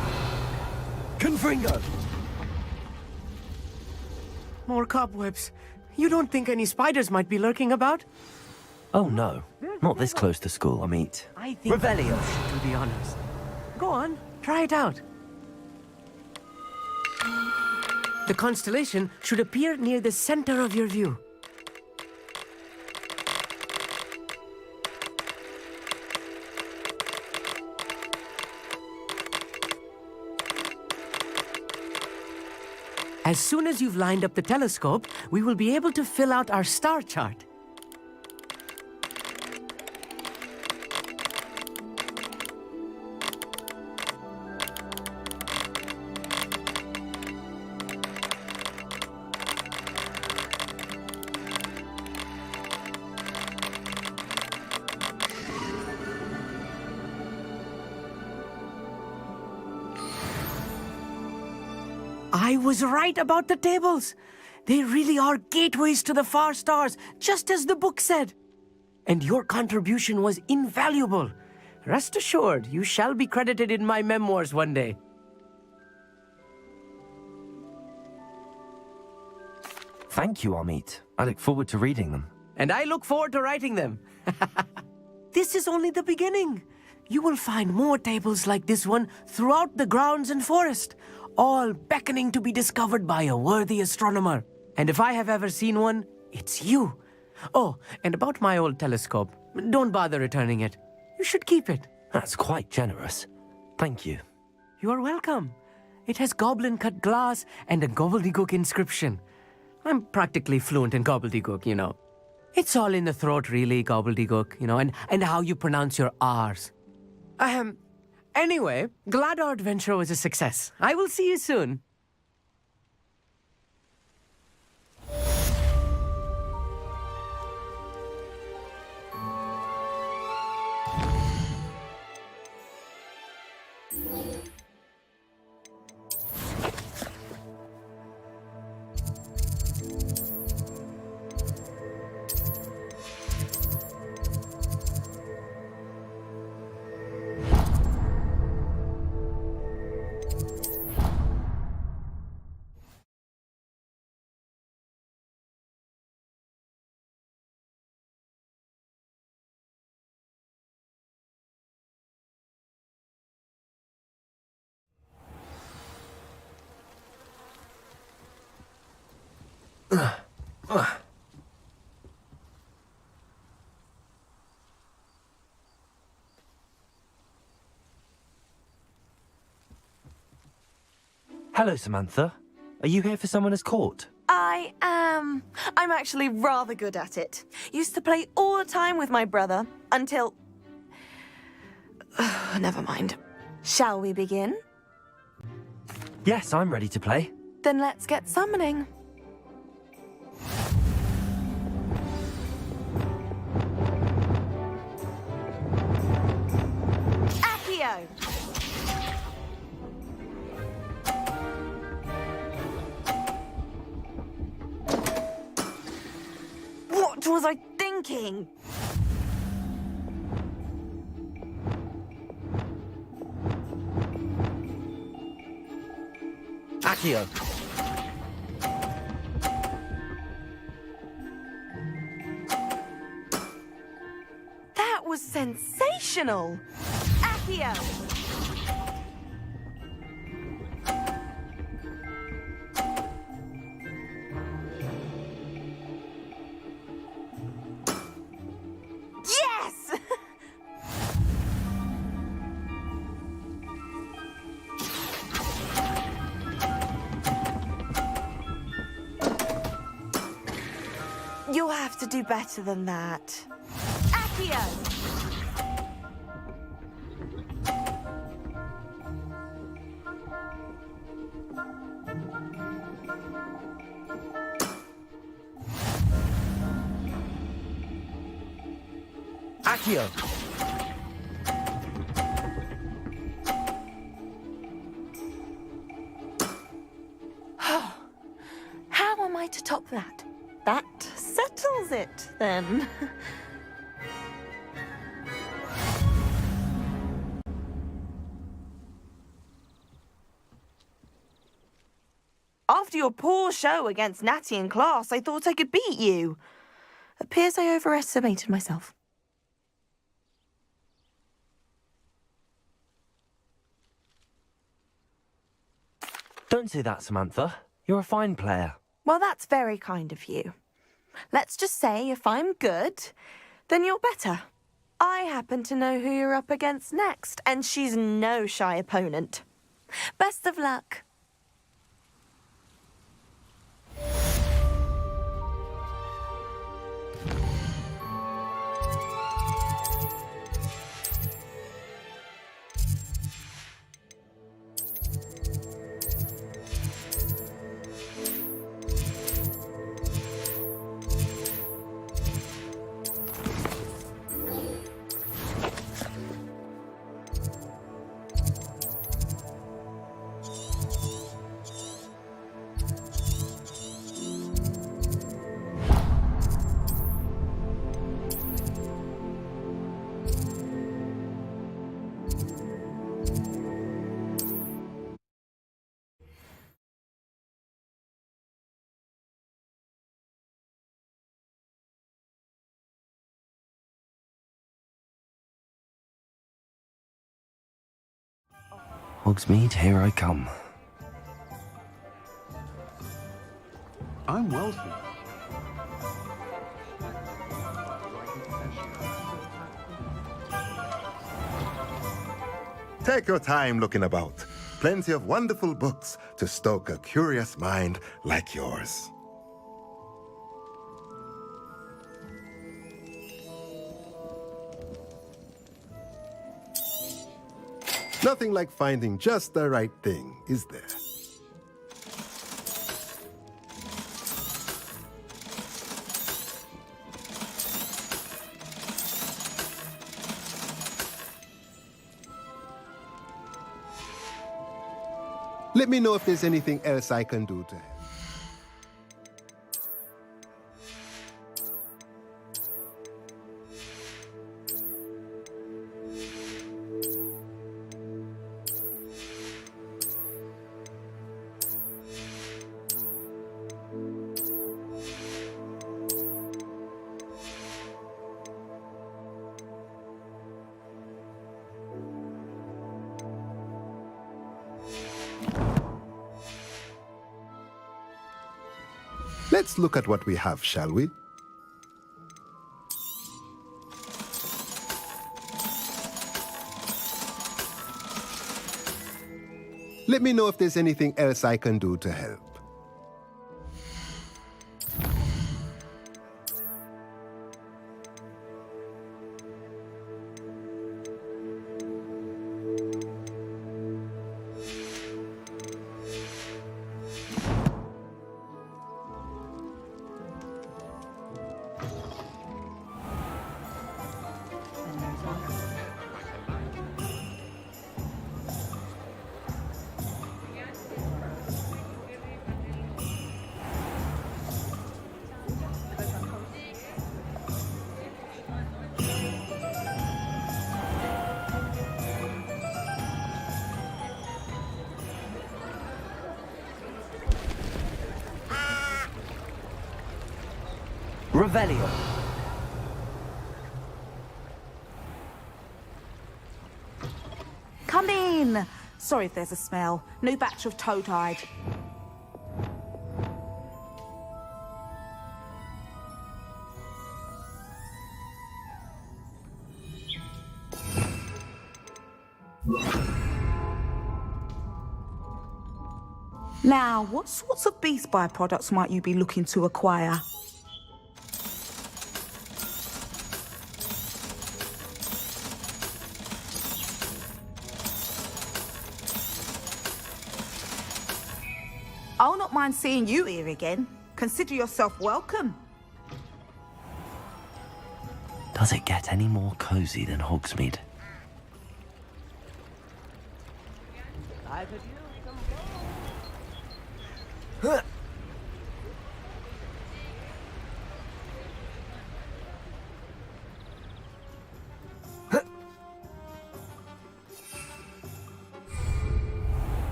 Confringo. More cobwebs. You don't think any spiders might be lurking about? Oh no, not this close to school, Amit. I think Revelio. To be honest. Go on, try it out. The constellation should appear near the center of your view. As soon as you've lined up the telescope, we will be able to fill out our star chart. I was right about the tables. They really are gateways to the far stars, just as the book said. And your contribution was invaluable. Rest assured, you shall be credited in my memoirs one day. Thank you, Amit. I look forward to reading them. And I look forward to writing them. This is only the beginning. You will find more tables like this one throughout the grounds and forest. all beckoning to be discovered by a worthy astronomer. And if I have ever seen one, it's you. Oh, and about my old telescope, don't bother returning it. You should keep it. That's quite generous. Thank you. You are welcome. It has goblin-cut glass and a gobbledygook inscription. I'm practically fluent in gobbledygook, you know. It's all in the throat, really, gobbledygook, you know, and how you pronounce your R's. Anyway, glad our adventure was a success. I will see you soon. Hello, Samantha. Are you here for Summoner's Court? I am. I'm actually rather good at it. Used to play all the time with my brother until... Never mind. Shall we begin? Yes, I'm ready to play. Then let's get summoning. Accio! What was I thinking? Accio! That was sensational! Accio! Yes! You'll have to do better than that. Accio! Accio! How am I to top that? That settles it, then. After your poor show against Natty in class, I thought I could beat you. Appears I overestimated myself. Don't say that, Samantha. You're a fine player. Well, that's very kind of you. Let's just say if I'm good, then you're better. I happen to know who you're up against next, and she's no shy opponent. Best of luck. Hogsmeade, here I come. I'm wealthy. Take your time looking about. Plenty of wonderful books to stoke a curious mind like yours. Nothing like finding just the right thing, is there? Let me know if there's anything else I can do to help. Let's look at what we have, shall we? Let me know if there's anything else I can do to help. Revelio. Come in! Sorry if there's a smell. New batch of toe-tied. Now, what sorts of beast byproducts might you be looking to acquire? I'll not mind seeing you here again. Consider yourself welcome. Does it get any more cozy than Hogsmeade?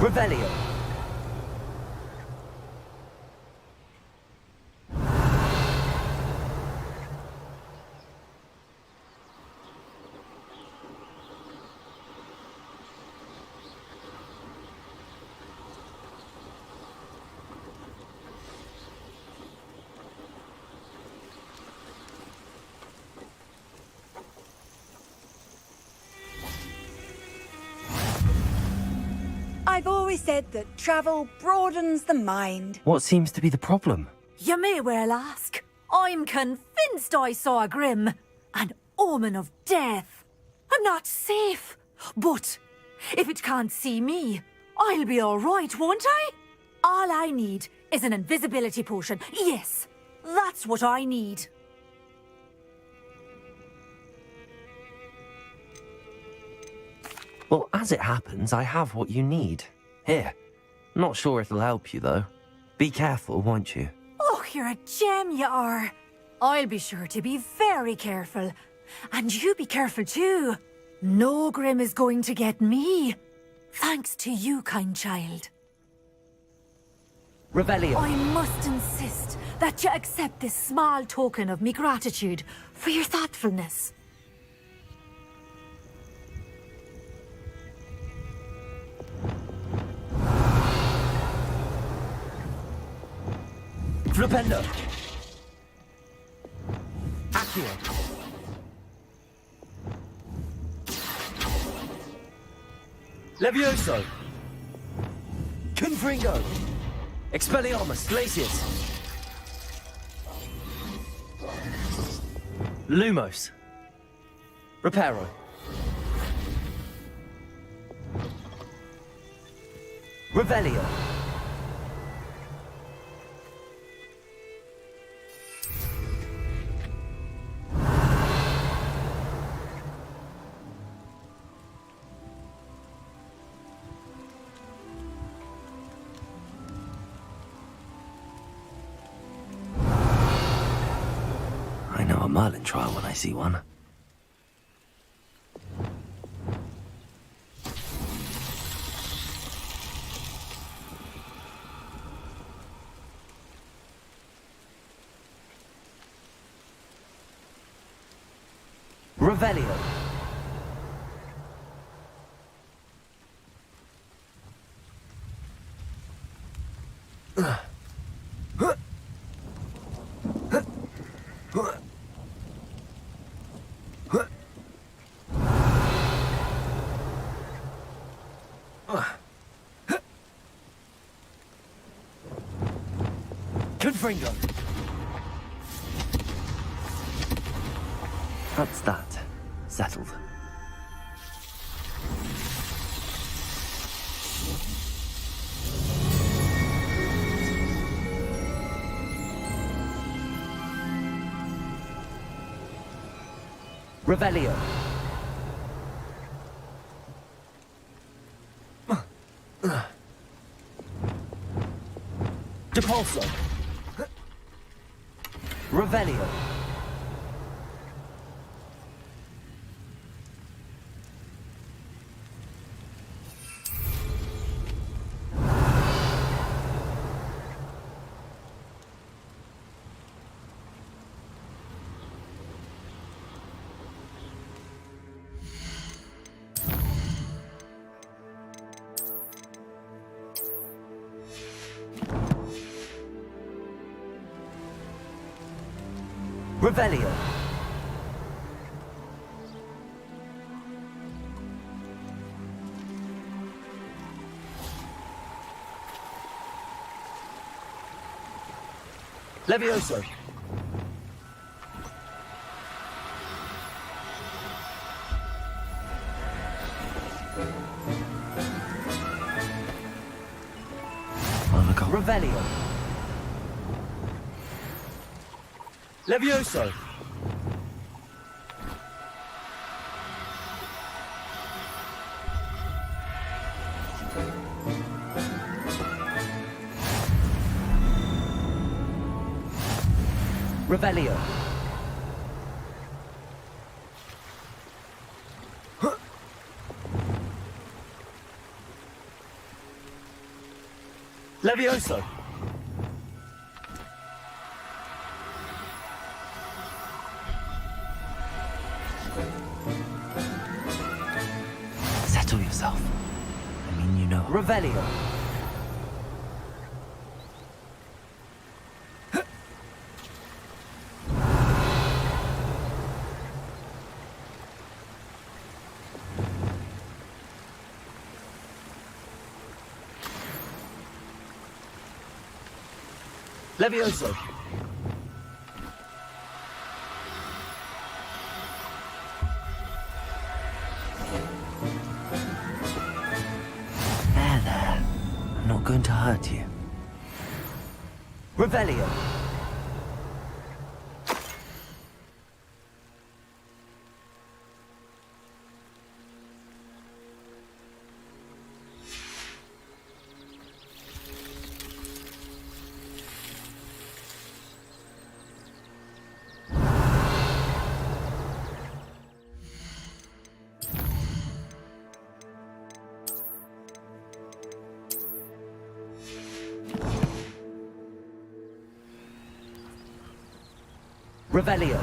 Revelio. I've always said that travel broadens the mind. What seems to be the problem? You may well ask. I'm convinced I saw a Grim, an omen of death. I'm not safe, but if it can't see me, I'll be all right, won't I? All I need is an invisibility potion. Yes, that's what I need. Well, as it happens, I have what you need. Here. Not sure it'll help you, though. Be careful, won't you? Oh, you're a gem, you are. I'll be sure to be very careful. And you be careful, too. No Grim is going to get me. Thanks to you, kind child. Revelio. I must insist that you accept this small token of me gratitude for your thoughtfulness. Flipendo. Accio. Levioso. Confringo. Expelliarmus. Glacius. Lumos. Reparo. Revelio. I know a Merlin trial when I see one. Revelio. Confringo. That's that. Settled. Revelio. Depulso. Revelio. Revelio. Levioso. Revelio. Levioso. Revelio. Levioso. Settle yourself. I mean, you know. Revelio. Levioso. There. I'm not going to hurt you. Revelio. Revelio.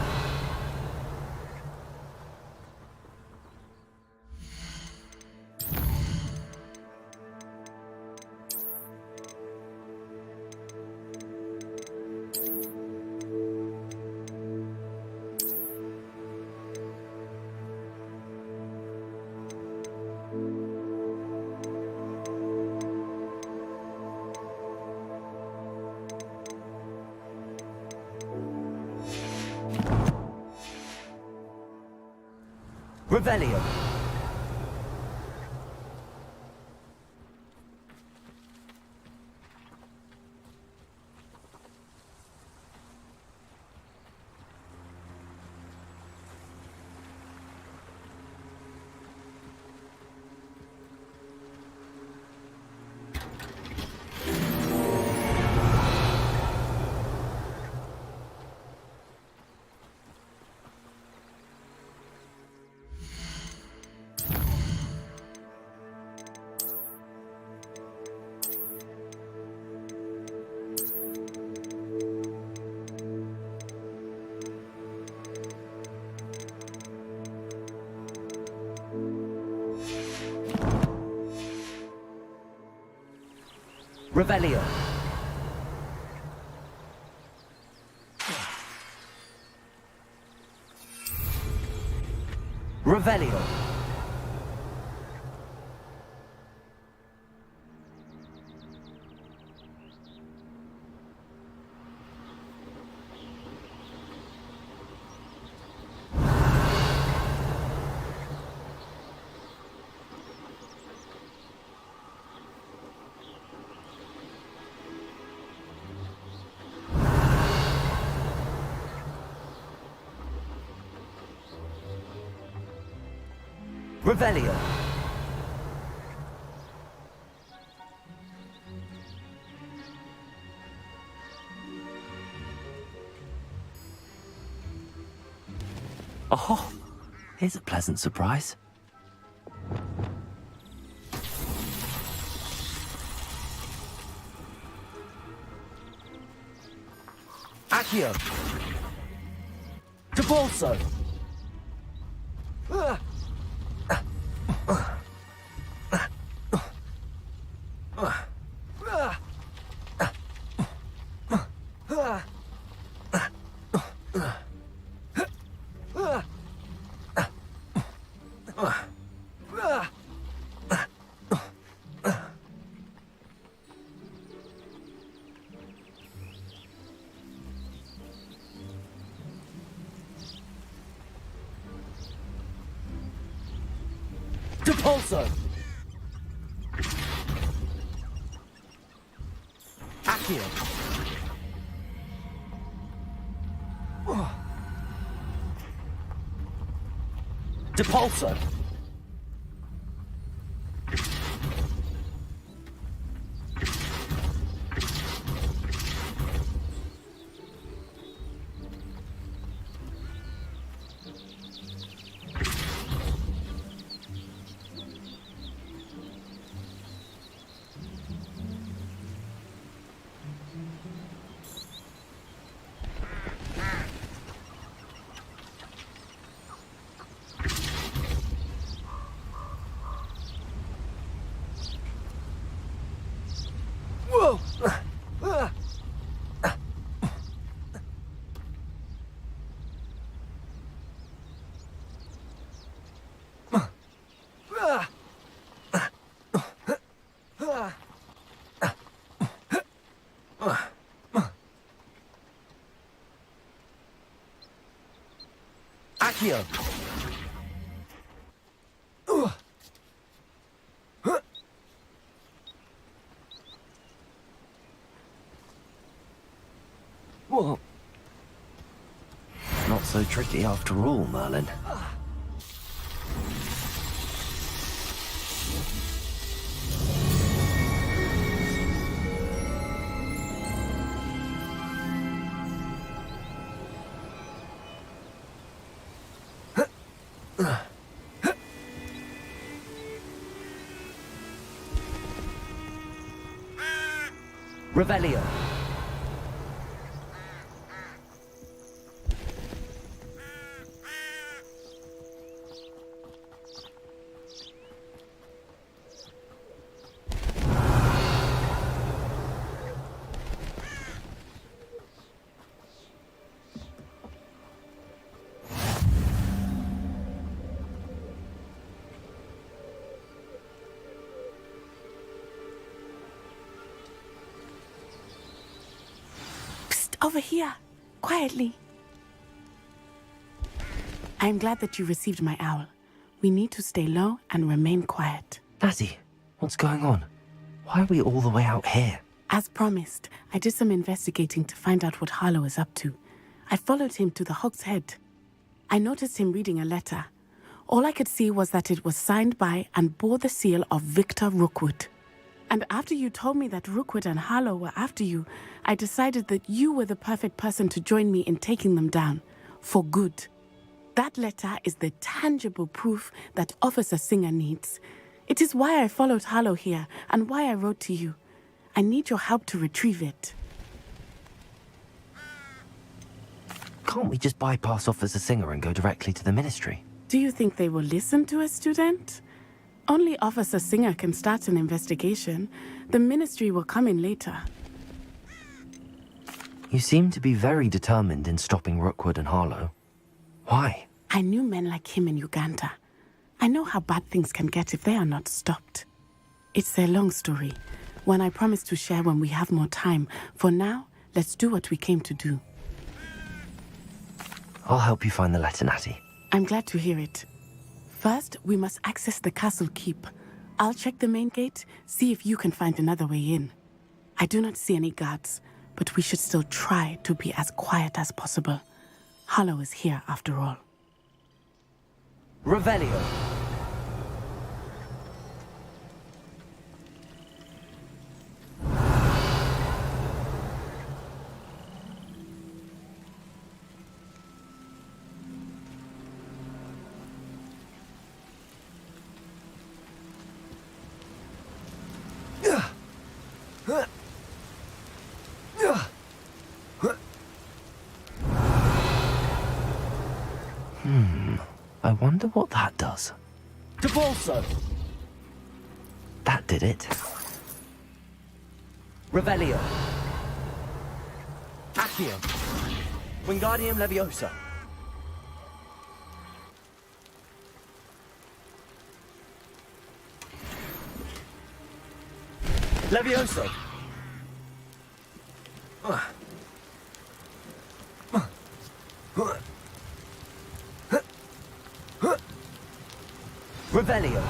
Revelio. Revelio. Revelio. Revelio. Oh, here's a pleasant surprise. Accio. Depulso. Depulso. Accio. Depulso. Whoa! Accio. Well, not so tricky after all, Merlin. Revelio. Over here, quietly. I am glad that you received my owl. We need to stay low and remain quiet. Natty, what's going on? Why are we all the way out here? As promised, I did some investigating to find out what Harlow is up to. I followed him to the Hog's Head. I noticed him reading a letter. All I could see was that it was signed by and bore the seal of Victor Rookwood. And after you told me that Rookwood and Harlow were after you, I decided that you were the perfect person to join me in taking them down. For good. That letter is the tangible proof that Officer Singer needs. It is why I followed Harlow here and why I wrote to you. I need your help to retrieve it. Can't we just bypass Officer Singer and go directly to the Ministry? Do you think they will listen to a student? Only Officer Singer can start an investigation. The Ministry will come in later. You seem to be very determined in stopping Rookwood and Harlow. Why? I knew men like him in Uganda. I know how bad things can get if they are not stopped. It's a long story, one I promise to share when we have more time. For now, let's do what we came to do. I'll help you find the letter, Natty. I'm glad to hear it. First, we must access the castle keep. I'll check the main gate, see if you can find another way in. I do not see any guards, but we should still try to be as quiet as possible. Harlow is here after all. Revelio. I wonder what that does. Devolso! That did it. Revelio. Accio. Wingardium Leviosa. Levioso. Revelio.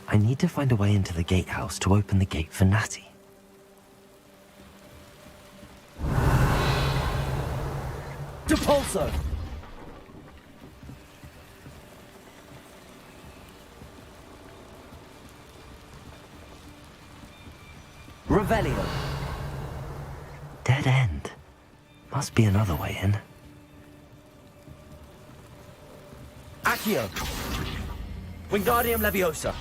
I need to find a way into the gatehouse to open the gate for Natty. Depulso. Revelio. Dead end. Must be another way in. Accio. Wingardium Leviosa.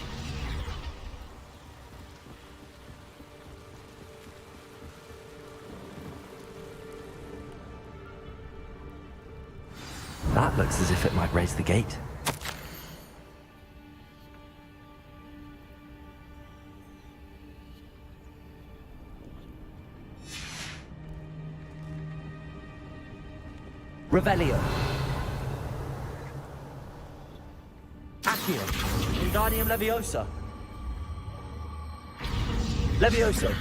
That looks as if it might raise the gate. Revelio. Accio. Wingardium Leviosa. Levioso.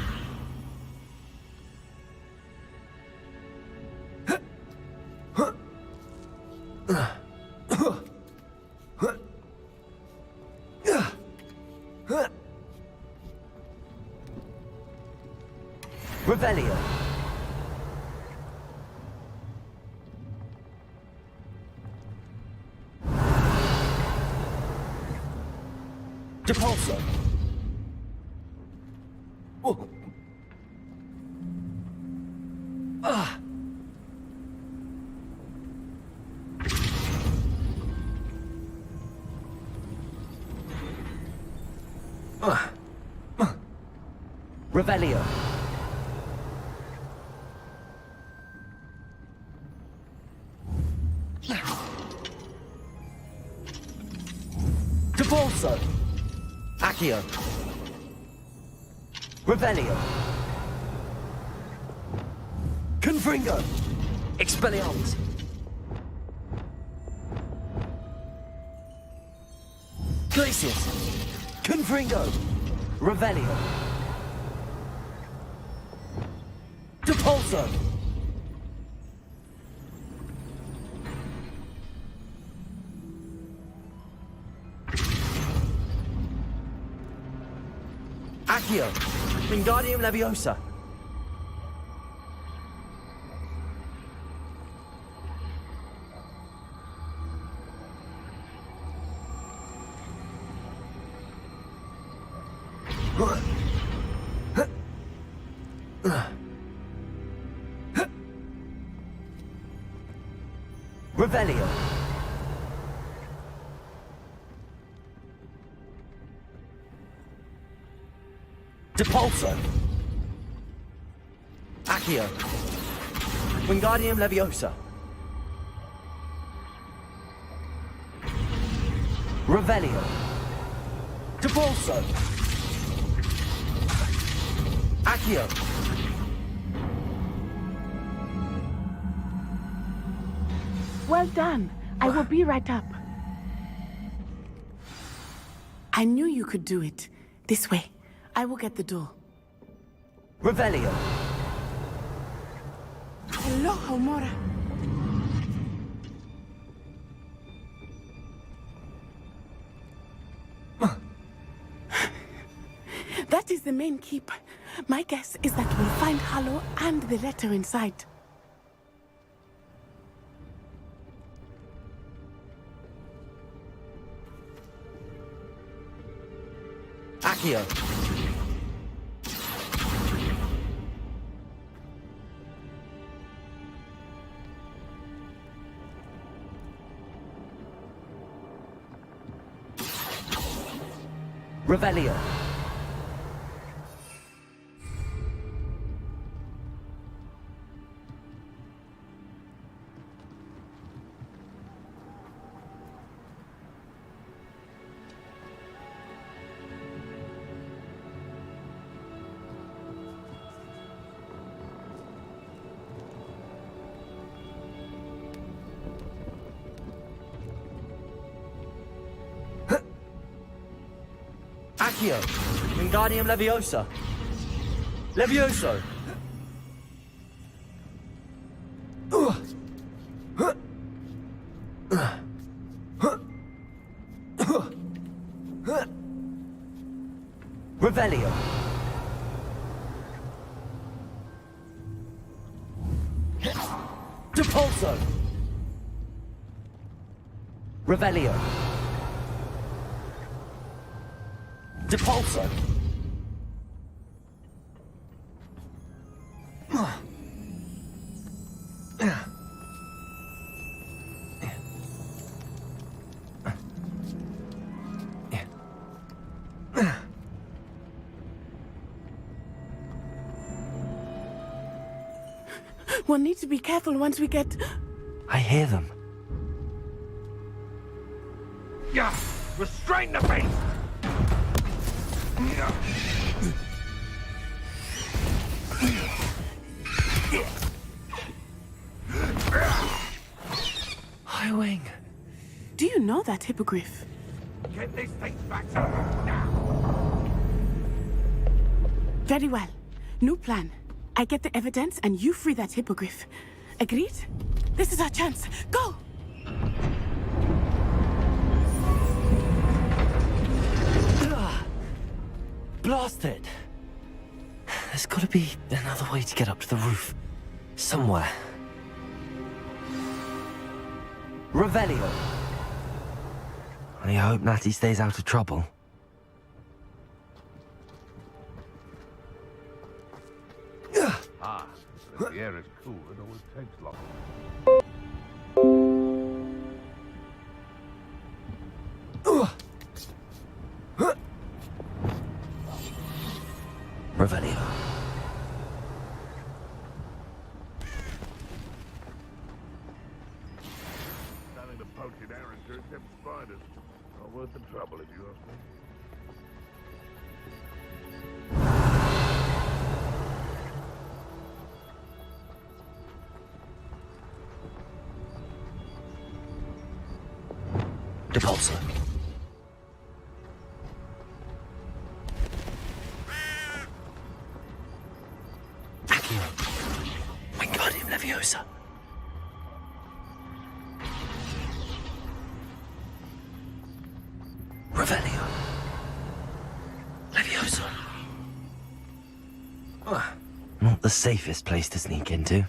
Revelio. Depulso. Oh. Ah. Revelio. Depulso. Accio. Revelio. Confringo. Expelliarmus. Glacius. Confringo. Revelio. Depulso. Accio! Wingardium Leviosa! Revelio. Depulso. Accio. Wingardium Leviosa. Revelio. Depulso. Accio. Well done. I will be right up. I knew you could do it. This way. I will get the door. Revelio. Hello, Homora. That is the main keep. My guess is that we'll find Hallow and the letter inside. Accio. Revelio. Accio. Wingardium Leviosa. Levioso. Revelio. Depulso. Revelio. Depulso. We'll need to be careful once we get... I hear them. Yeah! Restrain the beast! Highwing. Do you know that hippogriff? Get this thing back to now! Very well. New plan. I get the evidence and you free that hippogriff. Agreed? This is our chance. Go! Blast it! There's gotta be another way to get up to the roof. Somewhere. Revelio. I hope Natty stays out of trouble. Ah, if the air is cool, it always takes long. Revelio. Nothing to poke your arrows to except spiders. Not worth the trouble if you ask me. Depulso. Accio. Wingardium Leviosa. Revelio. Leviosa. the safest place to sneak into.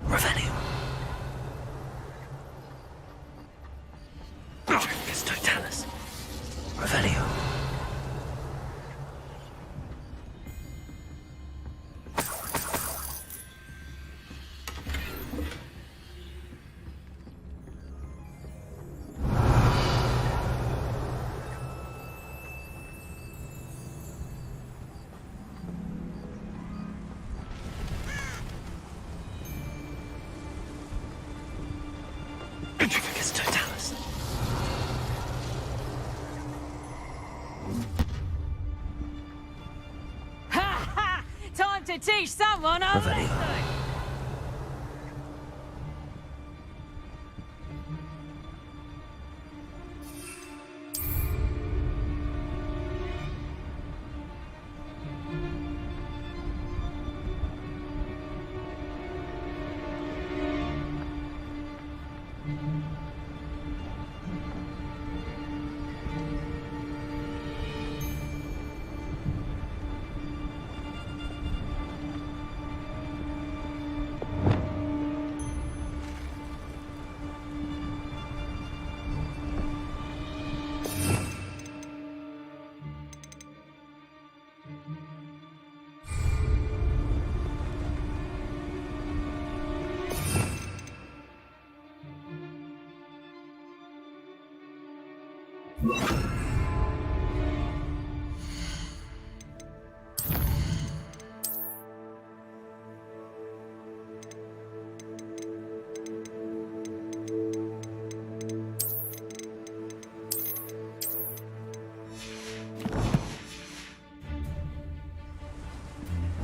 Revenue. Dracus totalis. Revenue. Dracus totalis. Ha ha! Time to teach someone a Revenue. lesson!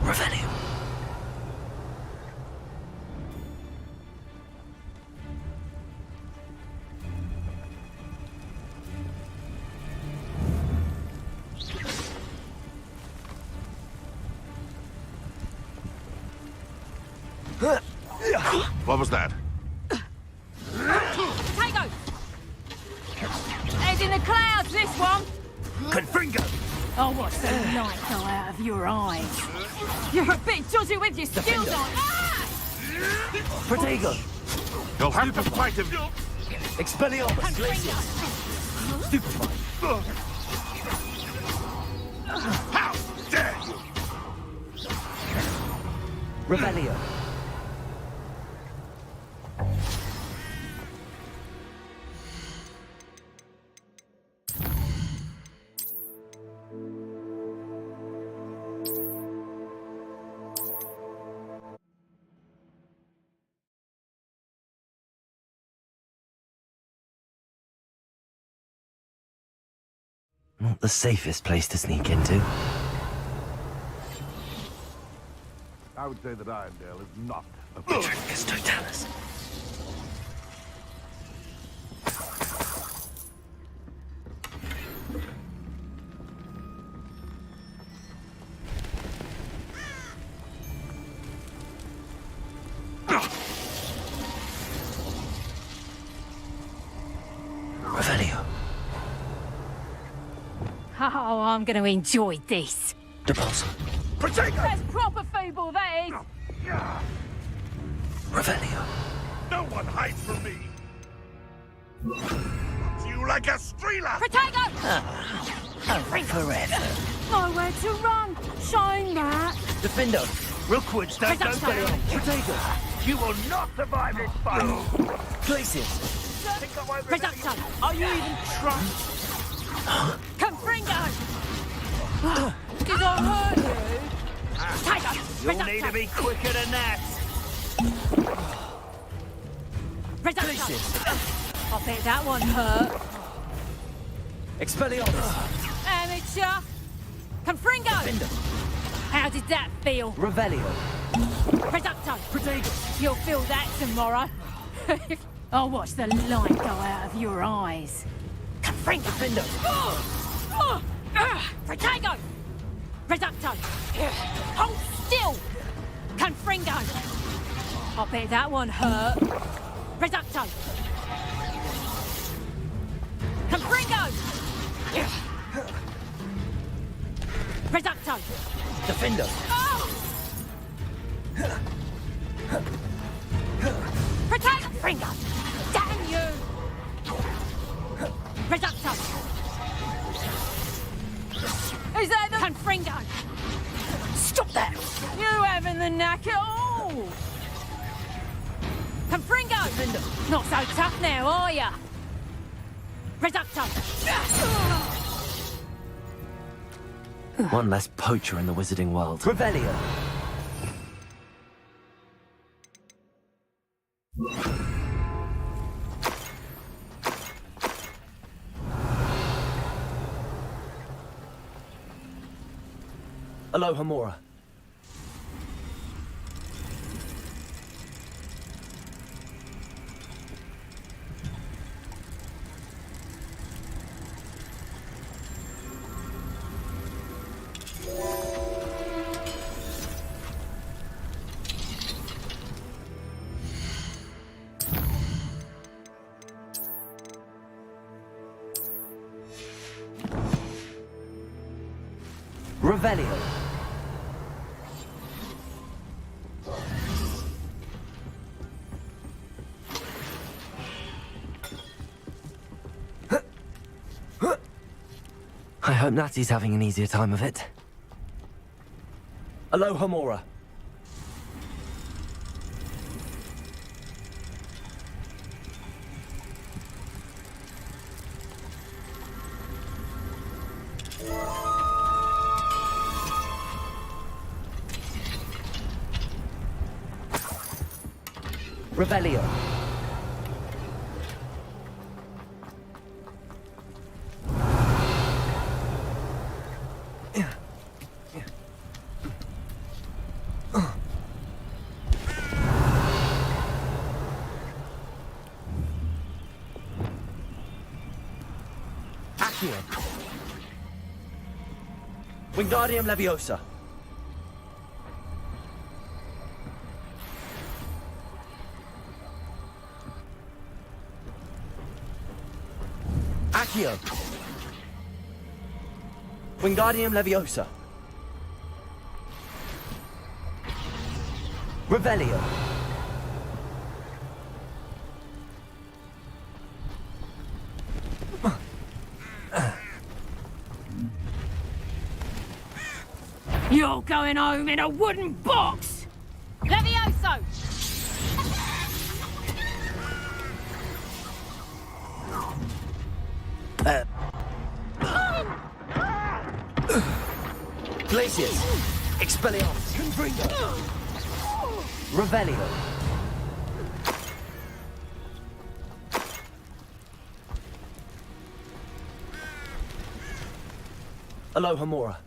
Revenue. What was that? Potato! Head in the clouds, this one! Confringo! I'll watch the light go out of your eyes. You're a bit dodgy with your skills on. Ah! Protego. You'll have to fight him. Expelliarmus. Glacius. Stupefy. How dare you! Revelio. Not the safest place to sneak into. I would say that Irondale is not a Dracus totalis. Revelio. Oh, I'm going to enjoy this. Depulso. That's proper football, that is. Revelio. No one hides from me! You like a streeler! Potato! Forever. Nowhere to run. Shine that. Defendo. Rookwood, don't go Potato. Potato. You will not survive this fight. Glacius. Reducto. Are you even trying? Confringo. Did I hurt you? Potato. You'll need to be quicker than that. Reducto. I bet that one hurt. Expelliarmus. Amateur. Confringo. How did that feel? Revelio. Reducto. You'll feel that tomorrow. I'll watch the light go out of your eyes. Confringo. Protego. Reducto. Hold still. Confringo. I bet that one hurt. Reducto. Confringo. Reducto! Defender! Protect Fringo! Damn you! Reducto! Is that the... Confringo! Stop that! You having the knack at all? Confringo! Defender! Not so tough now, are ya? Reducto! One less poacher in the wizarding world. Revelio! Aloha Mora. Revelio. I hope Natty's having an easier time of it. Aloha Mora. Revelio. Accio. Wingardium Leviosa. Accio. Wingardium Leviosa. Revelio. You're going home in a wooden box! Levioso! Glacius. Expelliarmus. Confringo. Revelio. Aloha Mora.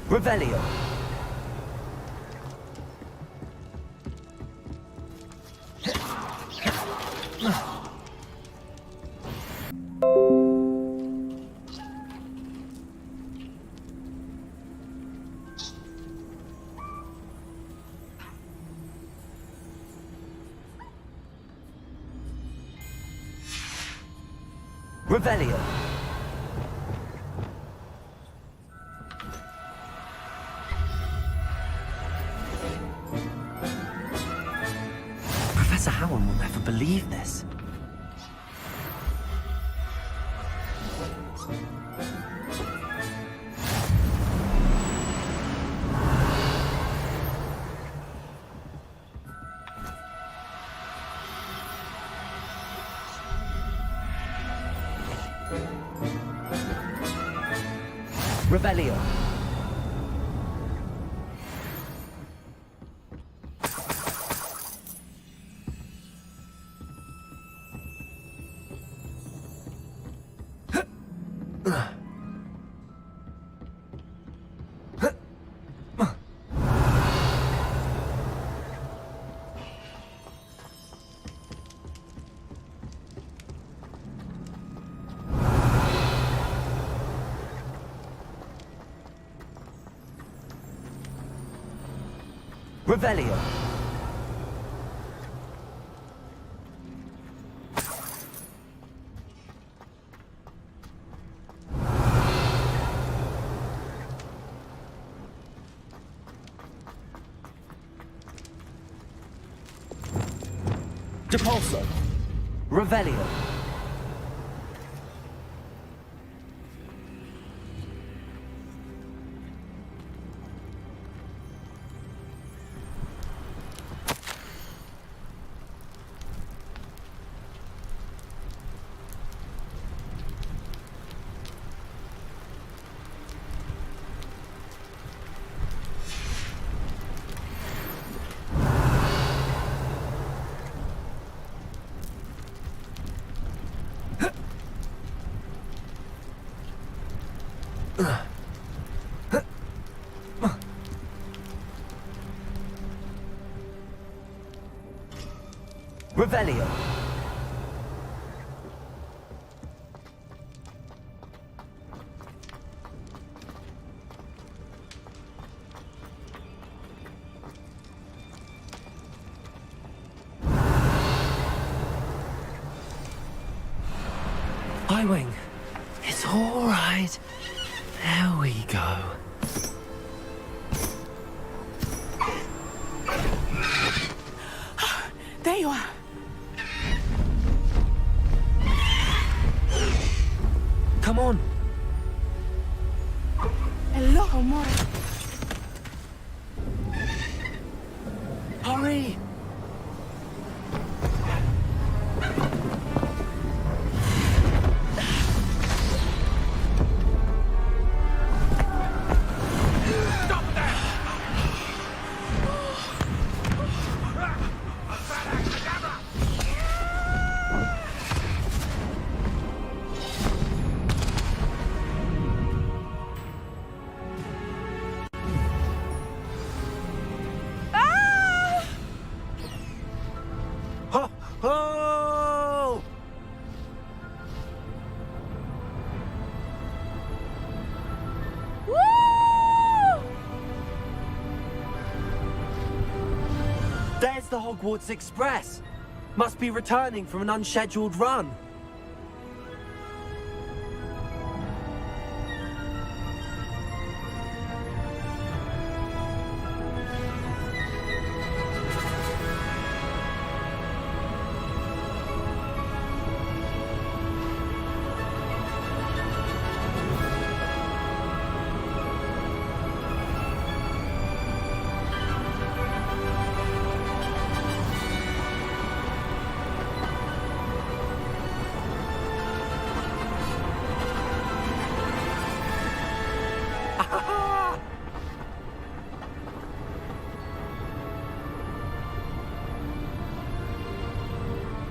Revelio. Revelio. Professor Howard will never believe this. Revelio. Revelio. Depulso. Revelio. Revelio. Highwing. It's all right. There we go. There you are. Come on. Hello, amore. Hurry. Oh! Woo! There's the Hogwarts Express. Must be returning from an unscheduled run.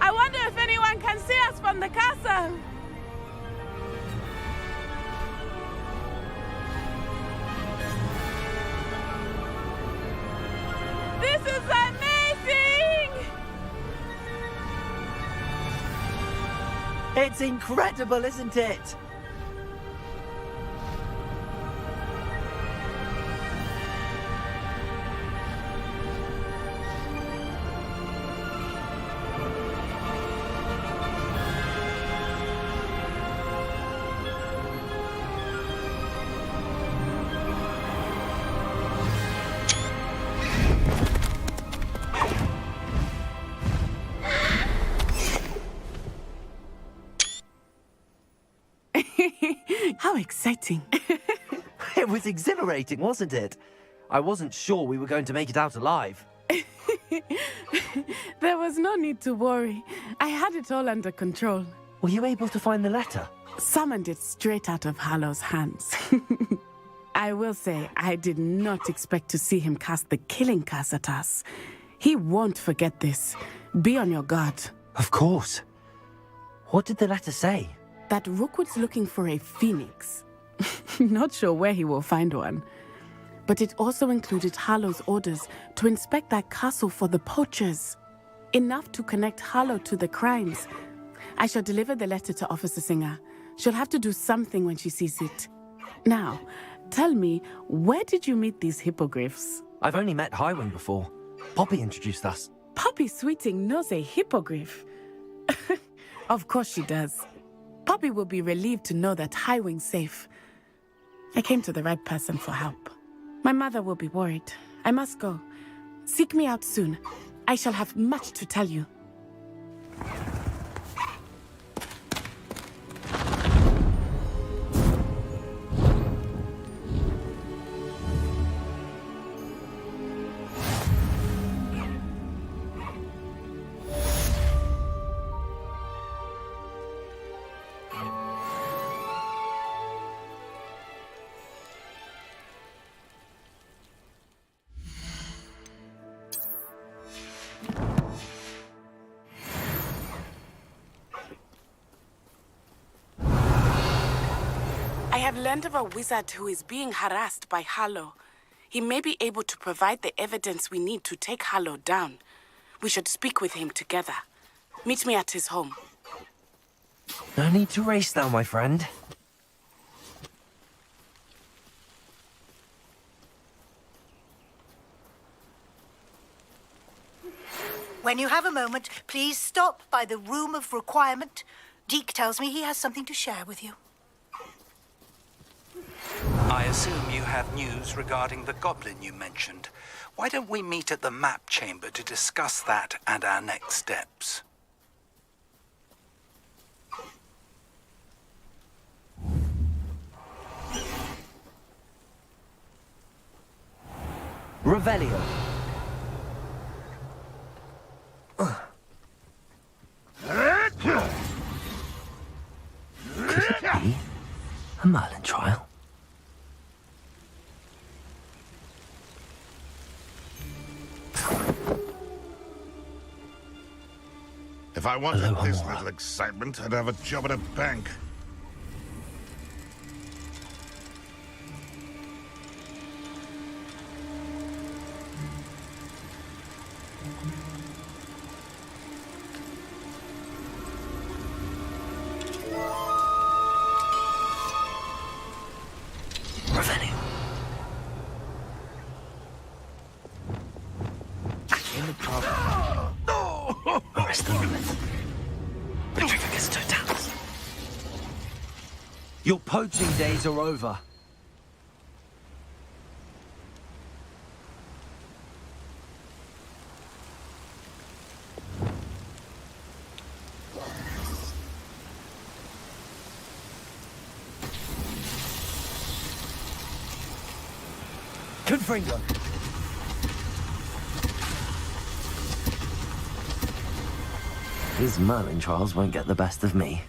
I wonder if anyone can see us from the castle. This is amazing! It's incredible, isn't it? How exciting. It was exhilarating, wasn't it? I wasn't sure we were going to make it out alive. There was no need to worry. I had it all under control. Were you able to find the letter? Summoned it straight out of Harlow's hands. I will say, I did not expect to see him cast the killing curse at us. He won't forget this. Be on your guard. Of course. What did the letter say? That Rookwood's looking for a phoenix. Not sure where he will find one. But it also included Harlow's orders to inspect that castle for the poachers. Enough to connect Harlow to the crimes. I shall deliver the letter to Officer Singer. She'll have to do something when she sees it. Now, tell me, where did you meet these hippogriffs? I've only met Highwing before. Poppy introduced us. Poppy Sweeting knows a hippogriff. Of course she does. Poppy will be relieved to know that Highwing's safe. I came to the right person for help. My mother will be worried. I must go. Seek me out soon. I shall have much to tell you. I have learned of a wizard who is being harassed by Harlow. He may be able to provide the evidence we need to take Harlow down. We should speak with him together. Meet me at his home. No need to race now, my friend. When you have a moment, please stop by the Room of Requirement. Deke tells me he has something to share with you. I assume you have news regarding the goblin you mentioned. Why don't we meet at the map chamber to discuss that and our next steps? Revelio. Could it be a Merlin trial? If I wanted this little excitement, I'd have a job at a bank. Revenue. In the problem. Arrest the limit. Petrificus totalis. Your poaching days are over. Confringo. His Merlin trials won't get the best of me.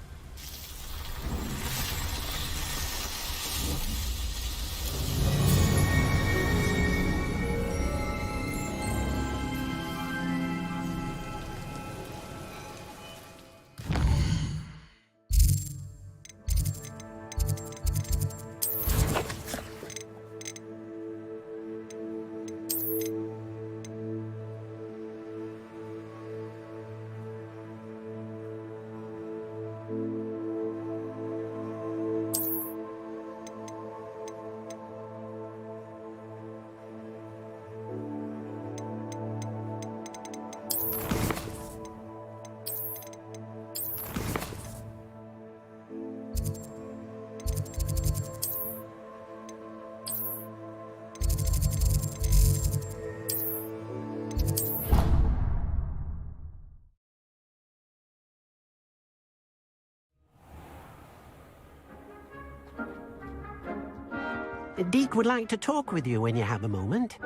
Deke would like to talk with you when you have a moment.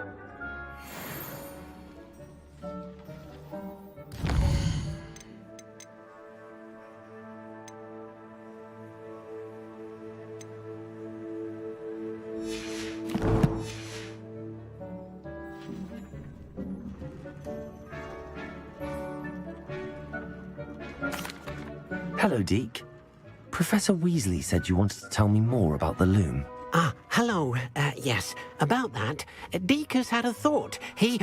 Hello, Deke. Professor Weasley said you wanted to tell me more about the loom. Ah, hello. Yes, about that. Deke has had a thought. He...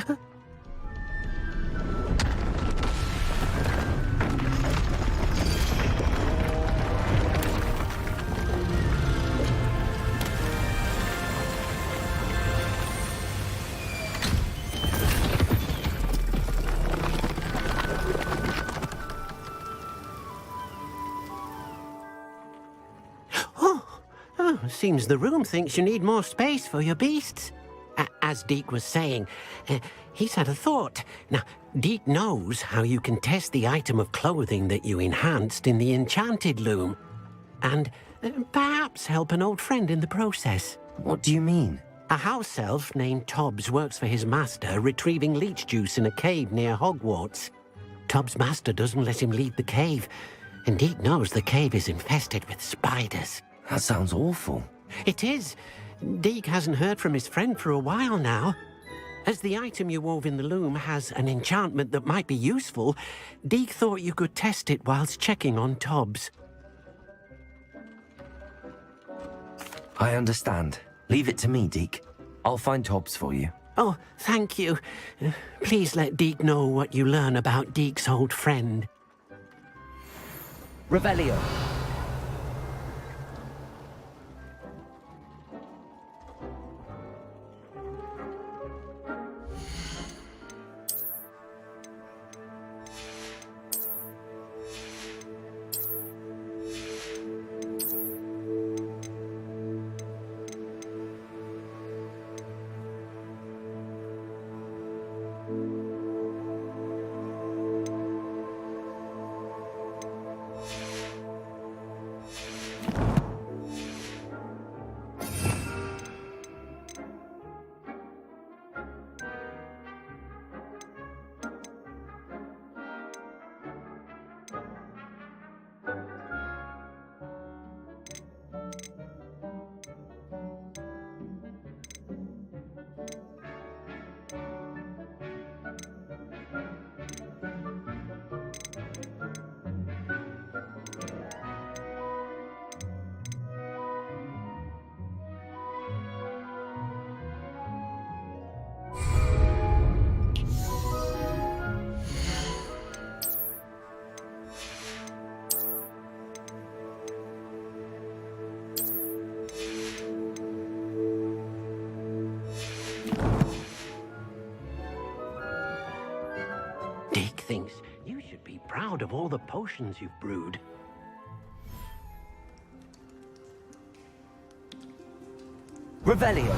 seems the room thinks you need more space for your beasts. As Deke was saying, he's had a thought. Now, Deke knows how you can test the item of clothing that you enhanced in the enchanted loom. And perhaps help an old friend in the process. What do you mean? A house elf named Tobbs works for his master, retrieving leech juice in a cave near Hogwarts. Tobbs' master doesn't let him leave the cave, and Deke knows the cave is infested with spiders. That sounds awful. It is. Deke hasn't heard from his friend for a while now. As the item you wove in the loom has an enchantment that might be useful, Deke thought you could test it whilst checking on Tobbs. I understand. Leave it to me, Deke. I'll find Tobbs for you. Oh, thank you. Please let Deke know what you learn about Deke's old friend. Revelio. Deke thinks you should be proud of all the potions you've brewed. Revelio.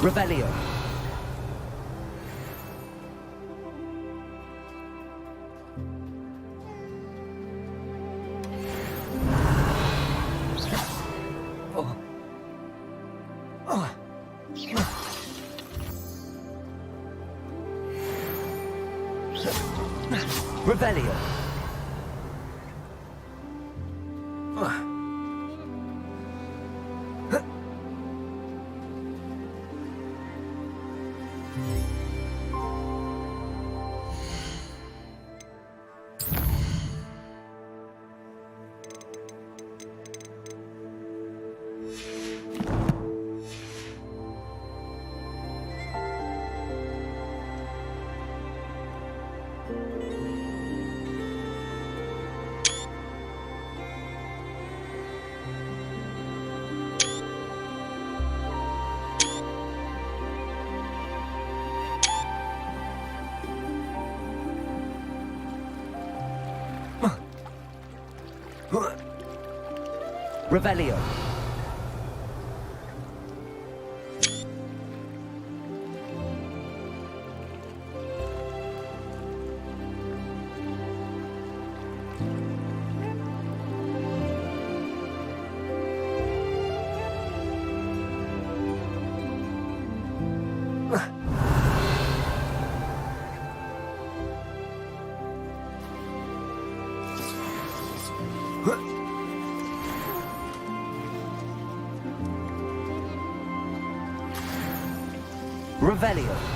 Revelio. Revelio. Revelio. Revelio.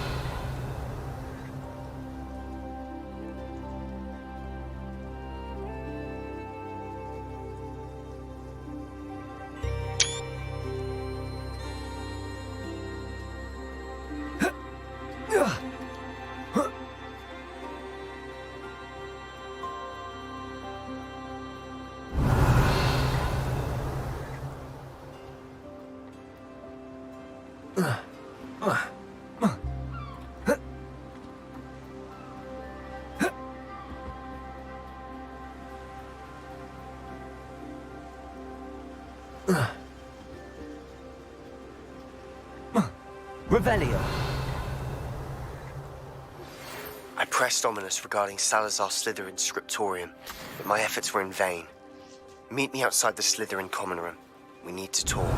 Revelio. I pressed Ominous regarding Salazar Slytherin's scriptorium, but my efforts were in vain. Meet me outside the Slytherin common room. We need to talk.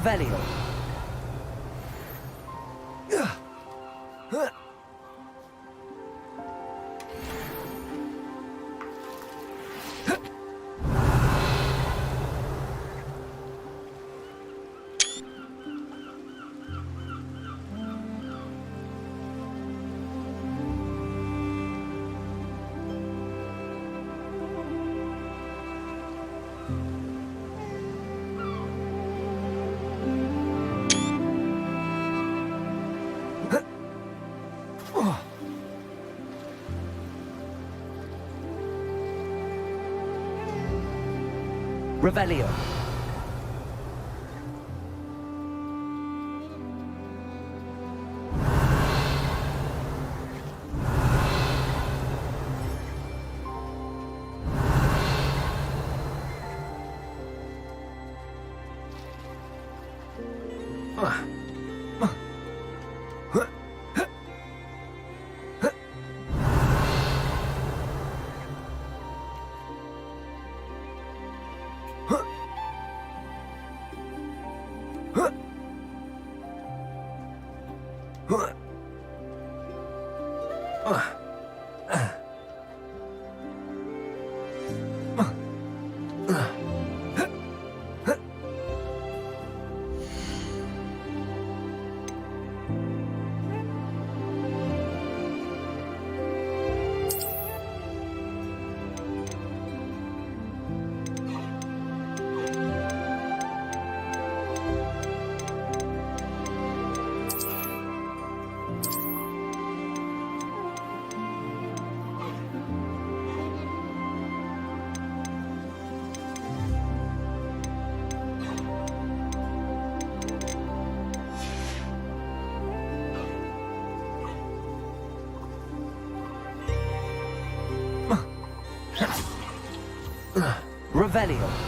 Revelio. Revelio. Revelio.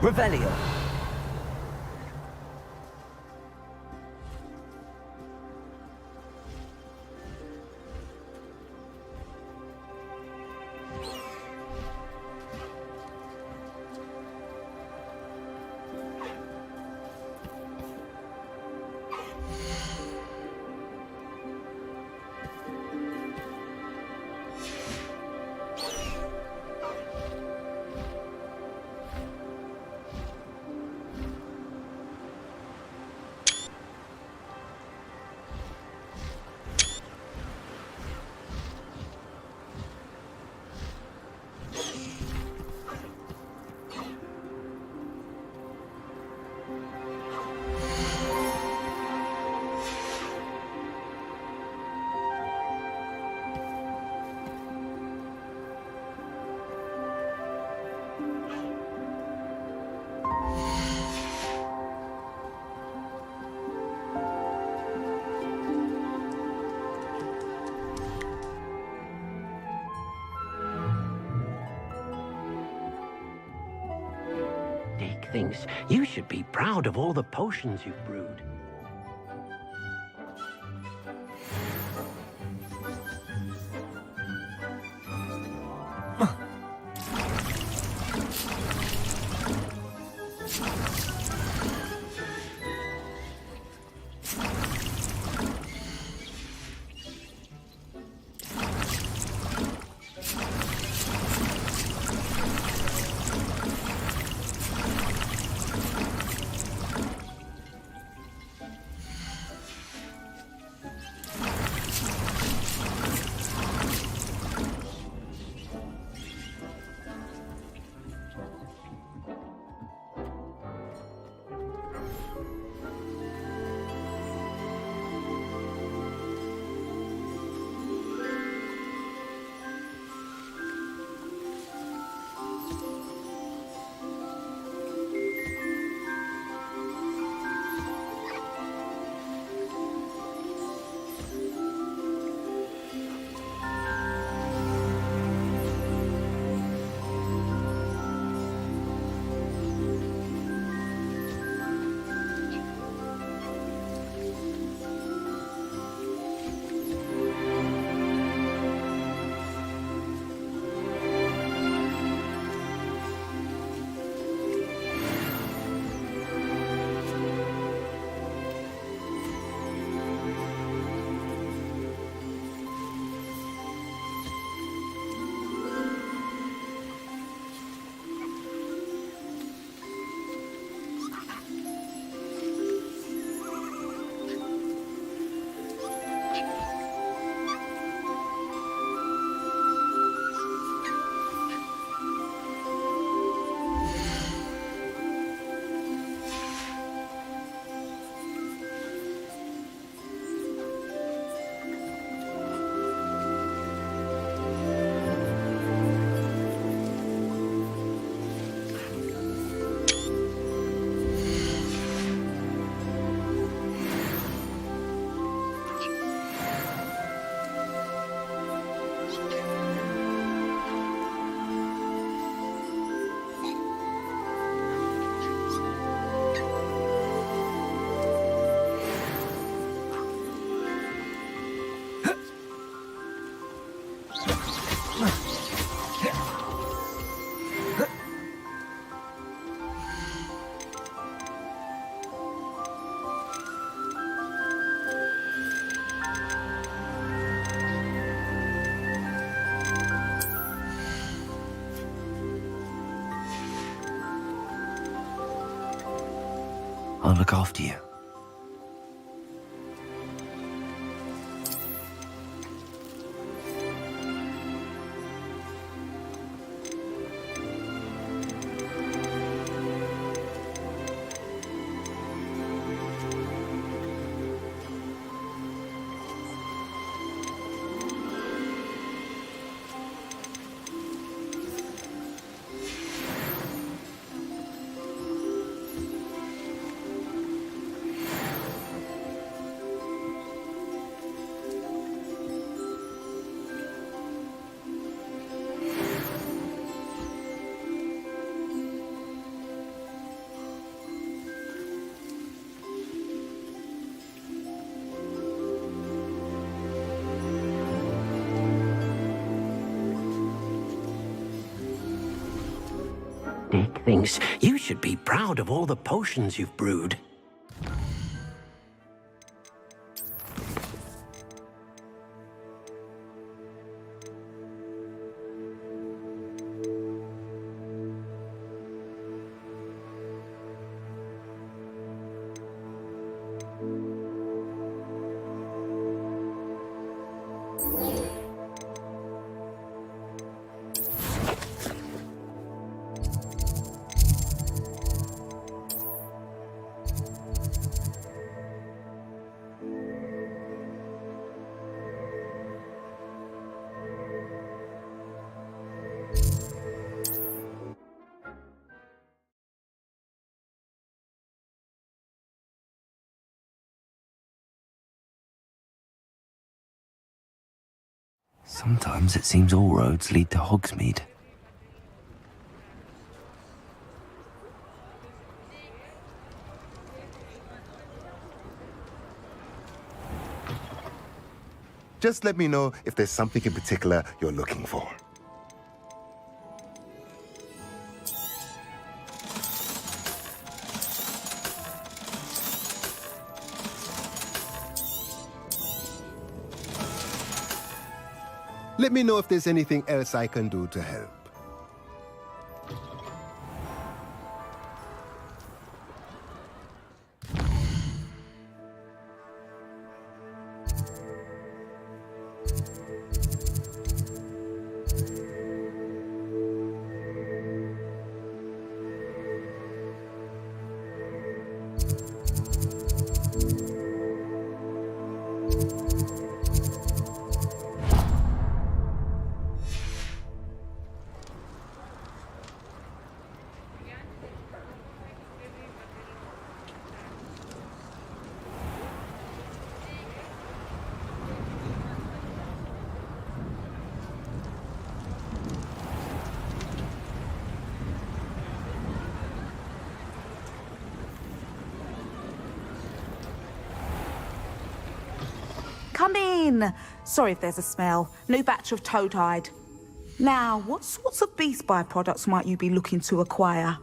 Revelio. Dick thinks you should be proud of all the potions you've brewed. I'll look after you. Dick thinks you should be proud of all the potions you've brewed. Sometimes it seems all roads lead to Hogsmeade. Just let me know if there's something in particular you're looking for. Let me know if there's anything else I can do to help. Come in. Sorry if there's a smell. New batch of toad-hide. Now, what sorts of beast byproducts might you be looking to acquire?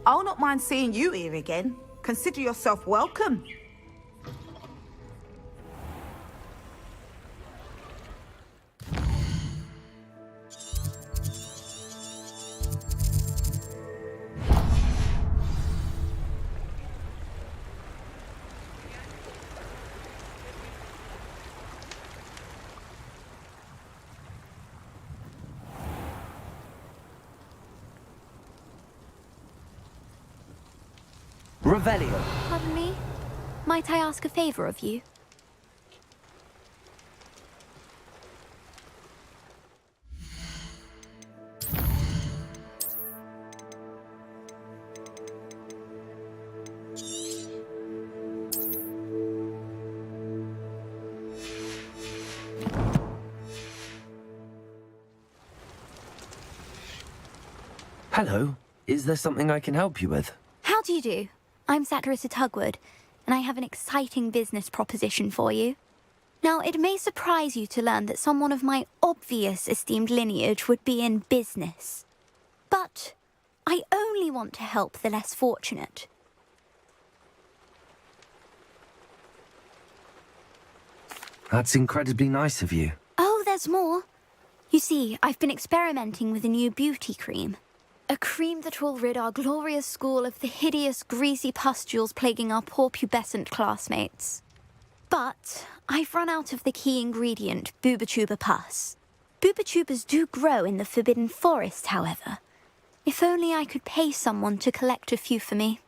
I'll not mind seeing you here again. Consider yourself welcome. Revelio. Pardon me? Might I ask a favor of you? Hello. Is there something I can help you with? How do you do? I'm Saccharissa Tugwood, and I have an exciting business proposition for you. Now, it may surprise you to learn that someone of my obvious esteemed lineage would be in business. But I only want to help the less fortunate. That's incredibly nice of you. Oh, there's more. You see, I've been experimenting with a new beauty cream. A cream that will rid our glorious school of the hideous, greasy pustules plaguing our poor pubescent classmates. But I've run out of the key ingredient, Booba-Tuba pus. Booba-Tubas do grow in the Forbidden Forest, however. If only I could pay someone to collect a few for me.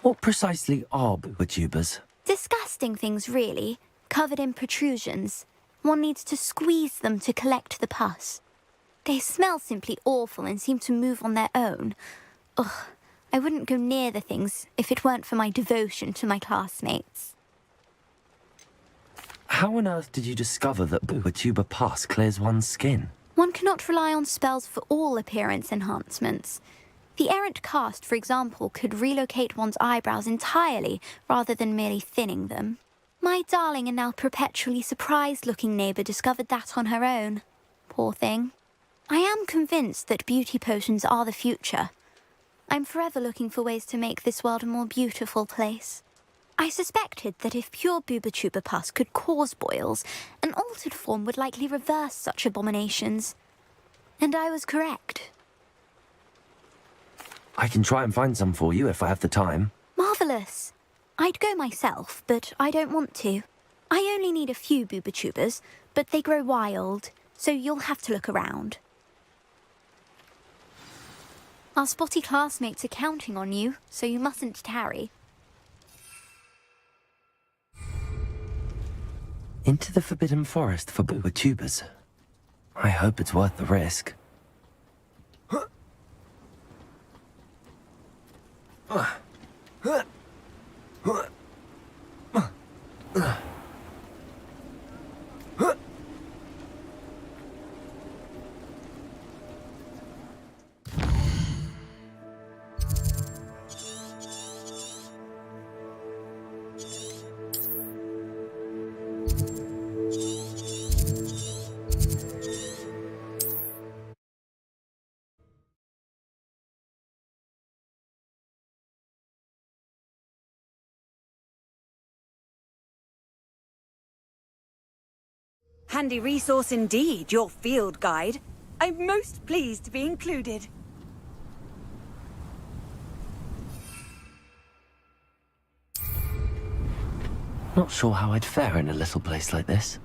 What precisely are Booba-Tubas? Disgusting things, really, covered in protrusions. One needs to squeeze them to collect the pus. They smell simply awful and seem to move on their own. Ugh, I wouldn't go near the things if it weren't for my devotion to my classmates. How on earth did you discover that Booba-Tuba pus clears one's skin? One cannot rely on spells for all appearance enhancements. The errant cast, for example, could relocate one's eyebrows entirely rather than merely thinning them. My darling and now perpetually surprised-looking neighbour discovered that on her own. Poor thing. I am convinced that beauty potions are the future. I'm forever looking for ways to make this world a more beautiful place. I suspected that if pure Booba-Tuba pus could cause boils, an altered form would likely reverse such abominations. And I was correct. I can try and find some for you if I have the time. Marvellous. I'd go myself, but I don't want to. I only need a few Booba-Tubas, but they grow wild, so you'll have to look around. Our spotty classmates are counting on you, so you mustn't tarry. Into the Forbidden Forest for Booba-Tubas. I hope it's worth the risk. Handy resource indeed, your field guide. I'm most pleased to be included. Not sure how I'd fare in a little place like this.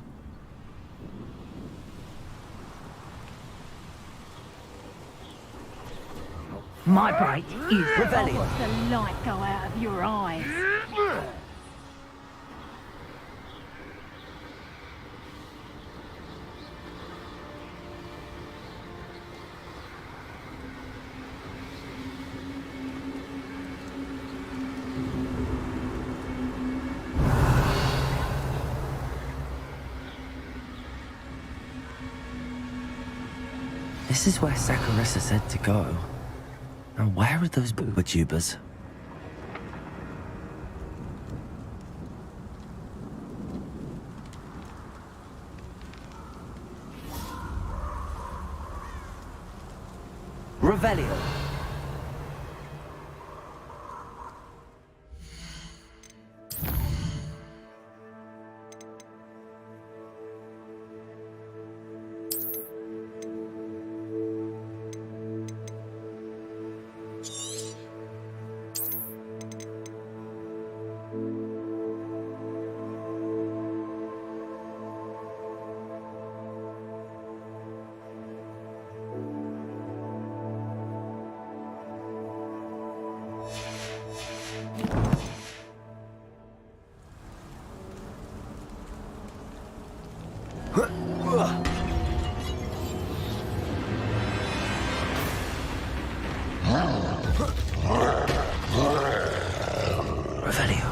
My bait is Revelio. Watch the light go out of your eyes. This is where Saccharissa said to go. Now where are those Booba-Tubas? Revelio. Revelio.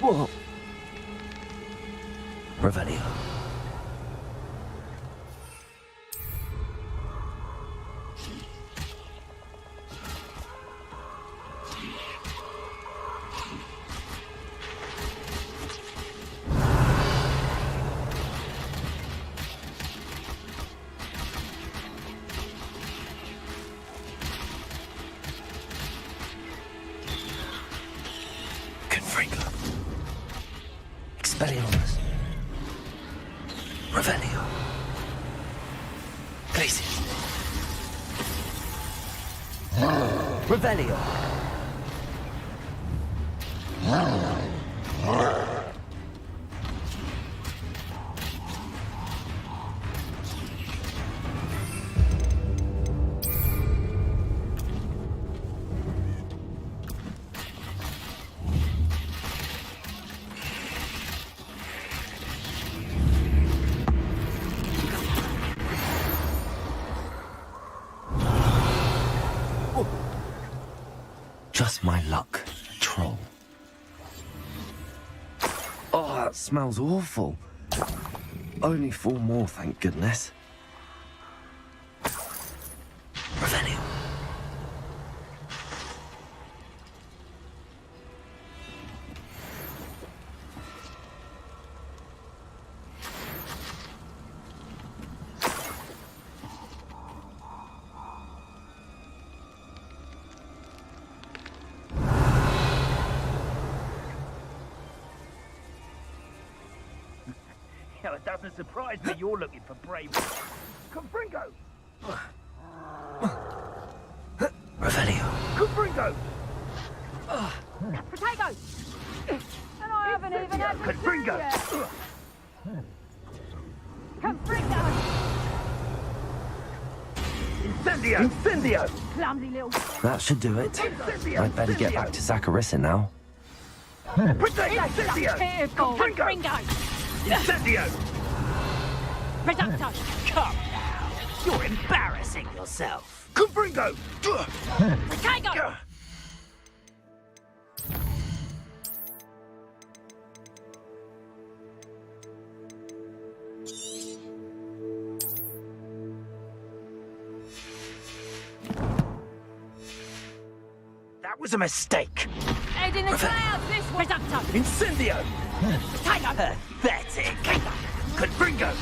What? Revelio. Expelliarmus. Revelio. Glacius. Revelio. Just my luck, troll. Oh, that smells awful. Only 4 more, thank goodness. Revelio. You know, it doesn't surprise me you're looking for bravery. Confringo! Revelio. Confringo! Potato! And I haven't even had the Confringo! Confringo! Incendio! Incendio! Clumsy little... That should do it. I'd better get back to Zacharissa now. Incendio! Confringo! Incendio! Reducto! Come now! You're embarrassing yourself! Confringo! Potato! That was a mistake! Head in the clouds this way! Reducto! Incendio! Potato! Pathetic! Confringo!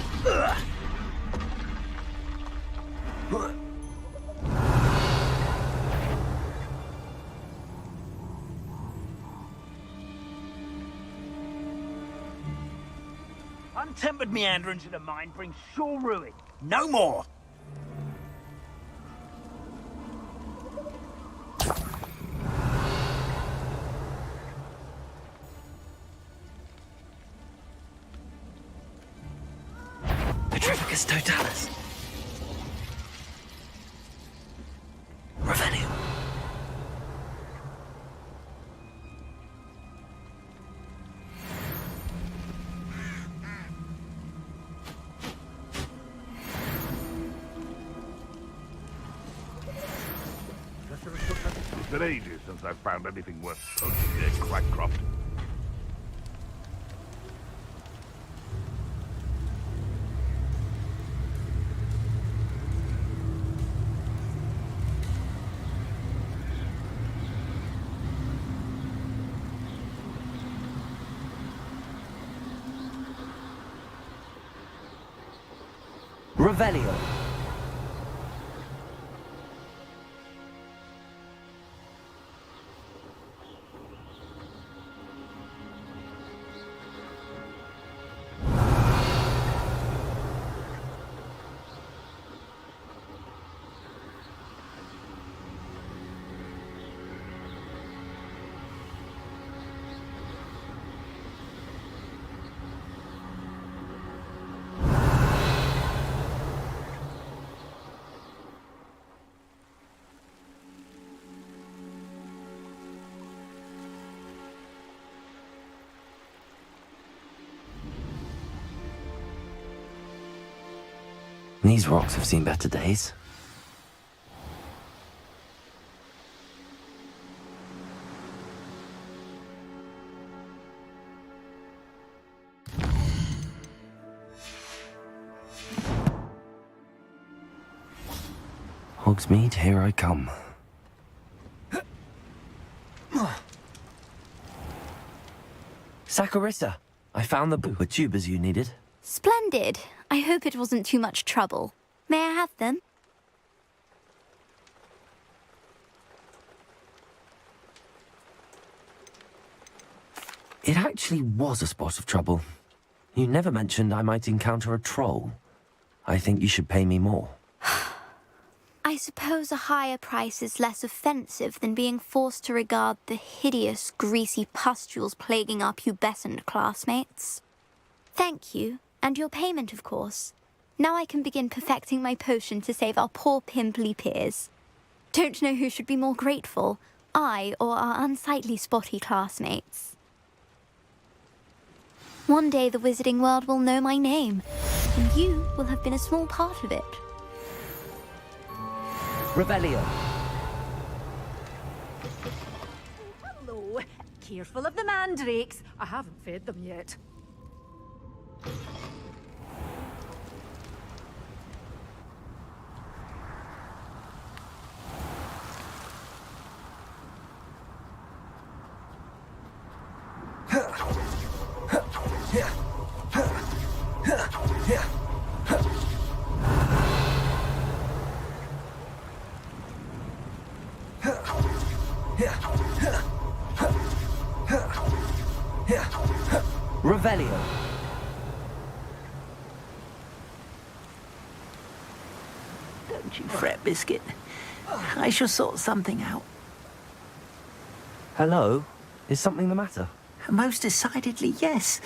Untempered meanderings of the mind bring sure ruin. No more! Petrificus totalis. Revelio. It's been ages since I've found anything worth poaching near Quackcroft. Revelio. These rocks have seen better days. Hogsmeade, here I come. Saccharissa, I found the booper tubers you needed. Splendid. I hope it wasn't too much trouble. May I have them? It actually was a spot of trouble. You never mentioned I might encounter a troll. I think you should pay me more. I suppose a higher price is less offensive than being forced to regard the hideous, greasy pustules plaguing our pubescent classmates. Thank you, and your payment, of course. Now I can begin perfecting my potion to save our poor pimply peers. Don't know who should be more grateful, I or our unsightly spotty classmates. One day the wizarding world will know my name, and you will have been a small part of it. Revelio. Hello. Careful of the mandrakes. I haven't fed them yet. Revelio. Don't you fret, Biscuit. I shall sort something out. Hello? Is something the matter? Most decidedly, yes.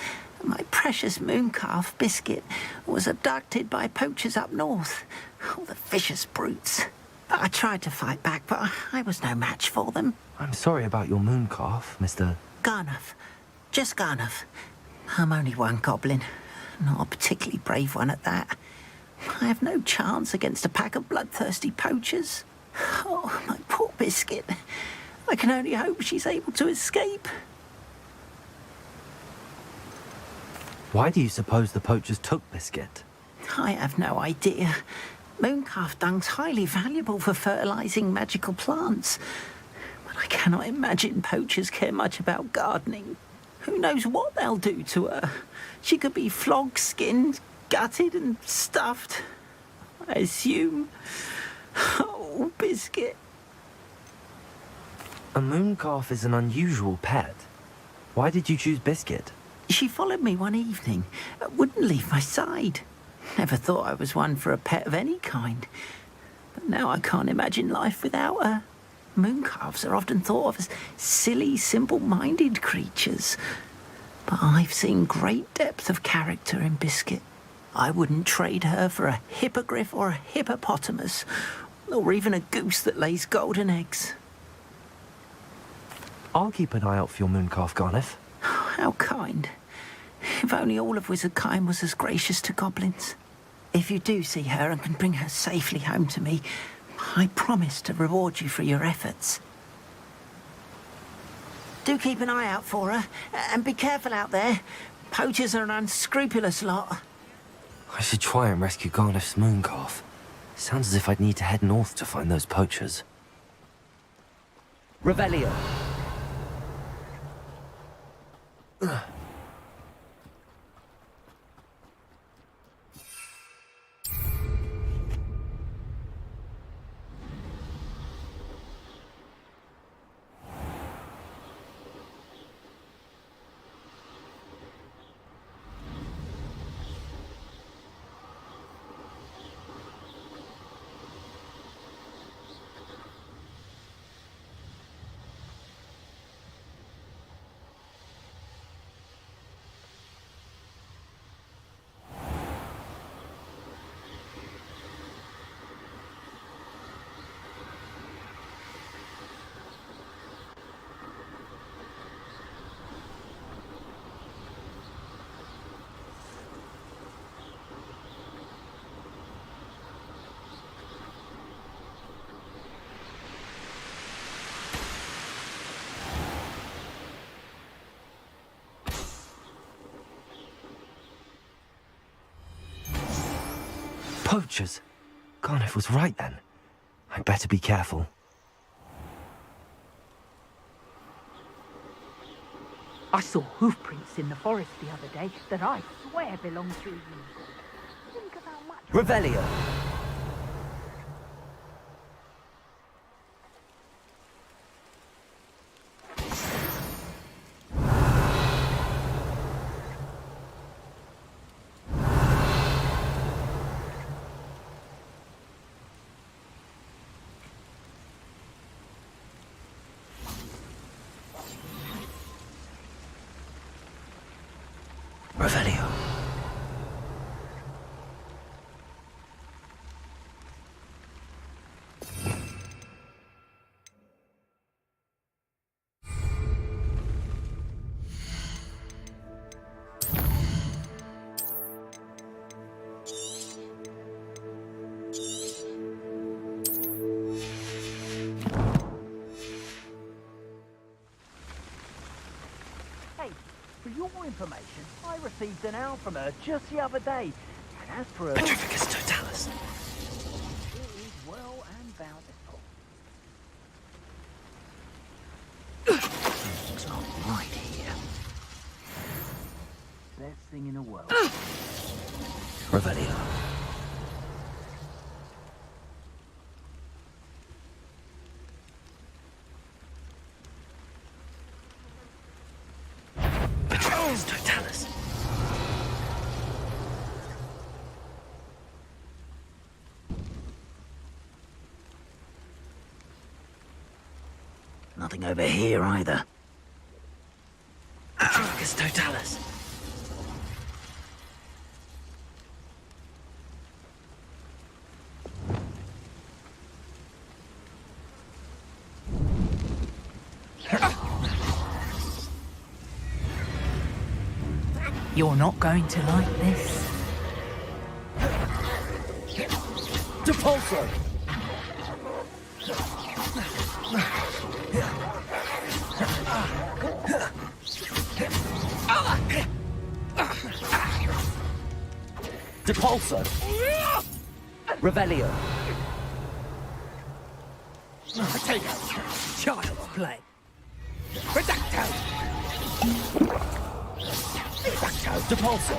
My precious mooncalf, Biscuit, was abducted by poachers up north. Oh, the vicious brutes. I tried to fight back, but I was no match for them. I'm sorry about your mooncalf, Mr. Garnuff. Just Garnuff. I'm only one goblin. Not a particularly brave one at that. I have no chance against a pack of bloodthirsty poachers. Oh, my poor Biscuit. I can only hope she's able to escape. Why do you suppose the poachers took Biscuit? I have no idea. Mooncalf dung's highly valuable for fertilizing magical plants. But I cannot imagine poachers care much about gardening. Who knows what they'll do to her? She could be flogged, skinned, gutted and stuffed. I assume. Oh, Biscuit. A mooncalf is an unusual pet. Why did you choose Biscuit? She followed me one evening, wouldn't leave my side. Never thought I was one for a pet of any kind. But now I can't imagine life without her. Mooncalves are often thought of as silly, simple-minded creatures. But I've seen great depth of character in Biscuit. I wouldn't trade her for a hippogriff or a hippopotamus, or even a goose that lays golden eggs. I'll keep an eye out for your mooncalf, Garniff. How kind. If only all of Wizardkind was as gracious to goblins. If you do see her and can bring her safely home to me, I promise to reward you for your efforts. Do keep an eye out for her, and be careful out there. Poachers are an unscrupulous lot. I should try and rescue Garniff's mooncalf. Sounds as if I'd need to head north to find those poachers. Revelio. Poachers? Garniff was right then. I I'd better be careful. I saw hoof prints in the forest the other day that I swear belong to you. Think of how much... Revelio. Revelio. Hey, for your information, I received an owl from her just the other day. And as for her... Petrificus totalis. It is well and bountiful. It's not right here. Best thing in the world. Revelio. Petrificus totalis. Nothing over here either. Petrificus totalis. You're not going to like this. Depulso. Depulso. Revelio. Potato. Child's play. Reducto. Reducto. Depulso.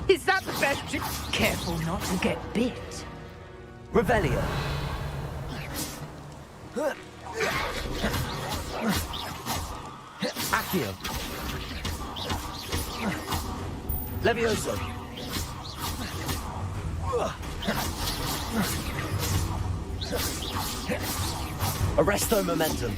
Is that the best you... Careful not to get bit. Revelio. Accio. Levioso. Arresto momentum.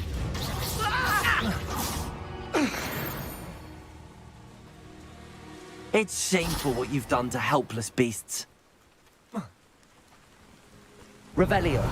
It's shameful what you've done to helpless beasts. Revelio.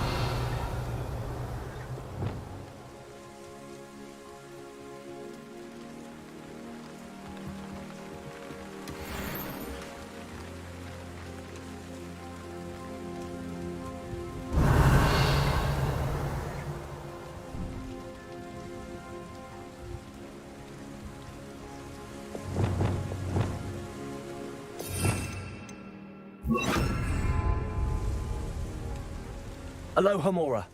Aloha Mora.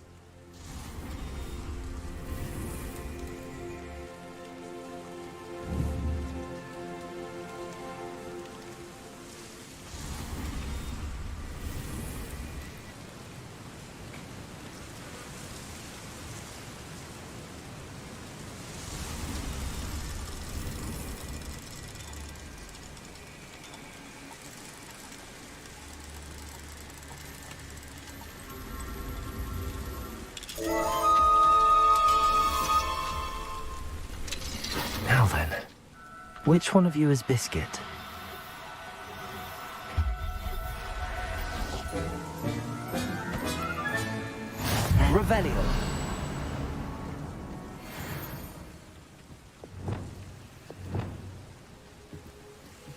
Now then, which one of you is Biscuit? Revelio.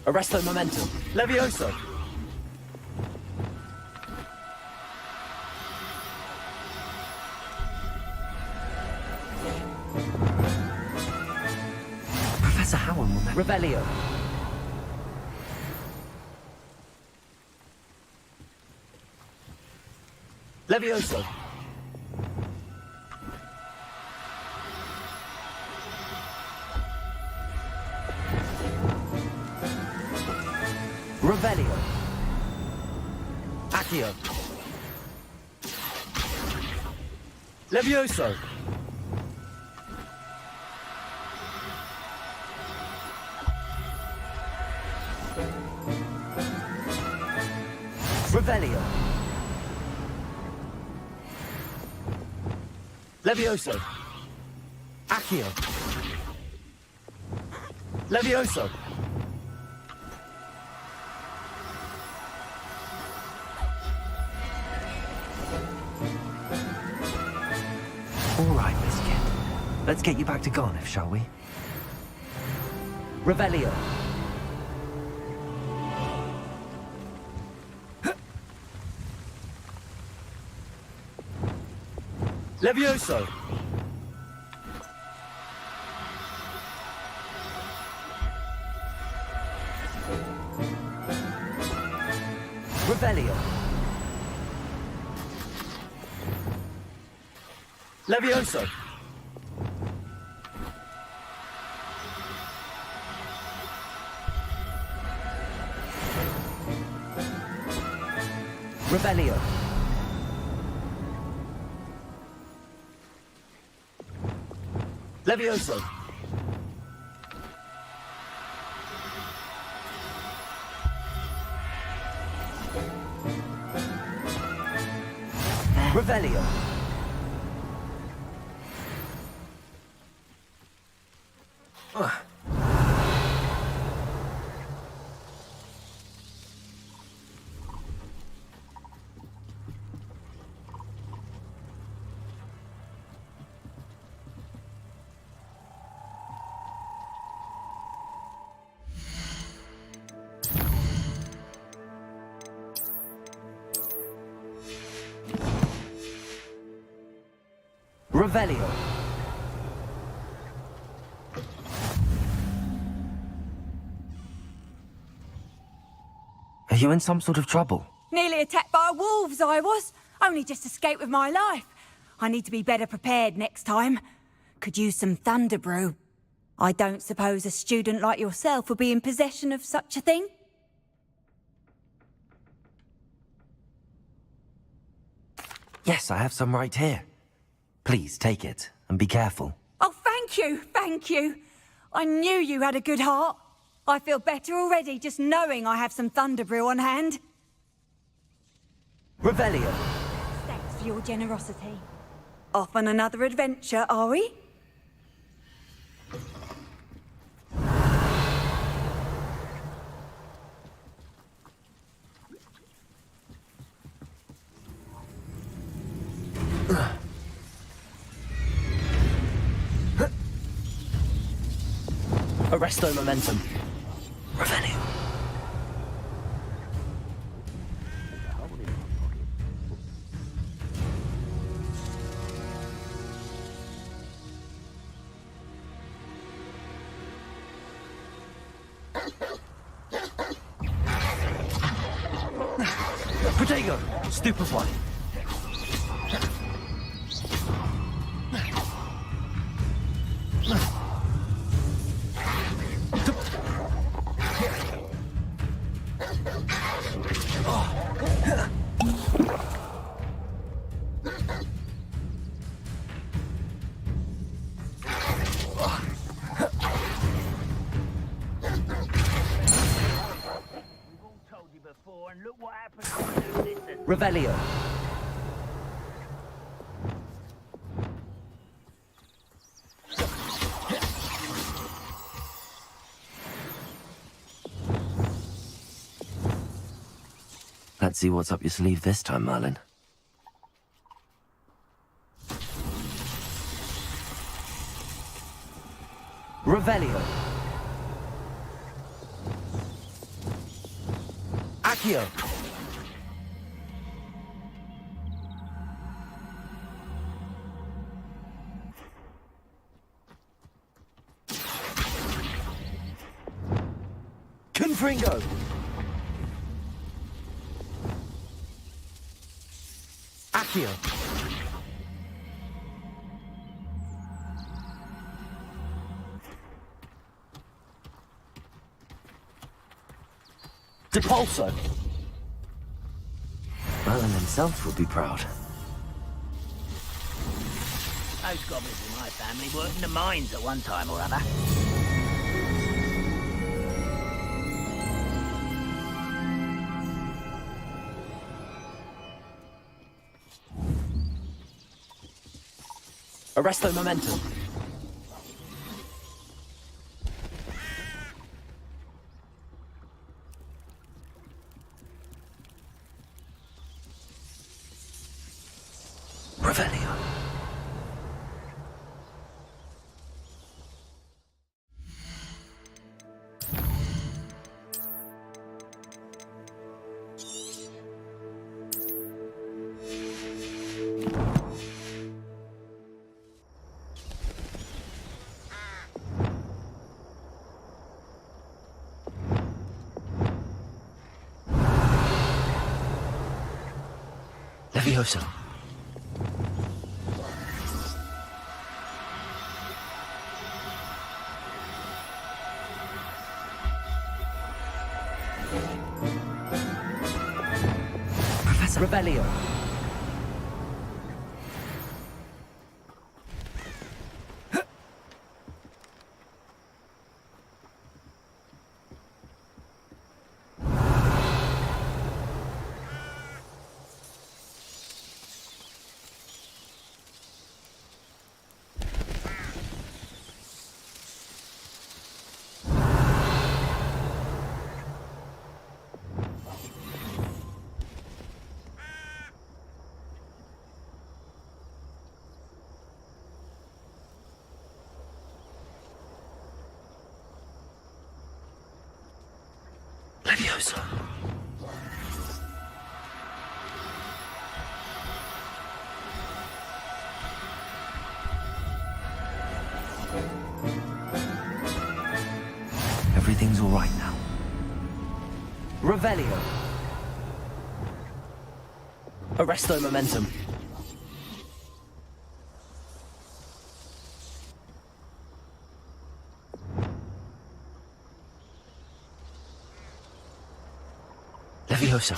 Arresto momentum. Levioso. Professor Howard will never... Revelio. Levioso. Revelio. Accio. Levioso. Revelio. Levioso. Accio. Levioso. All right, Biscuit. Let's get you back to Garniff, shall we? Revelio. Levioso. Revelio. Levioso. Revelio. Levioso. Revelio. Revelio. Are you in some sort of trouble? Nearly attacked by wolves, I was. Only just escaped with my life. I need to be better prepared next time. Could use some thunder brew. I don't suppose a student like yourself would be in possession of such a thing? Yes, I have some right here. Please take it and be careful. Oh, thank you, thank you. I knew you had a good heart. I feel better already just knowing I have some thunder brew on hand. Revelio. Thanks for your generosity. Off on another adventure, are we? Arresto momentum. Revelio. Protego. Stupefy. Revelio. Let's see what's up your sleeve this time, Merlin. Revelio. Accio. Confringo. Accio. Depulso! Merlin himself would be proud. Those goblins in my family worked in the mines at one time or other. Arresto momentum. Revelio. Levioso. Professor Rebellio. Levioso. Everything's all right now. Revelio. Arresto momentum. Levioso.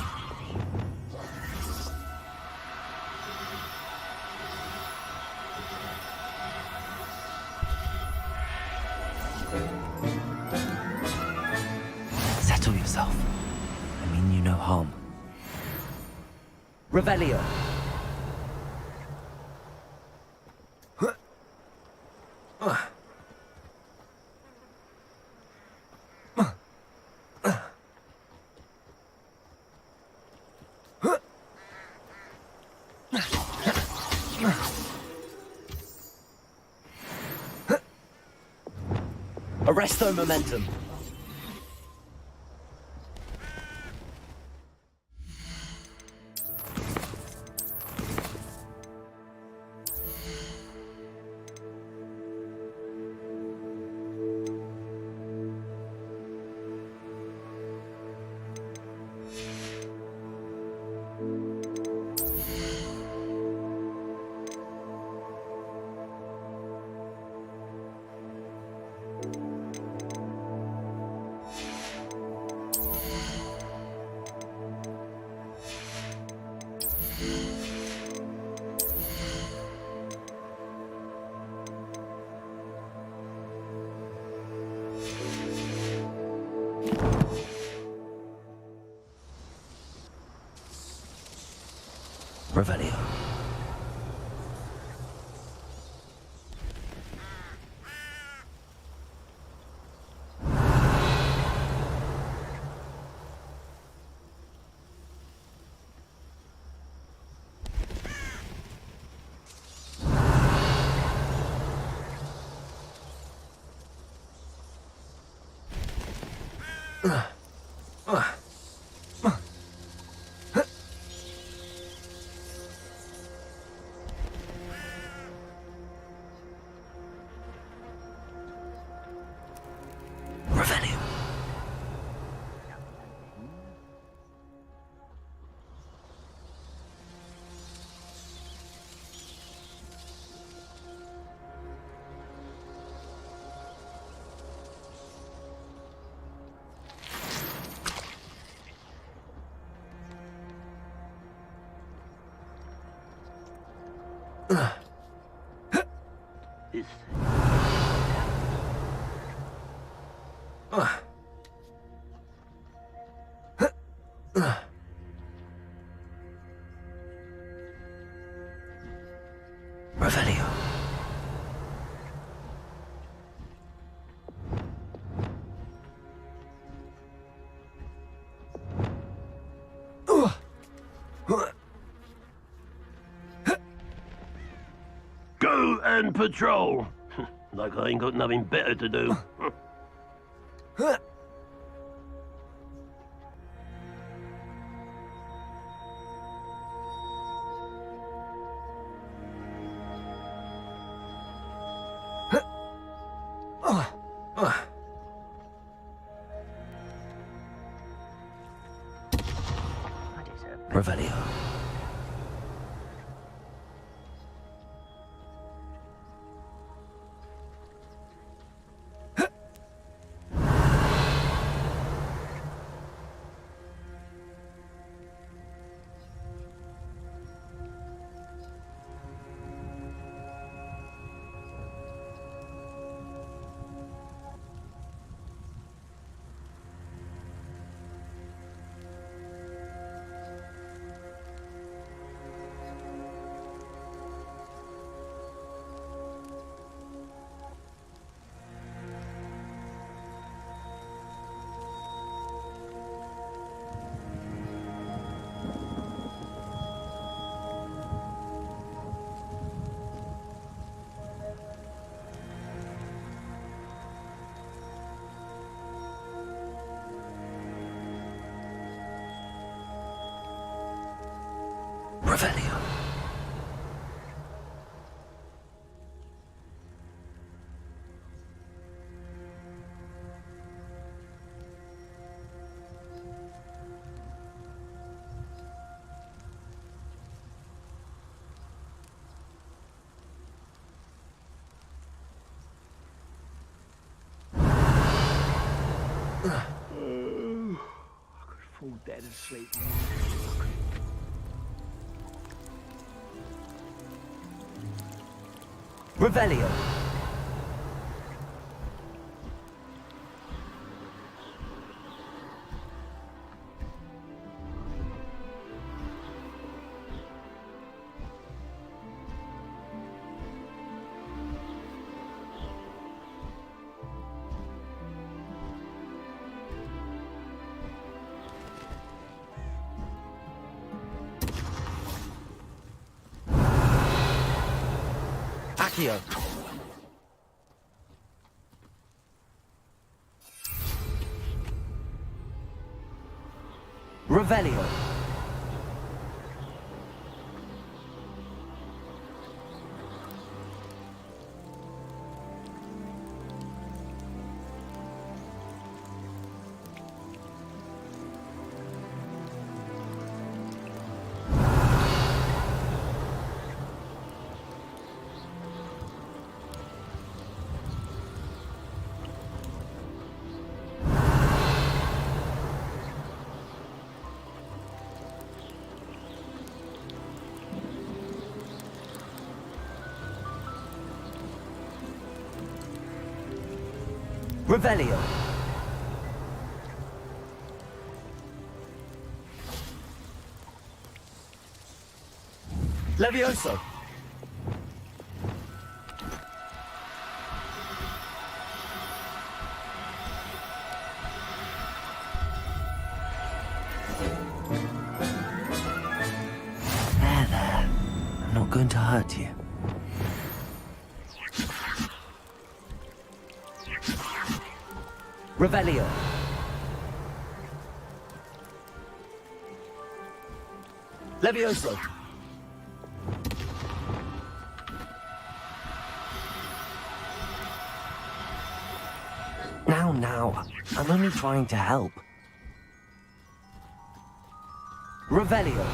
Settle yourself. I mean you no harm. Revelio. Arresto momentum. Revelio. This Revelio. Go and patrol. Like I ain't got nothing better to do. Revelio. Revelio. I could fall dead asleep. Revelio. Accio. Revelio. Revelio. Levioso. There. I'm not going to hurt you. Revelio. Levioso. Now, I'm only trying to help. Revelio.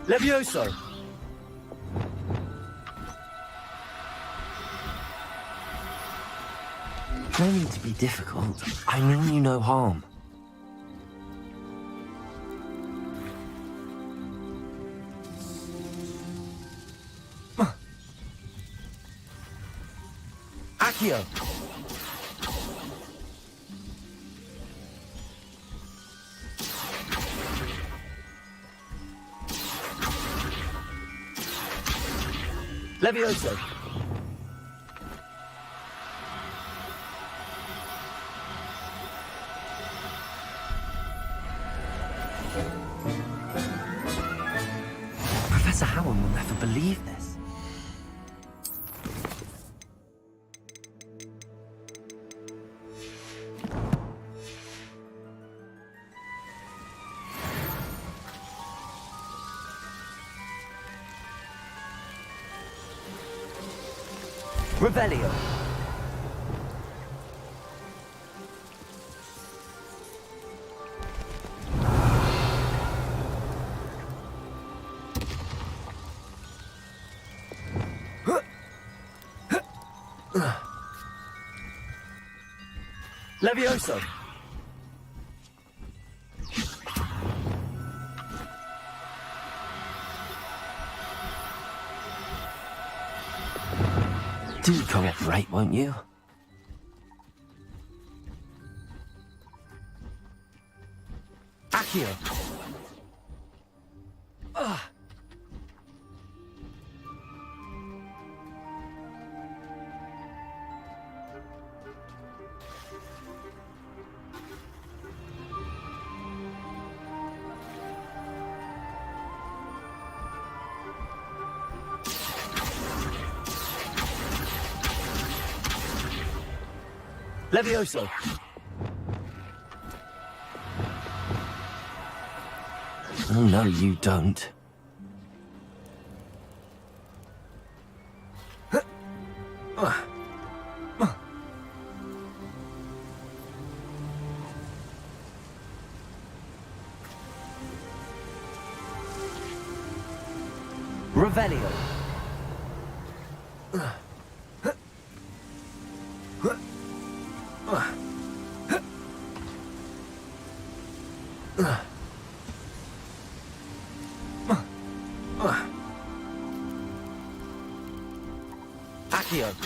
Levioso! No need to be difficult. I mean you no harm. Accio! Levioso! Professor Howard will never believe this. Revelio. Levioso. Do cooperate, won't you? Accio. Levioso. Oh, no, you don't. Revelio. Accio.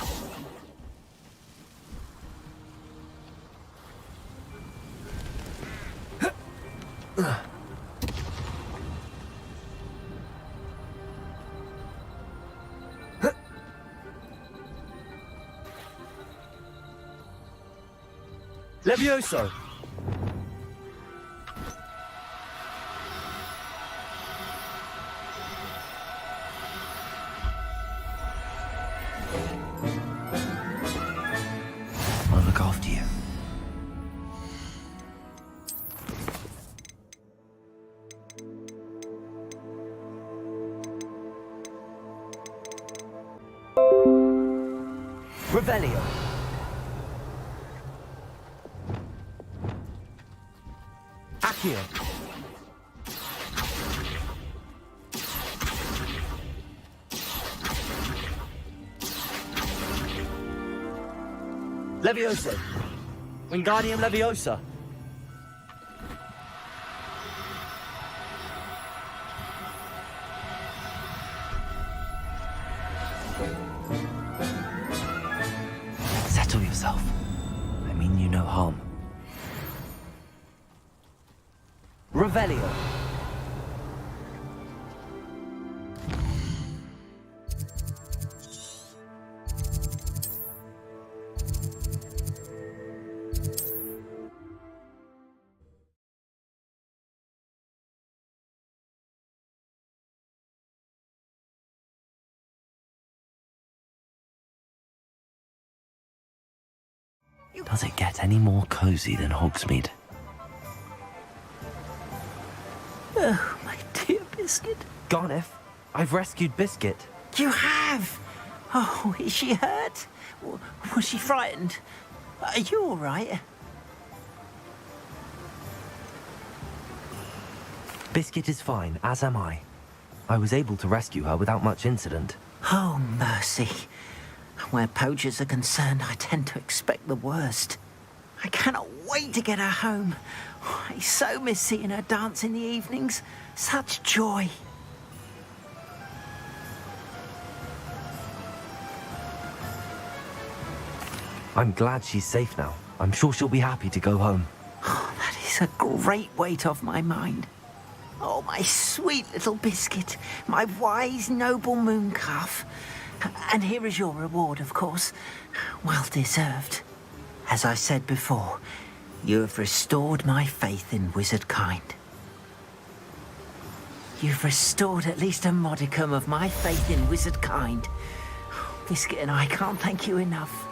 Levioso. I'll look after you. Revelio. Accio. Levioso. Wingardium Leviosa. Settle yourself. I mean you no harm. Revelio. Does it get any more cozy than Hogsmeade? Oh, my dear Biscuit. Garneth, I've rescued Biscuit. You have? Oh, is she hurt? Was she frightened? Are you all right? Biscuit is fine, as am I. I was able to rescue her without much incident. Oh, mercy. Where poachers are concerned, I tend to expect the worst. I cannot wait to get her home. I so miss seeing her dance in the evenings. Such joy. I'm glad she's safe now. I'm sure she'll be happy to go home. Oh, that is a great weight off my mind. Oh, my sweet little biscuit, my wise, noble mooncalf. And here is your reward, of course. Well deserved. As I said before, you have restored my faith in wizard kind. You've restored at least a modicum of my faith in wizard kind. Biscuit and I can't thank you enough.